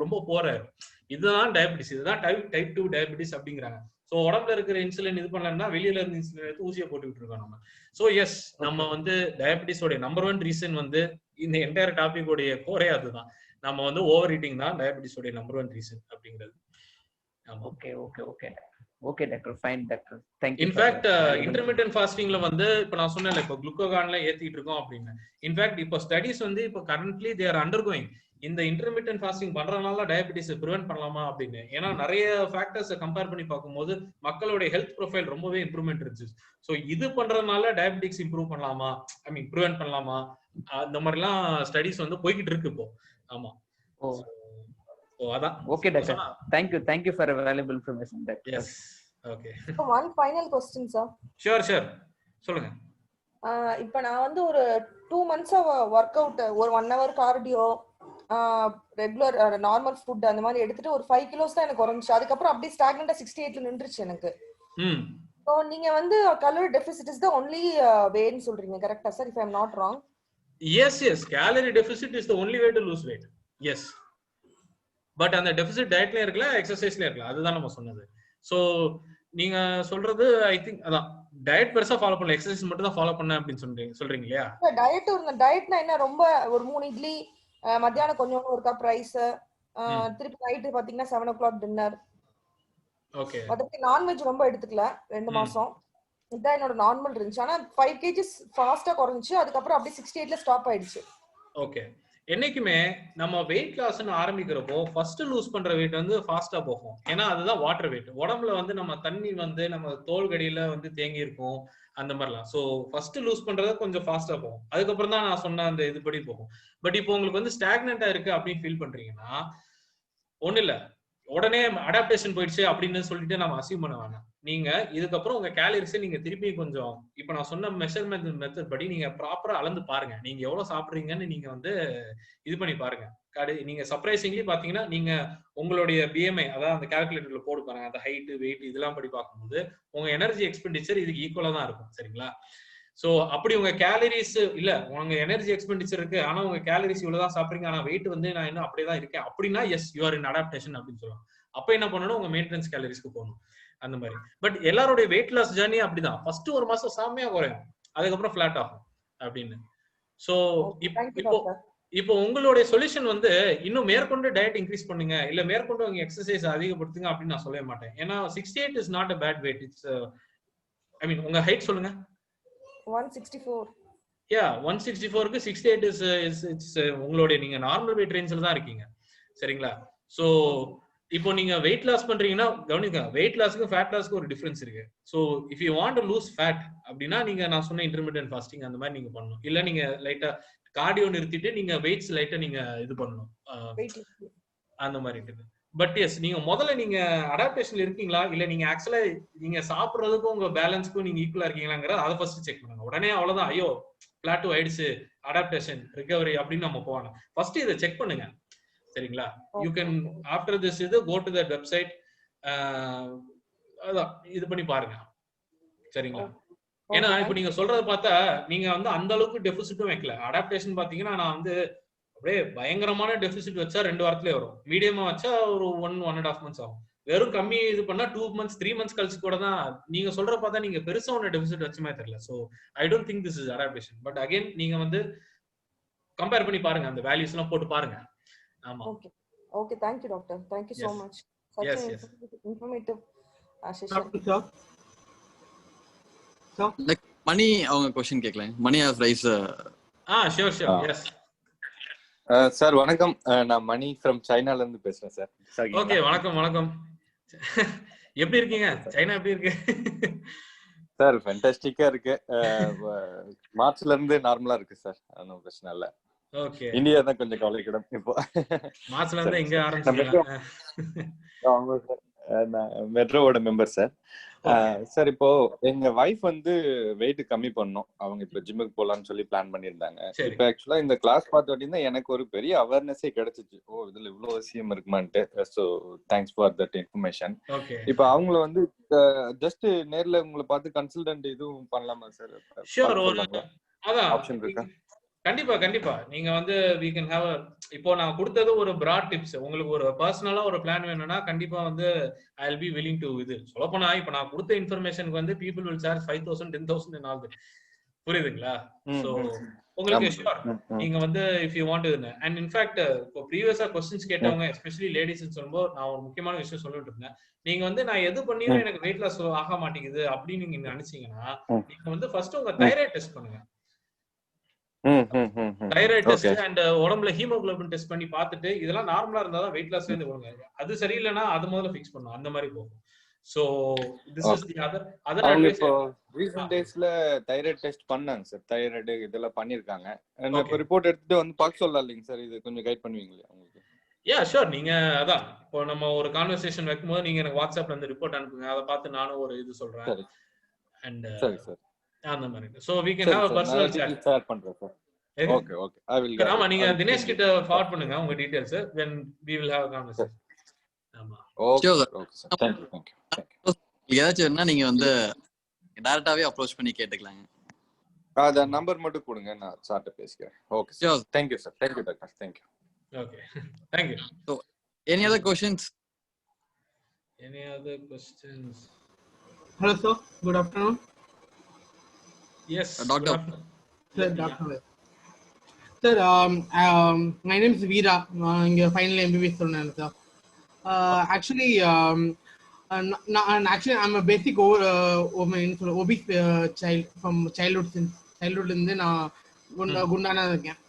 ரொம்ப போராயிரும். இதுதான் டயபெட்டிஸ். இதுதான் டைப் 2 டயபெட்டிஸ் அப்படிங்கிறாங்க. சோ உடம்புல இருக்கிற இன்சுலின் இது பண்ணலன்னா வெளியில இருந்து இன்சுலின் எடுத்து ஊசியை போட்டுக்கிட்டு இருக்கோம் நம்ம. சோ எஸ், நம்ம வந்து டயபெட்டிஸோட நம்பர் 1 ரீசன் வந்து இந்த என்டையர் டாபிக் உடைய கோரே அதுதான். நம்ம வந்து ஓவர் ஈட்டிங் தான் டயபெட்டிஸோட நம்பர் 1 ரீசன் அப்படிங்கிறது. Okay doctor, fine doctor, thank you. In fact intermittent ஃபாஸ்டிங்ல வந்து இப்ப நான் சொன்னேன்ல, இப்போ குளுக்கோகான்ல ஏத்திட்டு இருக்கோம் அப்படின்னு. இன்ஃபேக்ட் இப்போ ஸ்டடிஸ் வந்து இப்போ கரண்ட்லி தே ஆர் அண்டர்கோயிங். இந்த இன்டர்மிட்டன்ட் ஃபாஸ்டிங் பண்றதுனால டயபெட்டிஸ் ப்ரிவென்ட் பண்ணலாமா அப்படின்னு. ஏன்னா நிறைய ஃபேக்டர்ஸ் கம்பேர் பண்ணி பார்க்கும்போது மக்களுடைய ஹெல்த் ப்ரொஃபைல் ரொம்பவே இம்ப்ரூவ்மெண்ட் இருந்துச்சு. ஸோ இது பண்றதுனால டயபெட்டிக்ஸ் இம்ப்ரூவ் பண்ணலாமா, ஐ மீன் ப்ரிவென்ட் பண்ணலாமா, அந்த மாதிரிலாம் ஸ்டடிஸ் வந்து போய்கிட்டு இருக்கு இப்போ. ஆமா. Okay doctor, thank you for a valuable information doctor. Yes, okay. So one final question sir. Sure சொல்லுங்க. இப்போ நான் வந்து ஒரு 2 months ஒர்க் அவுட், ஒரு 1 hour cardio, regular normal food அந்த மாதிரி எடுத்துட்டு ஒரு 5 kilos தான் எனக்கு குறைஞ்சிச்சு. அதுக்கப்புறம் அப்படியே ஸ்டாக்னண்டா 68ல நின்றுச்சு எனக்கு. So நீங்க வந்து calorie deficit is the only way ன்னு சொல்றீங்க, கரெக்ட்டா sir? If I am not wrong. Yes, calorie deficit is the only way to lose weight. Yes. But அந்த டெபிசிட் டயட்லயும் இருக்கல, எக்ஸசைஸ்லயும் இருக்கல. அதுதான் நம்ம சொன்னது. சோ நீங்க சொல்றது ஐ திங்க் அதான், டயட் பெருசா ஃபாலோ பண்ணல, எக்ஸசைஸ் மட்டும் தான் ஃபாலோ பண்ணேன் அப்படின்னு சொல்றீங்க இல்லையா? டயட்னா என்ன, ரொம்ப ஒரு 3 இட்லி மத்தியானம் கொஞ்சம் ஒரு கப் ரைஸ் திருப்பி நைட்டு பாத்தீங்கன்னா 7 o'clock டின்னர். ஓகே. மத்தபடி நான்வெஜ் ரொம்ப எடுத்துக்கல 2 மாசம். இதான் என்னோட நார்மல் இருந்துச்சு. ஆனா 5 kgs ஃபாஸ்டா குறைஞ்சிச்சு. அதுக்கப்புறம் அப்படியே 68ல ஸ்டாப் ஆயிடுச்சு. ஓகே. என்னைக்குமே நம்ம வெயிட் லாஸ்ன்னு ஆரம்பிக்கிறப்போ ஃபர்ஸ்ட் லூஸ் பண்ற வெயிட் வந்து ஃபாஸ்டா போகும். ஏன்னா அதுதான் வாட்டர் வெயிட். உடம்புல வந்து நம்ம தண்ணி வந்து நம்ம தோள்கடியில வந்து தேங்கி இருக்கும் அந்த மாதிரிலாம். ஸோ ஃபர்ஸ்ட் லூஸ் பண்றது கொஞ்சம் ஃபாஸ்டா போகும். அதுக்கப்புறம் தான் நான் சொன்ன அந்த இதுபடி போகும். பட் இப்போ உங்களுக்கு வந்து ஸ்டாக்னண்டா இருக்கு அப்படின்னு ஃபீல் பண்றீங்கன்னா ஒண்ணு இல்ல, உடனே அடாப்டேஷன் போயிடுச்சு அப்படின்னு சொல்லிட்டு நம்ம அசீவ் பண்ண வேணாம். நீங்க இதுக்கப்புறம் உங்க கேலரிஸை நீங்க திருப்பி கொஞ்சம் இப்ப நான் சொன்ன மெஷர்மெண்ட் மெத்தட் படி நீங்க ப்ராப்பரா அளந்து பாருங்க. நீங்க எவ்வளவு சாப்பிடுறீங்கன்னு நீங்க வந்து இது பண்ணி பாருங்க. நீங்க சர்ப்ரைசிங்லி பாத்தீங்கன்னா நீங்க உங்களுடைய பிஎம்ஐ அதாவது அந்த கால்குலேட்டர்ல போடு பாருங்க. அந்த ஹைட் வெயிட் இதெல்லாம் படி பார்க்கும்போது உங்க எனர்ஜி எக்ஸ்பெண்டிச்சர் இதுக்கு ஈக்குவலா தான் இருக்கும். சரிங்களா? சோ அப்படி உங்க கேலரிஸ் இல்ல உங்க எனர்ஜி எக்ஸ்பெண்டிச்சர் இருக்கு ஆனா உங்க கேலரிஸ் இவ்வளவுதான் சாப்பிடுறீங்க ஆனா வெயிட் வந்து நான் இன்னும் அப்படியே தான் இருக்கேன் அப்படின்னா yes you are in adaptation அப்படின்னு சொல்லுவாங்க. அப்ப என்ன பண்ணணும், உங்க மெயின்டெனன்ஸ் கேலரிஸ்க்கு போகணும் அந்த மாதிரி. பட் எல்லாருடைய வெயிட் லாஸ் ஜர்னி அப்படிதான். ஃபர்ஸ்ட் ஒரு மாசம் சாமையா குறையும், அதுக்கப்புறம் ஃபிளாட் ஆகும் அப்படின்னு. சோ இப்போ உங்களுடைய சொல்யூஷன் வந்து இன்னும் மேற்கொண்டு டயட் இன்க்ரீஸ் பண்ணுங்க இல்ல மேற்கொண்டு உங்க எக்ஸசைஸ் அதிகப்படுத்துங்க அப்படின்னு நான் சொல்லவே மாட்டேன். ஏன்னா 68 is not a bad weight. It's I mean உங்க ஹைட் சொல்லுங்க. 164. யா 164க்கு 68 இட்ஸ் உங்களுடைய நீங்க நார்மல் வெயிட் ரேஞ்சில தான் இருக்கீங்க. சரிங்களா? சோ இப்போ நீங்க வெயிட் லாஸ் பண்றீங்கன்னா கவனிங்க, வெயிட் லாஸ்க்கு ஃபேட் லாஸ்க்கு ஒரு டிஃபரன்ஸ் இருக்கு. So if you want to lose fat அப்படின்னா நீங்க நான் சொன்ன இன்டர்மிட்டன்ட் ஃபாஸ்டிங் அந்த மாதிரி நீங்க பண்ணணும். இல்ல நீங்க லைட்டா கார்டியோ நிறுத்திட்டு நீங்க வெயிட்ஸ் லைட்டா நீங்க இது பண்ணணும் அந்த மாதிரி இருக்குது. பட் எஸ் நீங்க முதல்ல நீங்க அடாப்டேஷன்ல இருக்கீங்களா இல்ல நீங்க ஆக்சுவலா நீங்க சாப்பிடுறதுக்கும் உங்க பேலன்ஸ்க்கும் நீங்க ஈக்குவலா இருக்கீங்களாங்கிறத அதை ஃபர்ஸ்ட் செக் பண்ணுங்க. உடனே அவ்வளவுதான் ஐயோ பிளாட்டோ ஆயிடுச்சு அடாப்டேஷன் ரிகவரி அப்படின்னு நம்ம போகணும். ஃபர்ஸ்ட் இதை செக் பண்ணுங்க. சரிங்களா? யூ கேன் ஆஃப்டர் திஸ் இது கோ டு தட் வெப்சைட் அதான் இது பண்ணி பாருங்க. சரிங்களா? ஏன்னா இப்ப நீங்க சொல்றத பார்த்தா நீங்க வந்து அந்த அளவுக்கு டெபிசிட்டும் வைக்கல. அடாப்டேஷன் பாத்தீங்கன்னா நான் வந்து அப்படியே பயங்கரமான டெபிசிட் வச்சா 2 வாரத்திலே வரும், மீடியமா வச்சா ஒரு 1.5 months ஆகும். வெறும் கம்மி இது பண்ணா 2 months 3 months கழிச்சு கூட தான் நீங்க சொல்ற பார்த்தா நீங்க பெருசா ஒன்னு டெபிசிட் வச்சுமே தெரியல. So I don't think this is adaptation. But again நீங்க வந்து கம்பேர் பண்ணி பாருங்க, அந்த வேல்யூஸ் எல்லாம் போட்டு பாருங்க. ஆமா. Okay okay, thank you doctor, thank you so much. Such an informative session. Like Mani அவங்க क्वेश्चन கேக்கலாம். Mani has raise. Sure sure. Yes sir வணக்கம். நான் மணி ஃப்ரம் சைனால இருந்து பேசுறேன் சார். ஓகே வணக்கம் வணக்கம். எப்படி இருக்கீங்க? சைனா எப்படி இருக்கு? சார் ஃபேண்டாஸ்டிக்கா இருக்கு. மார்ச்ல இருந்து நார்மலா இருக்கு சார், ஒன்றும் பிரச்சனை இல்ல. ஓகே. இந்தியா தான் கொஞ்சம் கவலைக்கிடம் இப்போ. மார்ச்ல இருந்து எங்க ஆரம்பிச்சீங்க? நான் மெட்ரோவோட மெம்பர் சார். சார் இப்போ எங்க வைஃப் வந்து வெயிட் கம்மி பண்ணோம், அவங்க இப்ப ஜிம்முக்கு போலான்னு சொல்லி பிளான் பண்ணிருந்தாங்க. இப்ப ஆக்சுவலா இந்த கிளாஸ் பார்த்த அப்படின்னா எனக்கு ஒரு பெரிய அவேர்னஸே கிடைச்சிச்சு. ஓ இதுல இவ்வளவு அவசியம் இருக்குமான்ட்டு. So thanks for that information. இப்ப அவங்கள வந்து ஜஸ்ட் நேர்ல உங்களை பார்த்து கன்சல்டன்ட் இதுவும் பண்ணலாமா சார்? ஆப்ஷன் இருக்கா? கண்டிப்பா கண்டிப்பா. நீங்க வந்து we can have a இப்போ நான் கொடுத்தது ஒரு broad tips. உங்களுக்கு ஒரு பர்சனலா ஒரு பிளான் வேணும்னா கண்டிப்பா வந்து I will be willing to இது சொல்லப்போனா இப்போ நான் கொடுத்த இன்ஃபர்மேஷனுக்கு வந்து people will charge 5,000 10,000 and all that. புரியுதுங்களா? சோ உங்களுக்கு ஷூர் நீங்க வந்து if you want to and in fact இப்போ ப்ரீவியஸா क्वेश्चंस கேட்டவங்க எஸ்பெஷலி லேடிஸ்னு சொல்லும்போது நான் ஒரு முக்கியமான விஷயம் சொல்லிட்டு இருந்தேன். நீங்க வந்து நான் எது பண்ணியும் எனக்கு வெயிட் லாஸ் ஆக மாட்டேங்குது அப்படின்னு நீங்க நினைச்சீங்கன்னா நீங்க வந்து ஃபர்ஸ்ட் உங்க தைராய்டு டெஸ்ட் பண்ணுங்க. தைராய்டு டெஸ்ட் அண்ட் உடம்புல ஹீமோகுளோபின் டெஸ்ட் பண்ணி பார்த்துட்டு இதெல்லாம் நார்மலா இருந்தா தான் வெயிட் லாஸ் வந்து போடுங்க. அது சரியில்லைன்னா அது முதல்ல ஃபிக்ஸ் பண்ணும், அந்த மாதிரி போகும். So this is the other advice. Recent டேஸ்ல தைராய்டு டெஸ்ட் பண்ணாங்க சார், தைராய்டு இதெல்லாம் பண்ணிருக்காங்க. இப்போ ரிப்போர்ட் எடுத்துட்டு வந்து பார்க்க சொல்லலாம் இல்லைங்க சார், இது கொஞ்சம் கைட் பண்ணுவீங்களா உங்களுக்கு? Yeah sure. நீங்க அதான் இப்போ நம்ம ஒரு கான்வர்சேஷன் வைக்கும்போது நீங்க எனக்கு வாட்ஸ்அப்ல இந்த ரிப்போர்ட் அனுப்புங்க, அதை பார்த்து நானும் ஒரு இது சொல்றேன். அண்ட் சரி சார் அந்த மாதிரி. So we can have a personal chat. Share பண்றேன் sir. Okay okay I will. ஆமா நீங்க தினேஷ் கிட்ட ஃபார்வர்ட் பண்ணுங்க உங்க details, then we will have a conversation. ஆமா okay okay sir. thank you ஏதாச்சும்னா நீங்க வந்து டைரக்டாவே அப்ரோச் பண்ணி கேட்டுக்கலாங்க. அத நம்பர் மட்டும் கொடுங்க, நான் சார்ட்ட பேசிக்கிறேன். Okay sir. thank you sir. thank you doctor. thank you. Okay thank you. So any other questions? Any other questions? Hello sir, good afternoon. Yes doctor. Sir, doctor. Sir, my name is Veera. இங்க final MBBS சொன்னேன் sir. Actually, actually I'm a basic obese child from childhood இருந்து நான் குண்டானா இருக்கேன்.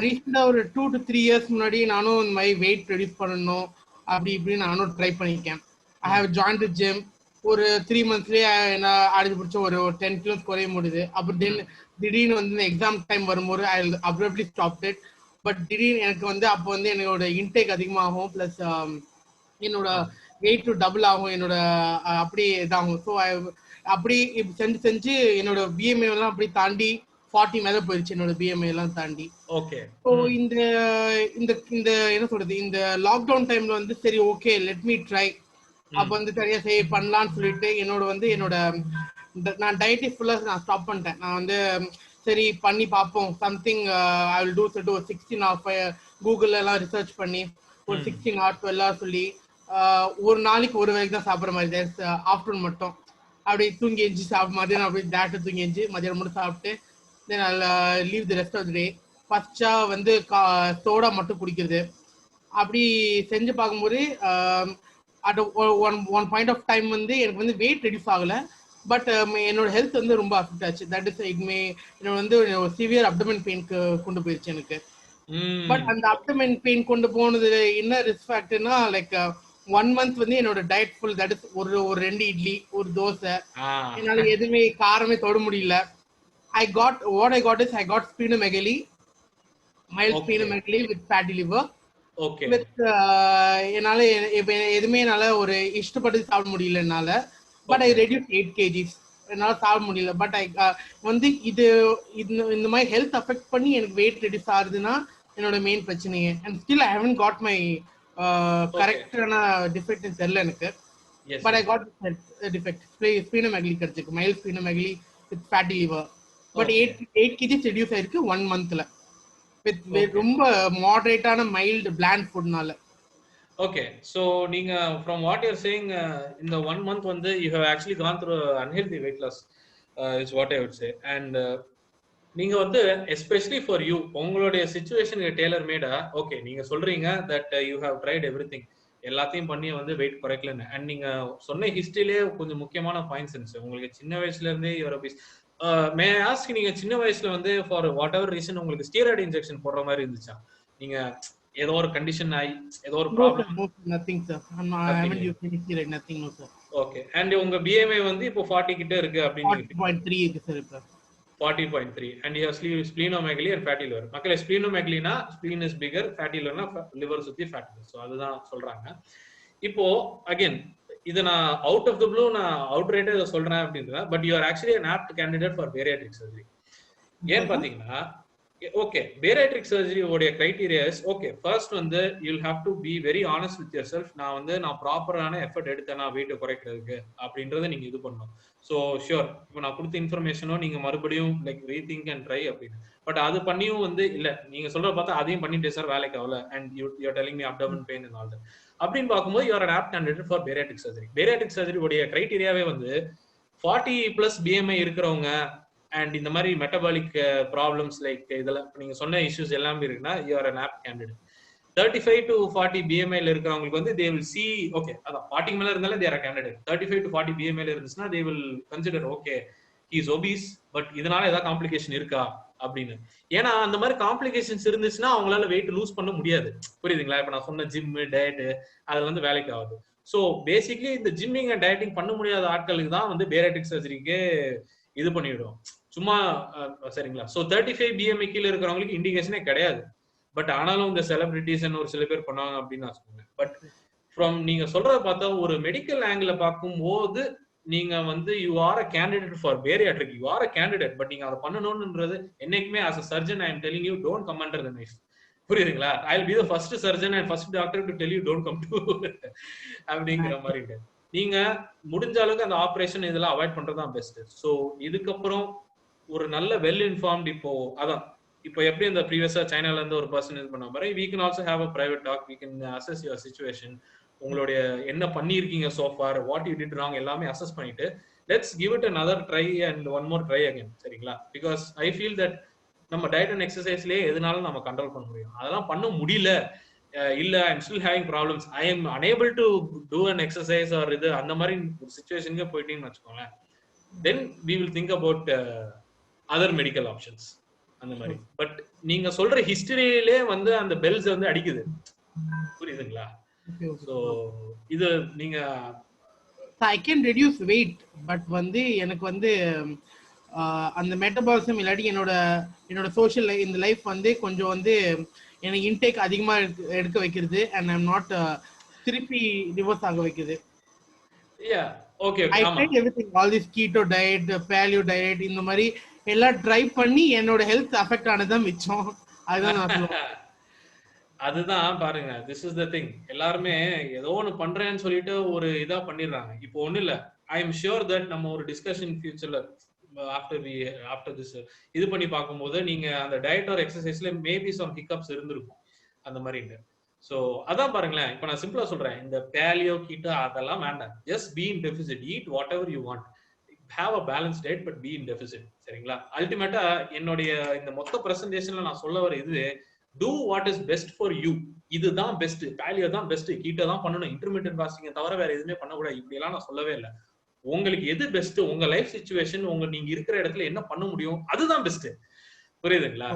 ரீசெண்டா ஒரு 2 to 3 years முன்னாடி நானும் இந்த மாதிரி வெயிட் ரெடியூஸ் பண்ணணும் அப்படி இப்படி நானும் ட்ரை பண்ணிருக்கேன். I have joined the gym. ஒரு 3 monthsலயே என்ன அடிச்சு பிடிச்ச ஒரு 10 kilos குறைய முடியுது. அப்புறம் திடீர்னு வந்து எக்ஸாம் டைம் வரும்போது ஐ அப்ரப்ட்லி ஸ்டாப்ட் இட். பட் திடீர்னு எனக்கு வந்து அப்போ வந்து என்னோட இன்டேக் அதிகமாகும், பிளஸ் என்னோட வெயிட் டபுள் ஆகும், என்னோட அப்படி இதாகும். ஸோ அப்படி செஞ்சு என்னோட பிஎம்ஐ எல்லாம் அப்படி தாண்டி 40 மேல போயிருச்சு என்னோட பிஎம்ஐ எல்லாம் தாண்டி. ஓகே. ஸோ இந்த இந்த என்ன சொல்றது, இந்த லாக்டவுன் டைம்ல வந்து சரி ஓகே லெட் மீ ட்ரை, அப்ப வந்து சரியா பண்ணலாம்னு சொல்லிட்டு என்னோட நான் டயட்டை ஃபுல்லா நான் ஸ்டாப் பண்ணிட்டேன். நான் வந்து சரி பண்ணி பார்ப்போம், சம்திங் ஐ வில் டூ சொல்லிட்டு ஒரு 16 hours கூகுள்ல எல்லாம் ரிசர்ச் பண்ணி ஒரு 16 hours 12 hours சொல்லி ஒரு நாளைக்கு ஒரு வேலைக்கு தான் சாப்பிட்ற மாதிரி, ஆஃப்டர்நூன் மட்டும் அப்படி தூங்கி எஞ்சி மதியானம் அப்படி டேரக்டா தூங்கி எஞ்சி மதியானம் மட்டும் சாப்பிட்டு then I leave the rest of the day. ஃபர்ஸ்டா வந்து சோடா மட்டும் குடிக்கிறது அப்படி செஞ்சு பார்க்கும்போது at one point of time வந்து எனக்கு வந்து வெயிட் ரெடியூஸ் ஆகல, பட் என்னோட ஹெல்த் வந்து ரொம்ப அஃபெக்ட் ஆச்சு. தட் இஸ் என்னோட வந்து சிவியர் அப்டமன் பெயின்க்கு கொண்டு போயிருச்சு எனக்கு. பட் அந்த அப்டமன் பெயின் கொண்டு போனது என்ன ரிஸ்க் ஃபேக்டர்னா லைக் 1 month வந்து என்னோட டயட் ஃபுல், தட் இஸ் ஒரு 2 இட்லி ஒரு தோசை, என்னால எதுவுமே காரமே தொட முடியல. I got splenomegaly, mild splenomegaly with fatty liver. Okay. With என்னால எதுவுமே என்னால ஒரு இஷ்டப்பட்டு சாப்பிட முடியல என்னால. But I reduce 8 kgs. என்னால சாப்பிட முடியல. பட் ஐ வந்து இது இந்த மாதிரி ஹெல்த் அஃபெக்ட் பண்ணி எனக்கு வெயிட் ரெடியூஸ் ஆகுதுன்னா என்னோட மெயின் பிரச்சனையே. And still I haven't got my கரெக்டான டிஃபெக்ட் தெரியல எனக்கு. But I got defect splenomegaly கிடைச்சிருக்கு, mild splenomegaly with fatty liver. But 8 kgs reduce ஆயிருக்கு 1 monthல வித் ரொம்ப மாடரேட்டான மைல்டு பிளாண்ட் ஃபுட்னால. ஓகே. ஸோ நீங்க ஃப்ரம் வாட் யூர் சேயிங் இந்த 1 month வந்து you have actually gone through unhealthy weight loss is what I would say. And நீங்க வந்து எஸ்பெஷலி ஃபார் யூ உங்களுடைய சிச்சுவேஷனுக்கு டெய்லர் மேடா ஓகே நீங்க சொல்றீங்க that you have tried everything, எல்லாத்தையும் பண்ணி வந்து வெயிட் குறைக்கலன்னு. அண்ட் நீங்க சொன்ன ஹிஸ்டரியிலே கொஞ்சம் முக்கியமான பாயிண்ட்ஸ் இருந்துச்சு. உங்களுக்கு சின்ன வயசுல இருந்தே யுவர் ஒபீஸ். மே ஆஸ்க், நீங்க சின்ன வயசுல வந்து ஃபார் வாட் எவர் ரீசன் உங்களுக்கு ஸ்டீராய்டு இன்ஜெக்ஷன் போடுற மாதிரி இருந்துச்சா? நீங்க ஏதோ ஒரு கண்டிஷன் ஆகி ஏதோ ஒரு problem? nothing sir, I haven't used any steroid, nothing, no sir. Okay. And உங்க BMI வந்து இப்போ 40 கிட்ட இருக்கு அப்படின்னு 40.3 இருக்கு சார் இப்போ. 40.3 and you have splenomegaly and fatty liver. மக்களே ஸ்ப்ளீனோமெகலினா ஸ்ப்ளீன் இஸ் பிகர், ஃபேட்டி லிவர்னா லிவர் சுத்தி ஃபேட். ஸோ அதுதான் சொல்றாங்க. இப்போ அகைன் இது நான் அவுட் ஆஃப் த ப்ளூ நான் அவுட் ரேட்டா இதை சொல்றேன் அப்படின்றத, but you are actually an apt candidate for bariatric surgery. ஏன் பாத்தீங்கன்னா ஓகே பேரியாட்ரிக் சர்ஜரி உடைய கிரைட்டீரியா இஸ் ஓகே ஃபர்ஸ்ட் வந்து you have to be very honest with yourself. நான் ப்ராப்பரான எஃபர்ட் எடுத்தேன் வெயிட்டை குறைக்கிறதுக்கு அப்படின்றத நீங்க இது பண்ணணும். ஸோ ஷியோர் இப்போ நான் கொடுத்த இன்ஃபர்மேஷனோ நீங்க மறுபடியும் லைக் ரீதிங்க் அண்ட் ட்ரை அப்படின்னு, பட் அது பண்ணியும் வந்து இல்ல நீங்க சொல்ற பார்த்தா அதையும் பண்ணிட்டே சார் வேலைக்கு ஆகல and you telling me abdomen pain and all that அப்படின்னு பார்க்கும்போது you are an apt candidate for bariatric surgery. Bariatric surgery உடைய கிரைட்டீரியாவே வந்து 40+ BMI இருக்கிறவங்க அண்ட் இந்த மாதிரி மெட்டபாலிக் ப்ராப்ளம்ஸ் லைக் இதெல்லாம் நீங்க சொன்ன இஷ்யூஸ் எல்லாமே இருக்குன்னா you are an apt candidate. 35 to 40 BMI இருக்கிறவங்களுக்கு வந்து they will see okay அதான் 40 மேல இருந்தாலே they are a candidate. 35 to 40 BMI இருந்துச்சுன்னா they will consider okay he is obese but இதனால ஏதாவது காம்ப்ளிகேஷன் இருக்கா அப்படின்னு. ஏன்னா அந்த மாதிரி காம்ப்ளிகேஷன்ஸ் இருந்துச்சுன்னா அவங்களால வெயிட் லூஸ் பண்ண முடியாது. புரியுதுங்களா? இப்ப நான் சொன்ன ஜிம் டயட் அதுல வந்து வேலைக்கு ஆகுது. ஸோ பேசிக்லி இந்த ஜிம்மிங் அண்ட் டயட்டிங் பண்ண முடியாத ஆட்களுக்கு தான் வந்து பேரியாட்ரிக் சர்ஜரிக்கு இது பண்ணிவிடும் சும்மா. சரிங்களா? ஸோ 35 BMI கீழே இருக்கிறவங்களுக்கு இண்டிகேஷனே கிடையாது. பட் ஆனாலும் இந்த செலிபிரிட்டிஸ் ஒரு சில பேர் பண்ணுவாங்க அப்படின்னு நான் சொல்லுவேன். பட் ஃப்ரம் நீங்க சொல்றத பார்த்தா ஒரு மெடிக்கல் ஆங்கிள் பார்க்கும் போது நீங்க வந்து you are a candidate for bariatric, you are a candidate. But நீங்க அதை பண்ணணும்ன்றது என்னைக்குமே as a surgeon I'm telling you don't come under the knife. புரியுதுங்களா? I will be the first surgeon and first doctor to tell you don't come to அப்படிங்கிற மாதிரி. நீங்க முடிஞ்ச அளவுக்கு அந்த ஆப்ரேஷன் இதெல்லாம் அவாய்ட் பண்றதுதான் பெஸ்ட். ஸோ இதுக்கப்புறம் ஒரு நல்ல வெல் இன்ஃபார்ம்ட் இப்போ எப்படி இந்த ப்ரீவியஸா சைனால இருந்து ஒரு பர்சன் இது பண்ண மாதிரி we can also have a private talk, we can assess your situation, உங்களுடைய என்ன பண்ணியிருக்கீங்க so far, what you did wrong எல்லாமே அசஸ் பண்ணிட்டு let's give it another try and one more try again. சரிங்களா? because I feel that நம்ம diet and எக்ஸசைஸ்லயே எதுனாலும் நம்ம கண்ட்ரோல் பண்ண முடியும். அதெல்லாம் பண்ண முடியல, இல்ல I am still having problems, I am unable to do an exercise or இது அந்த மாதிரி சிச்சுவேஷனுக்கு போயிட்டீங்கன்னு வச்சுக்கோங்களேன், then we will think about other medical options அந்த மாதிரி. பட் நீங்க சொல்ற ஹிஸ்டரியிலே வந்து அந்த பெல்ஸ் வந்து அடிக்குது, புரியுதுங்களா? சோ இது நீங்க I can reduce wait, but வந்து எனக்கு வந்து அந்த மெட்டபாலிசம் இல்லாட்டி என்னோட சோஷியல் இந்த லைஃப் வந்து கொஞ்சம் வந்து எனக்கு இன்டேக் அதிகமா எடுக்க வைக்கிறது, அண்ட் ஐ எம் நாட் திருப்பி ரிவர்ஸ் ஆக வைக்குது. Okay, I tried everything, all this keto diet, paleo diet, இந்த மாதிரி எல்லாம் ட்ரை பண்ணி என்னோட ஹெல்த் அஃபெக்ட் ஆனதான் மிச்சம். அதுதான் நான் சொல்லுவேன். அதுதான் பாருங்க, திஸ் இஸ் த திங். எல்லாருமே ஏதோ ஒன்று பண்றேன்னு சொல்லிட்டு ஒரு இதா பண்ணிடுறாங்க. இப்போ ஒண்ணு இல்ல, ஐ எம் ஷியோர் தட் நம்ம ஒரு டிஸ்கஷன் ஃபியூச்சர்ல ஆஃப்டர் திஸ் இது பண்ணி பார்க்கும்போது நீங்க அந்த டயட் ஆர் எக்ஸசைஸ்ல மேபி சம் ஹிக்கப்ஸ் இருந்திருக்கும் அந்த மாதிரி. ஸோ அதான் பாருங்களேன், இப்போ நான் சிம்பிளா சொல்றேன், இந்த பேலியோ கீட்டோ அதெல்லாம் வேண்டாம். Just be in deficit, eat what ever you want, have a balance diet, but be in deficit. சரிங்களா? அல்டிமேட்டா என்னுடைய இந்த மொத்த பிரசன்டேஷன்ல நான் சொல்ல வர இது, do what is best for you. இதுதான் பெஸ்ட், பேலியோ தான் பெஸ்ட், கீட்டோ தான் பண்ணணும், இன்டர்மீடியட் ஃபாஸ்டிங் தவிர வேற எதுவுமே பண்ணக்கூடாது, இப்படி எல்லாம் நான் சொல்லவே இல்லை. உங்களுக்கு எது பெஸ்ட், உங்க லைஃப் சிச்சுவேஷன், நீங்க இருக்கிற இடத்துல என்ன பண்ண முடியும், அதுதான் பெஸ்ட். புரியுதுங்களா?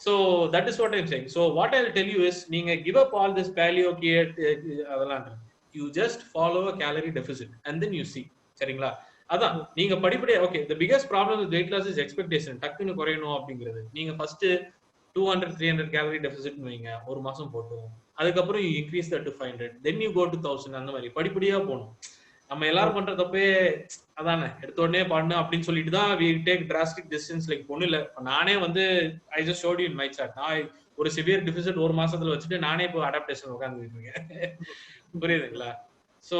So that is what I'm saying. So what I'll tell you is, நீங்க give up all this paleo அதெல்லாம், you just follow a calorie deficit and then you see. சரிங்களா? அதான் நீங்க படிப்படியா, okay, the biggest problem with weight loss is expectation. டக்குன்னு குறையணும் அப்படிங்கிறது. நீங்க first 200-300 calorie deficit வைங்க, ஒரு மாசம் போட்டோம், அதுக்கப்புறம் you increase that to 500, then you go to 1000, அந்த மாதிரி படிப்படியா போகணும். நம்ம எல்லாரும் பண்ற தப்பே அதானே, எடுத்த உடனே பண்ணு அப்படின்னு சொல்லிட்டு தான் we take drastic decisions. Like ஒண்ணு இல்ல, நானே வந்து I just showed you in my chart, நான் ஒரு சிவியர் டெபிசிட் ஒரு மாசத்துல வச்சுட்டு நானே இப்போ அடாப்டேஷன் உட்கார்ந்துட்டு இருக்கேன். புரியுதுங்களா? சோ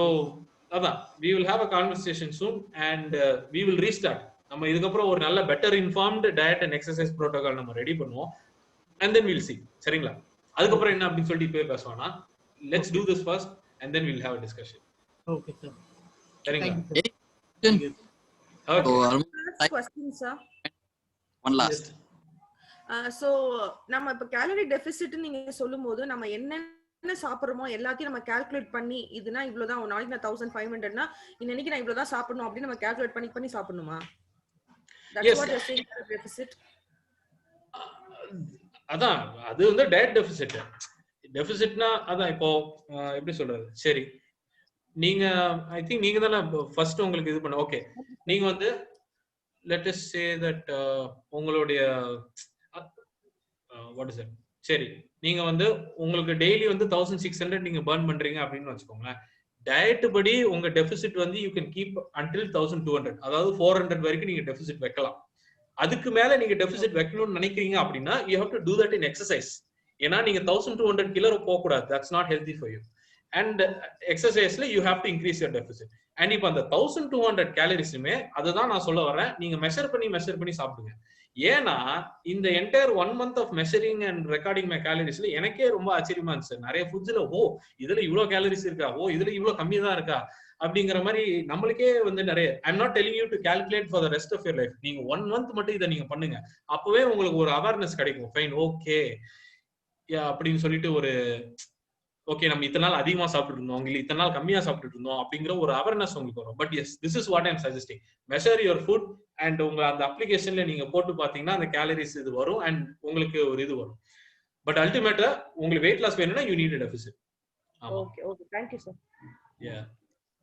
அதான், we will have a conversation soon and we will restart. நம்ம இதுக்கப்புறம் ஒரு நல்ல better informed diet and exercise protocol நம்ம ரெடி பண்ணுவோம், and then we'll see. சரிங்களா? அதுக்கப்புறம் என்ன அப்படின்னு சொல்லிட்டு இப்பவே பேசுவானா, let's do this first and then we'll have a discussion. Okay sir. சரிங்களா? question sir, one last. so நம்ம இப்ப கேலரி டெபிசிட் நீங்க சொல்லும்போது நம்ம என்ன சாப்பிடுறோமோ எல்லாத்தையும் நம்ம கால்குலேட் பண்ணி, இதுனா இவ்வளவுதான், ஒரு நாளைக்கு நான் 1500னா இன்னைக்கு நான் இவ்வளவுதான் சாப்பிடணும் அப்படின்னு நம்ம கால்குலேட் பண்ணி சாப்பிடணுமா? That's what you're saying, deficit. அதான், அது வந்து டயட் டெபிசிட். டெபிசிட்னா அதான், இப்போ எப்படி சொல்றது, சரி நீங்க ஐ திங்க் நீங்க தானே ஃபர்ஸ்ட் உங்களுக்கு இது பண்ண, ஓகே, நீங்க வந்து லெட் அஸ் சே தட் உங்களுடைய வாட் இஸ் இட், சரி நீங்க வந்து உங்களுக்கு டெய்லி வந்து 1600 நீங்க பர்ன் பண்றீங்க அப்படின்னு வச்சுக்கோங்களேன். டயட் படி உங்க டெபிசிட் வந்து யூ கேன் கீப் அன்டில் 1200, அதாவது 400 வரைக்கும் நீங்க டெபிசிட் வைக்கலாம். அதுக்கு மேல நீங்க டெபிசிட் வைக்கணும்னு நினைக்கிறீங்க அப்படின்னா you have to do that in exercise. ஏன்னா நீங்க 1200 கிலோ போக கூடாது, that's not healthy for you. And எக்ஸசைஸ்ல you have to increase your deficit. And இப்போ அந்த 1200 கேலரிஸுமே அதுதான் நான் சொல்ல வரேன், நீங்க மெஷர் பண்ணி சாப்பிடுங்க. ஏன்னா இந்த entire 1 month of measuring and recording my கேலரிஸ்ல எனக்கே ரொம்ப ஆச்சரியமா இருந்துச்சு. நிறைய ஃபுட்ஸ்ல இதுல இவ்வளவு கேலரிஸ் இருக்கா, இதுல இவ்வளவு கம்மி தான் இருக்கா அப்படிங்கிற மாதிரி நம்மளுக்கே வந்து நிறைய. I'm not telling you to calculate for the rest of your life. நீங்க 1 month மட்டும் இதை நீங்க பண்ணுங்க, அப்பவே உங்களுக்கு ஒரு அவேர்னஸ் கிடைக்கும். ஃபைன், ஓகே அப்படின்னு சொல்லிட்டு ஒரு ஓகே நம்ம இத்தனை நாள் அதிகமா சாப்பிட்டு இருந்தோம், இல்லை இத்தனை நாள் கம்மியா சாப்பிட்டு இருந்தோம் அப்படிங்கிற ஒரு அவேர்னஸ் உங்களுக்கு வரும். But yes, this is what I am suggesting. Measure your food and உங்க அந்த அப்ளிகேஷன்ல நீங்க போட்டு பாத்தீங்கன்னா அந்த கேலரிஸ் இது வரும் அண்ட் உங்களுக்கு ஒரு இது வரும். பட் அல்டிமேட்டா உங்களுக்கு வெயிட் லாஸ் வேணும்னா you need a deficit. Okay okay, thank you sir. Yeah,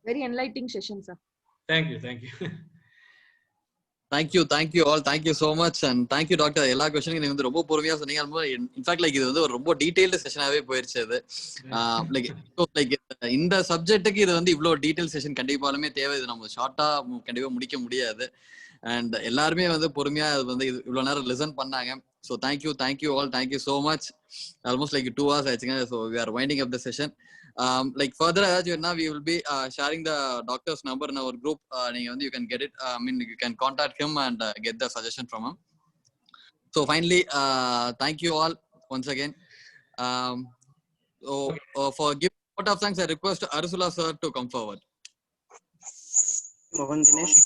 very enlightening session sir. thank you thank you all, thank you so much and thank you doctor. எல்லா क्वेश्चनக்கு நீங்க வந்து ரொம்ப பொறுமையா சொன்னீங்க. இன்ஃபேக்ட் லைக் இது வந்து ஒரு ரொம்ப டீடைல்டு செஷனாவே போயிருச்சு. அது லைக் இந்த சப்ஜெக்ட்டுக்கு இது வந்து இவ்வளவு டீடைல் செஷன் கண்டிப்பாலுமே தேவை. இது நம்ம ஷார்ட்டா கண்டிப்பா முடிக்க முடியாது. அண்ட் எல்லாருமே வந்து பொறுமையா அது வந்து இவ்வளவு நேரம் லிசன் பண்ணாங்க. So thank you all, thank you so much. Almost like 2 hours ஆச்சுங்க. So we are winding up the session. Like further we will be sharing the doctor's number in our group. You can get it, I mean you can contact him and get the suggestion from him. So finally thank you all once again. For giving vote of thanks, I request Arsula sir to come forward. Mohan Dinesh.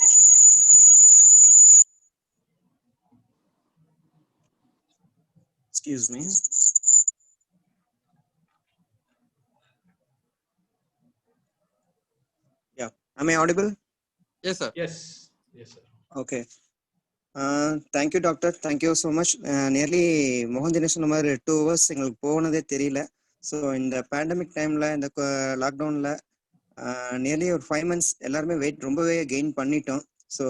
Excuse me. Yeah. Am I audible? Yes, sir. Yes. Yes, sir. Okay. Thank you, doctor. Thank you so much. Nearly மோகன் தினேஷ் சொன்ன மாதிரி 2 hours எங்களுக்கு போனதே தெரியல. So இந்த pandemic டைம்ல இந்த லாக்டவுன்ல நியர்லி ஒரு 5 months எல்லாருமே வெயிட் ரொம்பவே கெயின் பண்ணிட்டோம். ஸோ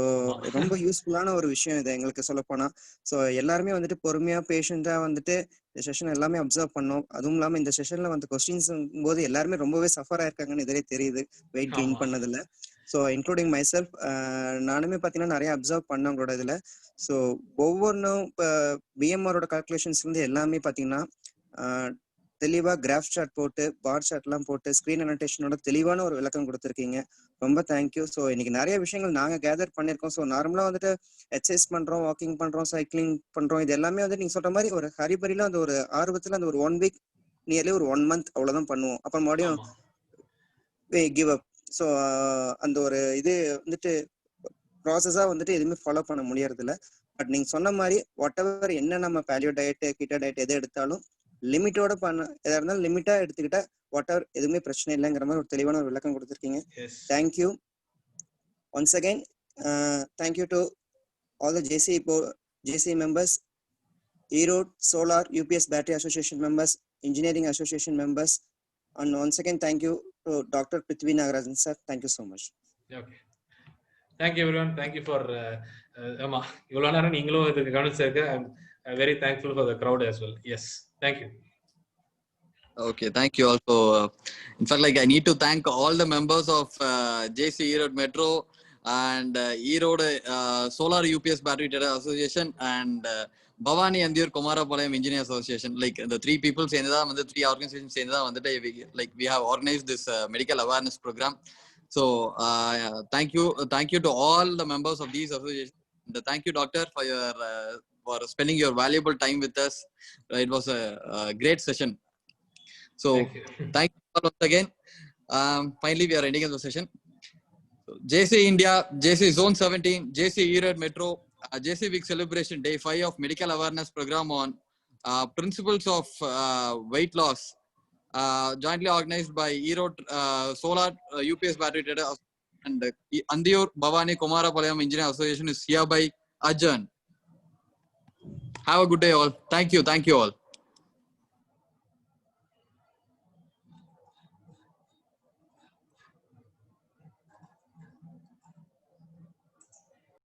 ரொம்ப யூஸ்ஃபுல்லான ஒரு விஷயம் இது எங்களுக்கு சொல்ல போனா. ஸோ எல்லாருமே வந்துட்டு பொறுமையா பேஷண்டா வந்துட்டு இந்த செஷன் எல்லாமே அப்சர்வ் பண்ணோம். அதுவும் இல்லாம இந்த செஷன்ல வந்து கொஸ்டின்ஸ் போது எல்லாருமே ரொம்பவே சஃபர் ஆயிருக்காங்கன்னு இதே தெரியுது வெயிட் கெயின் பண்ணதுல. ஸோ இன்க்ளூடிங் மை செல்ஃப், நானுமே பார்த்தீங்கன்னா நிறைய அப்சர்வ் பண்ணேன் உங்களோட இதில். ஸோ ஒவ்வொன்றும் இப்போ பிஎம்ஆரோட கால்குலேஷன்ஸ் வந்து எல்லாமே பார்த்தீங்கன்னா தெளிவாக கிராஃப் சார்ட் போட்டு பார் சார்ட்லாம் போட்டு ஸ்க்ரீன் அனோட்டேஷனோட தெளிவான ஒரு விளக்கம் கொடுத்துருக்கீங்க. ரொம்ப தேங்க்யூ. ஸோ இன்னைக்கு நிறைய விஷயங்கள் நாங்கள் கேதர் பண்ணியிருக்கோம். ஸோ நார்மலாக வந்துட்டு எக்ஸசைஸ் பண்ணுறோம், வாக்கிங் பண்ணுறோம், சைக்கிளிங் பண்ணுறோம். இது எல்லாமே வந்து நீங்கள் சொல்கிற மாதிரி ஒரு ஹரிபரியில் அந்த ஒரு ஆர்வத்தில் அந்த ஒரு 1 week நியர்லி ஒரு 1 month அவ்வளோதான் பண்ணுவோம். அப்புறம் மறுபடியும் கிவ் அப். ஸோ அந்த ஒரு இது வந்துட்டு ப்ராசஸாக வந்துட்டு எதுவுமே ஃபாலோ பண்ண முடியறதில்ல. பட் நீங்கள் சொன்ன மாதிரி வாட் எவர் என்ன நம்ம பேலியோ டயட்டு கிட்டோ டயட் எது எடுத்தாலும் லிமிட்டோட பண்ண எதாக இருந்தாலும் லிமிட்டாக எடுத்துக்கிட்டா வாட் எவர் எதுவுமே பிரச்சனை இல்லைங்கிற மாதிரி ஒரு தெளிவான ஒரு விளக்கம் கொடுத்துருக்கீங்க. Thank you once again. Thank you to all the JC members, Erode solar UPS battery association members, engineering association members, and once again thank you to Dr. Prithvi Nagarajan sir. Thank you so much. Okay, thank you everyone. Thank you for ama இவ்வளவு நேரம் நீங்களும் இதுக்கு கவனிச்சிருக்க. I'm very thankful for the crowd as well. Yes, thank you. Okay, thank you also. In fact, like I need to thank all the members of JC Erode Metro and Erode Solar UPS Battery Trader Association and Bhavani Andiur Kumarapalayam Engineer Association. Like the 3 people சேர்ந்ததா வந்து 3 organizations சேர்ந்ததா வந்துட்டு we have organized this medical awareness program. So thank you to all the members of these associations. And thank you doctor for spending your valuable time with us. It was a great session. So thank you all once again. Finally we are ending the session. So, JC India, JC Zone 17, JC Erode Metro, JC Week Celebration Day 5 of Medical Awareness Program on Principles of Weight Loss, jointly organized by Erode Solar UPS Battery Trader and Andiur Bhavani Kumarapalayam Engineer Association is hereby adjourned. Have a good day all. Thank you all.